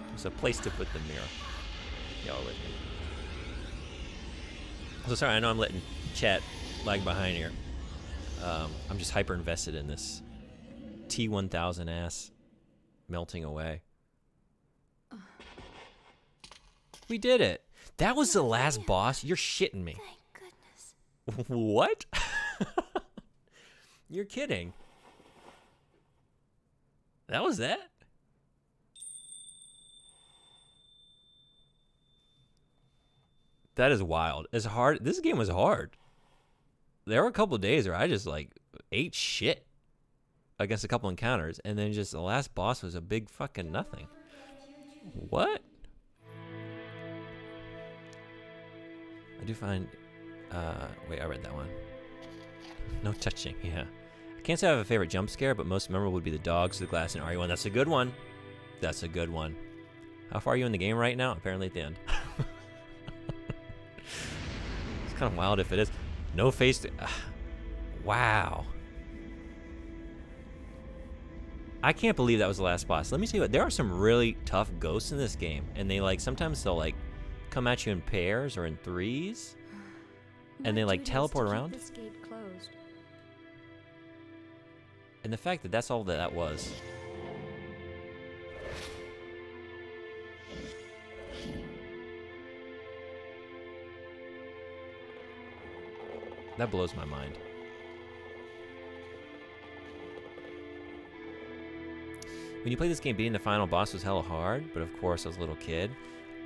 There's a place to put the mirror. Y'all with me. So sorry, I know I'm letting chat lag behind here. I'm just hyper invested in this T-1000 ass melting away. We did it. That was the last boss? You're shitting me. Thank goodness. What? You're kidding. That was that? That is wild. It's hard. This game was hard. There were a couple of days where I just like ate shit against a couple encounters, and then just the last boss was a big fucking nothing. What? I do find. Wait, I read that one. No touching. Yeah. I can't say I have a favorite jump scare, but most memorable would be the dogs, the glass, and RE1. That's a good one. That's a good one. How far are you in the game right now? Apparently at the end. It's kind of wild if it is. No face to... wow. I can't believe that was the last boss. Let me tell you what, there are some really tough ghosts in this game. And they like, sometimes they'll like come at you in pairs or in threes. And they like teleport around. This gate closed. And the fact that that's all that was. That blows my mind. When you play this game, beating the final boss was hella hard, but of course, as a little kid,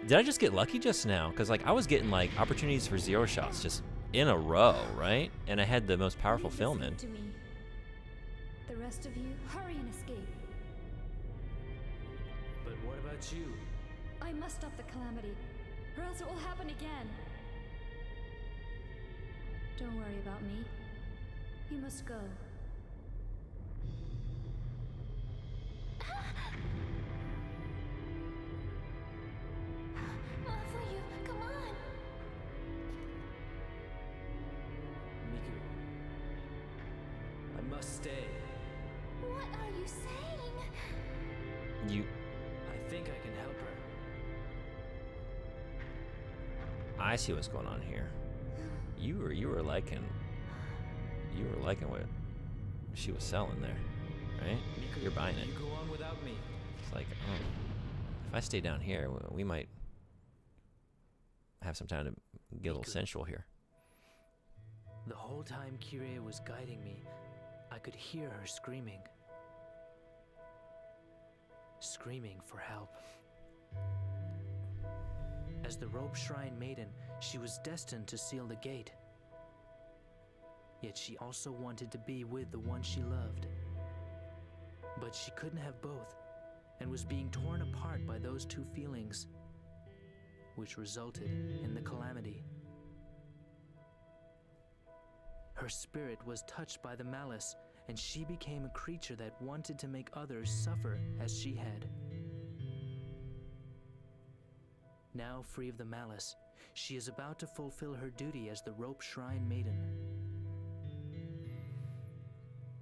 Did I just get lucky just now? Because, like, I was getting, like, opportunities for 0 shots just in a row, right? And I had the most powerful Leave film this in. to me. The rest of you, hurry and escape. But what about you? I must stop the calamity, or else it will happen again. Don't worry about me. You must go. Mafuyu, come on! Miku. I must stay. What are you saying? You... I think I can help her. I see what's going on here. You were liking what she was selling there, right? Miku, You're buying it. You go on without me. It's like, oh, if I stay down here, we might have some time to get a little Miku. sensual here. The whole time Kirie was guiding me, I could hear her screaming. Screaming for help. As the Robe Shrine Maiden, she was destined to seal the gate. Yet she also wanted to be with the one she loved. But she couldn't have both, and was being torn apart by those two feelings, which resulted in the calamity. Her spirit was touched by the malice, and she became a creature that wanted to make others suffer as she had. Now free of the malice, she is about to fulfill her duty as the Rope Shrine Maiden.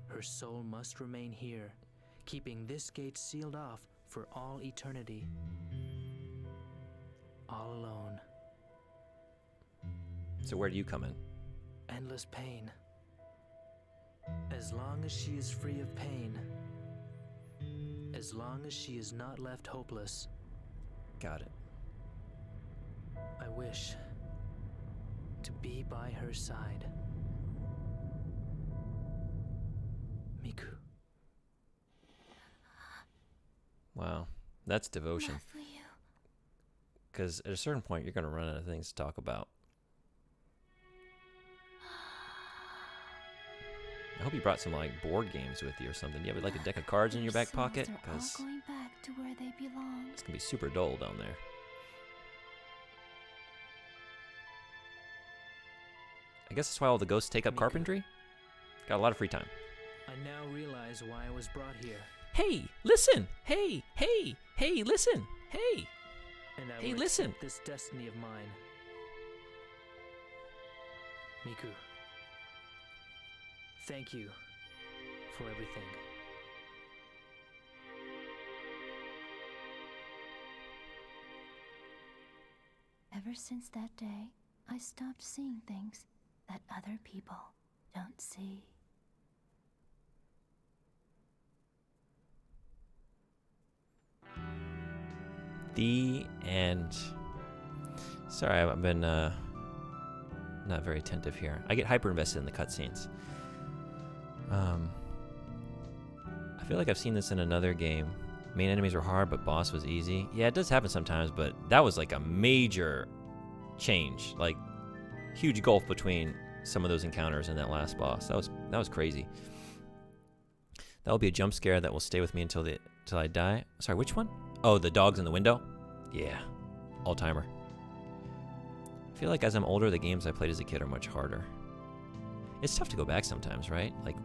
Her soul must remain here, keeping this gate sealed off for all eternity. All alone. So where do you come in? Endless pain. As long as she is free of pain, as long as she is not left hopeless, Got it. I wish to be by her side. Miku. Wow, that's devotion. Mafuyu. Because at a certain point, you're going to run out of things to talk about. I hope you brought some like board games with you or something. Do you have like a deck of cards in your back pocket? Souls are all Because going back to where they belong. it's going to be super dull down there. I guess that's why all the ghosts take up Miku. carpentry. Got a lot of free time. I now realize why I was brought here, Hey, listen! Hey, hey, hey, listen! Hey! and I Hey, will listen. accept this destiny of mine. Miku. Thank you for everything. Ever since that day, I stopped seeing things that other people don't see. The end. Sorry, I've been not very attentive here. I get hyper invested in the cutscenes. I feel like I've seen this in another game. Main enemies were hard, but boss was easy. Yeah, it does happen sometimes, but that was like a major change. Like, huge gulf between some of those encounters and that last boss. That was crazy. That will be a jump scare that will stay with me until I die. Sorry, which one? Oh, the dogs in the window? Yeah, all-timer. I feel like as I'm older, the games I played as a kid are much harder. It's tough to go back sometimes, right? Like,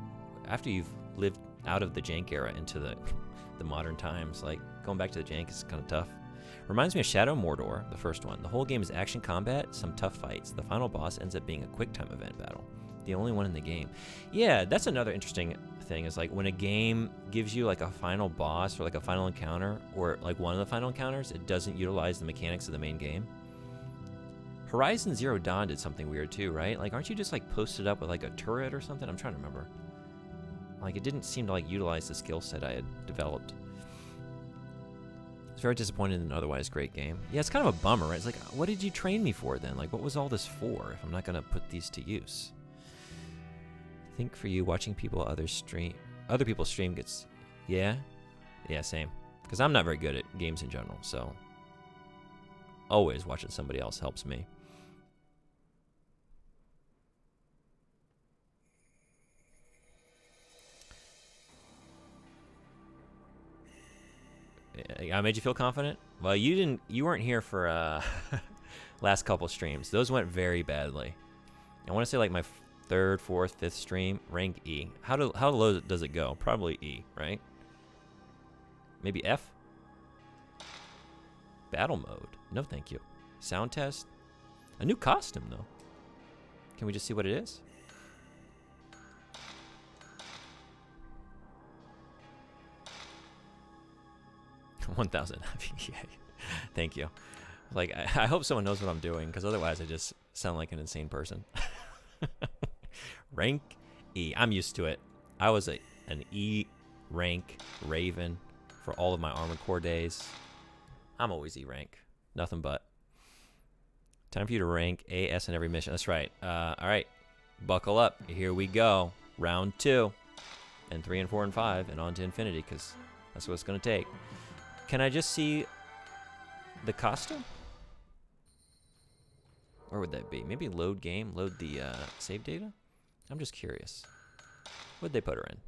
after you've lived out of the jank era into the modern times, like, going back to the jank is kind of tough. Reminds me of Shadow Mordor, the first one. The whole game is action combat, some tough fights. The final boss ends up being a quick time event battle. The only one in the game. Yeah, that's another interesting thing, is like when a game gives you like a final boss or like a final encounter, or like one of the final encounters, it doesn't utilize the mechanics of the main game. Horizon Zero Dawn did something weird too, right? Like, aren't you just like posted up with like a turret or something? I'm trying to remember. Like, it didn't seem to like utilize the skill set I had developed. It's very disappointing in an otherwise great game. Yeah, it's kind of a bummer, right? It's like, what did you train me for then? Like, what was all this for if I'm not gonna put these to use? I think for you, watching other people stream gets, yeah, same. Because I'm not very good at games in general, so Always watching somebody else helps me. I made you feel confident? Well, you weren't here for last couple streams. Those went very badly. I want to say like my third, fourth, fifth stream, rank E. How low does it go? Probably E, right? Maybe F? Battle mode. No, thank you. Sound test. A new costume, though. Can we just see what it is? $1,000. Yay. Thank you. Like, I hope someone knows what I'm doing, because otherwise I just sound like an insane person. Rank E. I'm used to it. I was an E rank Raven for all of my Armored Core days. I'm always E rank. Nothing but. Time for you to rank A, S in every mission. That's right. All right. Buckle up. Here we go. Round 2. And 3 and 4 and 5. And on to infinity, because that's what it's going to take. Can I just see the costume? Where would that be? Maybe load game, load the save data? I'm just curious. What'd they put her in?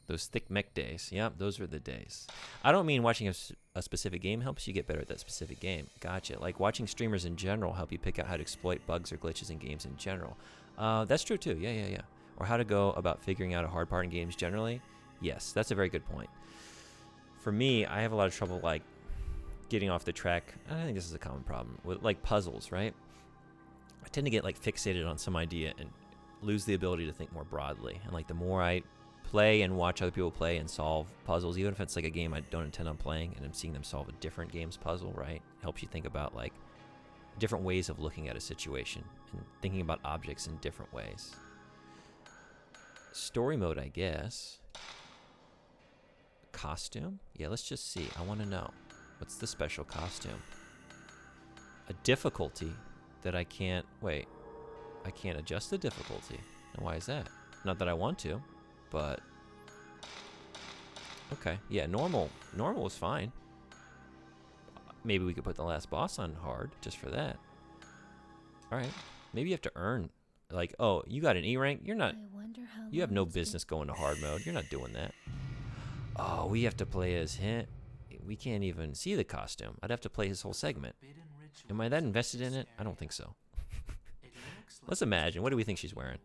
Those thick mech days. Yep, those were the days. I don't mean watching a specific game helps you get better at that specific game. Gotcha. Like watching streamers in general help you pick out how to exploit bugs or glitches in games in general. That's true too. Yeah. Or how to go about figuring out a hard part in games generally. Yes, that's a very good point. For me, I have a lot of trouble like getting off the track. I think this is a common problem with like puzzles, right? I tend to get like fixated on some idea and lose the ability to think more broadly. And like the more I play and watch other people play and solve puzzles, even if it's like a game I don't intend on playing and I'm seeing them solve a different game's puzzle, right? Helps you think about like different ways of looking at a situation and thinking about objects in different ways. Story mode, I guess. Costume? Yeah, let's just see. I want to know. What's the special costume? A difficulty that I can't... Wait. I can't adjust the difficulty. And why is that? Not that I want to, but... Okay. Yeah, normal. Normal is fine. Maybe we could put the last boss on hard, just for that. Alright. Maybe you have to earn... Like, oh, you got an E rank? You're not... You have no business going to hard mode. You're not doing that. Oh, we have to play as him. We can't even see the costume. I'd have to play his whole segment. Am I that invested in it? I don't think so. Let's imagine. What do we think she's wearing?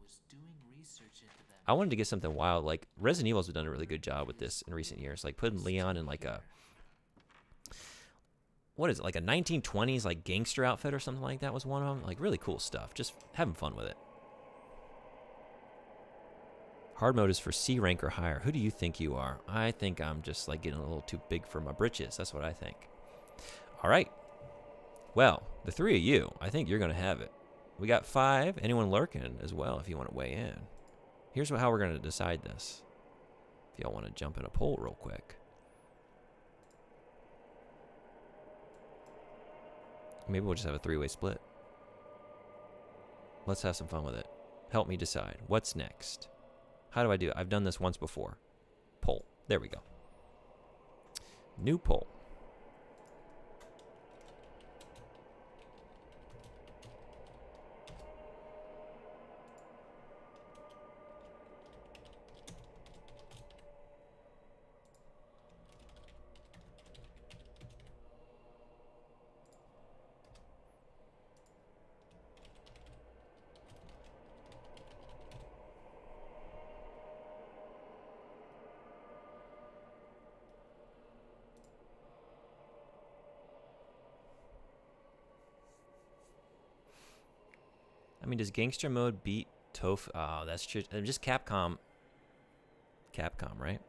I wanted to get something wild. Like, Resident Evil's done a really good job with this in recent years. Like, putting Leon in, like, a... What is it? Like, a 1920s, like, gangster outfit or something like that was one of them. Like, really cool stuff. Just having fun with it. Hard mode is for C rank or higher. Who do you think you are? I think I'm just like getting a little too big for my britches. That's what I think. All right. Well, the three of you, I think you're going to have it. We got 5. Anyone lurking as well if you want to weigh in. Here's how we're going to decide this. If y'all want to jump in a poll real quick. Maybe we'll just have a 3-way split. Let's have some fun with it. Help me decide. What's next? How do I do it? I've done this once before. Poll. There we go. New poll. I mean, does gangster mode beat Tofu? Oh, that's true. Just Capcom. Capcom, right?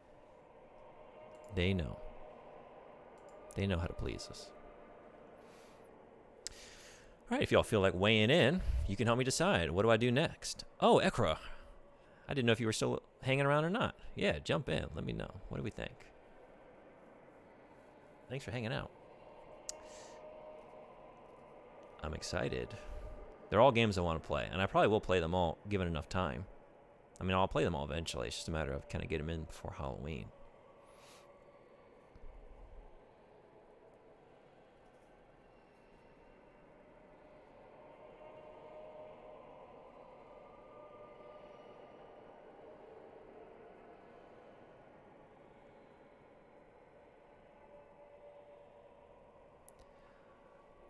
They know. They know how to please us. All right, if y'all feel like weighing in, you can help me decide. What do I do next? Oh, Ekra. I didn't know if you were still hanging around or not. Yeah, jump in. Let me know. What do we think? Thanks for hanging out. I'm excited. They're all games I want to play, and I probably will play them all given enough time. I mean, I'll play them all eventually. It's just a matter of kind of get them in before Halloween.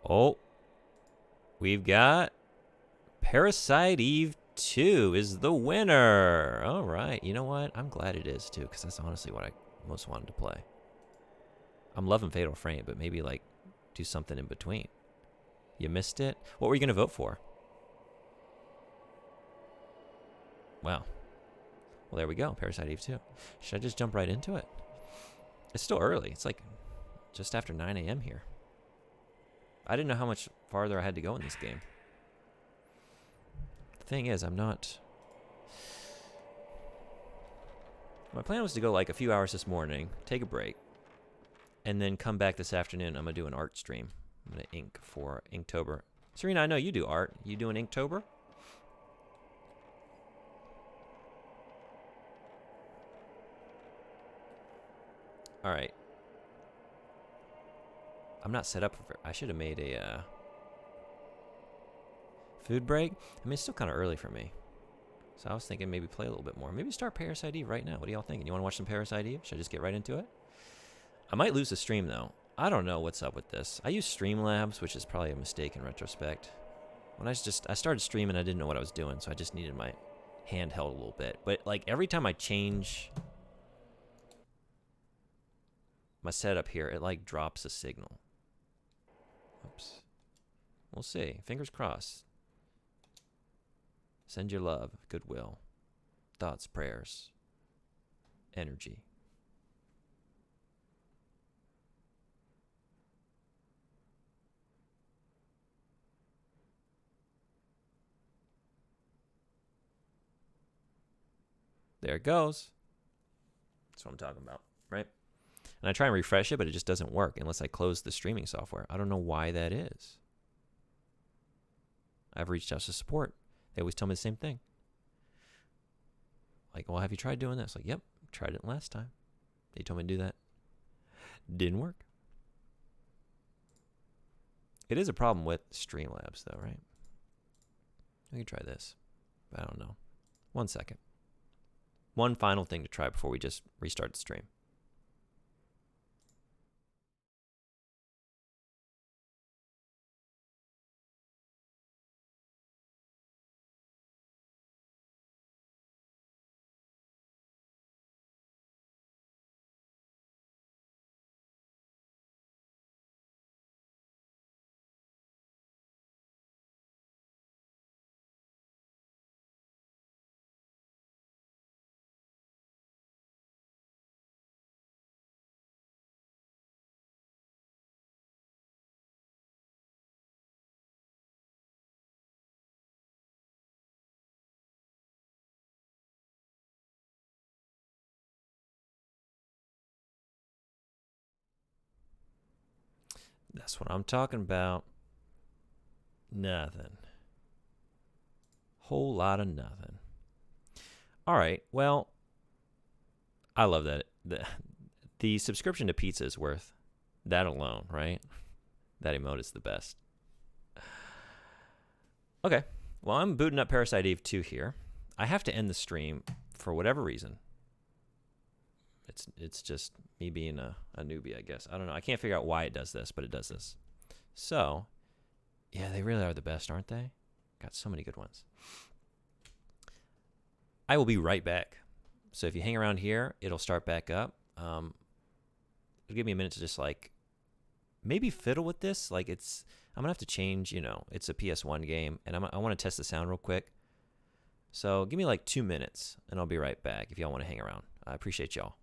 Oh, we've got Parasite Eve 2 is the winner. All right. You know what? I'm glad it is, too, because that's honestly what I most wanted to play. I'm loving Fatal Frame, but maybe, like, do something in between. You missed it? What were you going to vote for? Wow. Well, there we go. Parasite Eve 2. Should I just jump right into it? It's still early. It's like just after 9 a.m. here. I didn't know how much farther I had to go in this game. The thing is, I'm not... My plan was to go like a few hours this morning, take a break, and then come back this afternoon. I'm going to do an art stream. I'm going to ink for Inktober. Serena, I know you do art. You doing Inktober? All right. I'm not set up for... I should have made a food break. I mean, it's still kind of early for me. So I was thinking maybe play a little bit more. Maybe start Parasite Eve right now. What do y'all thinking? You want to watch some Parasite Eve? Should I just get right into it? I might lose the stream, though. I don't know what's up with this. I use Streamlabs, which is probably a mistake in retrospect. When I started streaming, I didn't know what I was doing, so I just needed my handheld a little bit. But, like, every time I change my setup here, it, like, drops a signal. Oops. We'll see. Fingers crossed. Send your love, goodwill, thoughts, prayers, energy. There it goes. That's what I'm talking about, right? And I try and refresh it, but it just doesn't work unless I close the streaming software. I don't know why that is. I've reached out to support. They always tell me the same thing. Like, well, have you tried doing this? Like, yep, tried it last time. They told me to do that. Didn't work. It is a problem with Streamlabs, though, right? We can try this. But I don't know. 1 second. One final thing to try before we just restart the stream. That's what I'm talking about. Nothing. Whole lot of nothing. All right. Well, I love that. The subscription to pizza is worth that alone, right? That emote is the best. Okay. Well, I'm booting up Parasite Eve 2 here. I have to end the stream for whatever reason. It's just me being a newbie, I guess. I don't know. I can't figure out why it does this, but it does this. So, yeah, they really are the best, aren't they? Got so many good ones. I will be right back. So if you hang around here, it'll start back up. It'll give me a minute to just, like, maybe fiddle with this. Like, I'm going to have to change, it's a PS1 game, and I want to test the sound real quick. So give me, like, 2 minutes, and I'll be right back if y'all want to hang around. I appreciate y'all.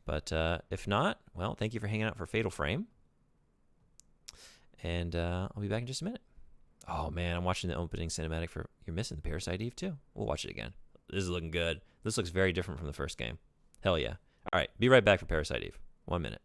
But if not, well, thank you for hanging out for Fatal Frame. And I'll be back in just a minute. Oh, man, I'm watching the opening cinematic for... You're missing the Parasite Eve, too. We'll watch it again. This is looking good. This looks very different from the first game. Hell yeah. All right, be right back for Parasite Eve. 1 minute.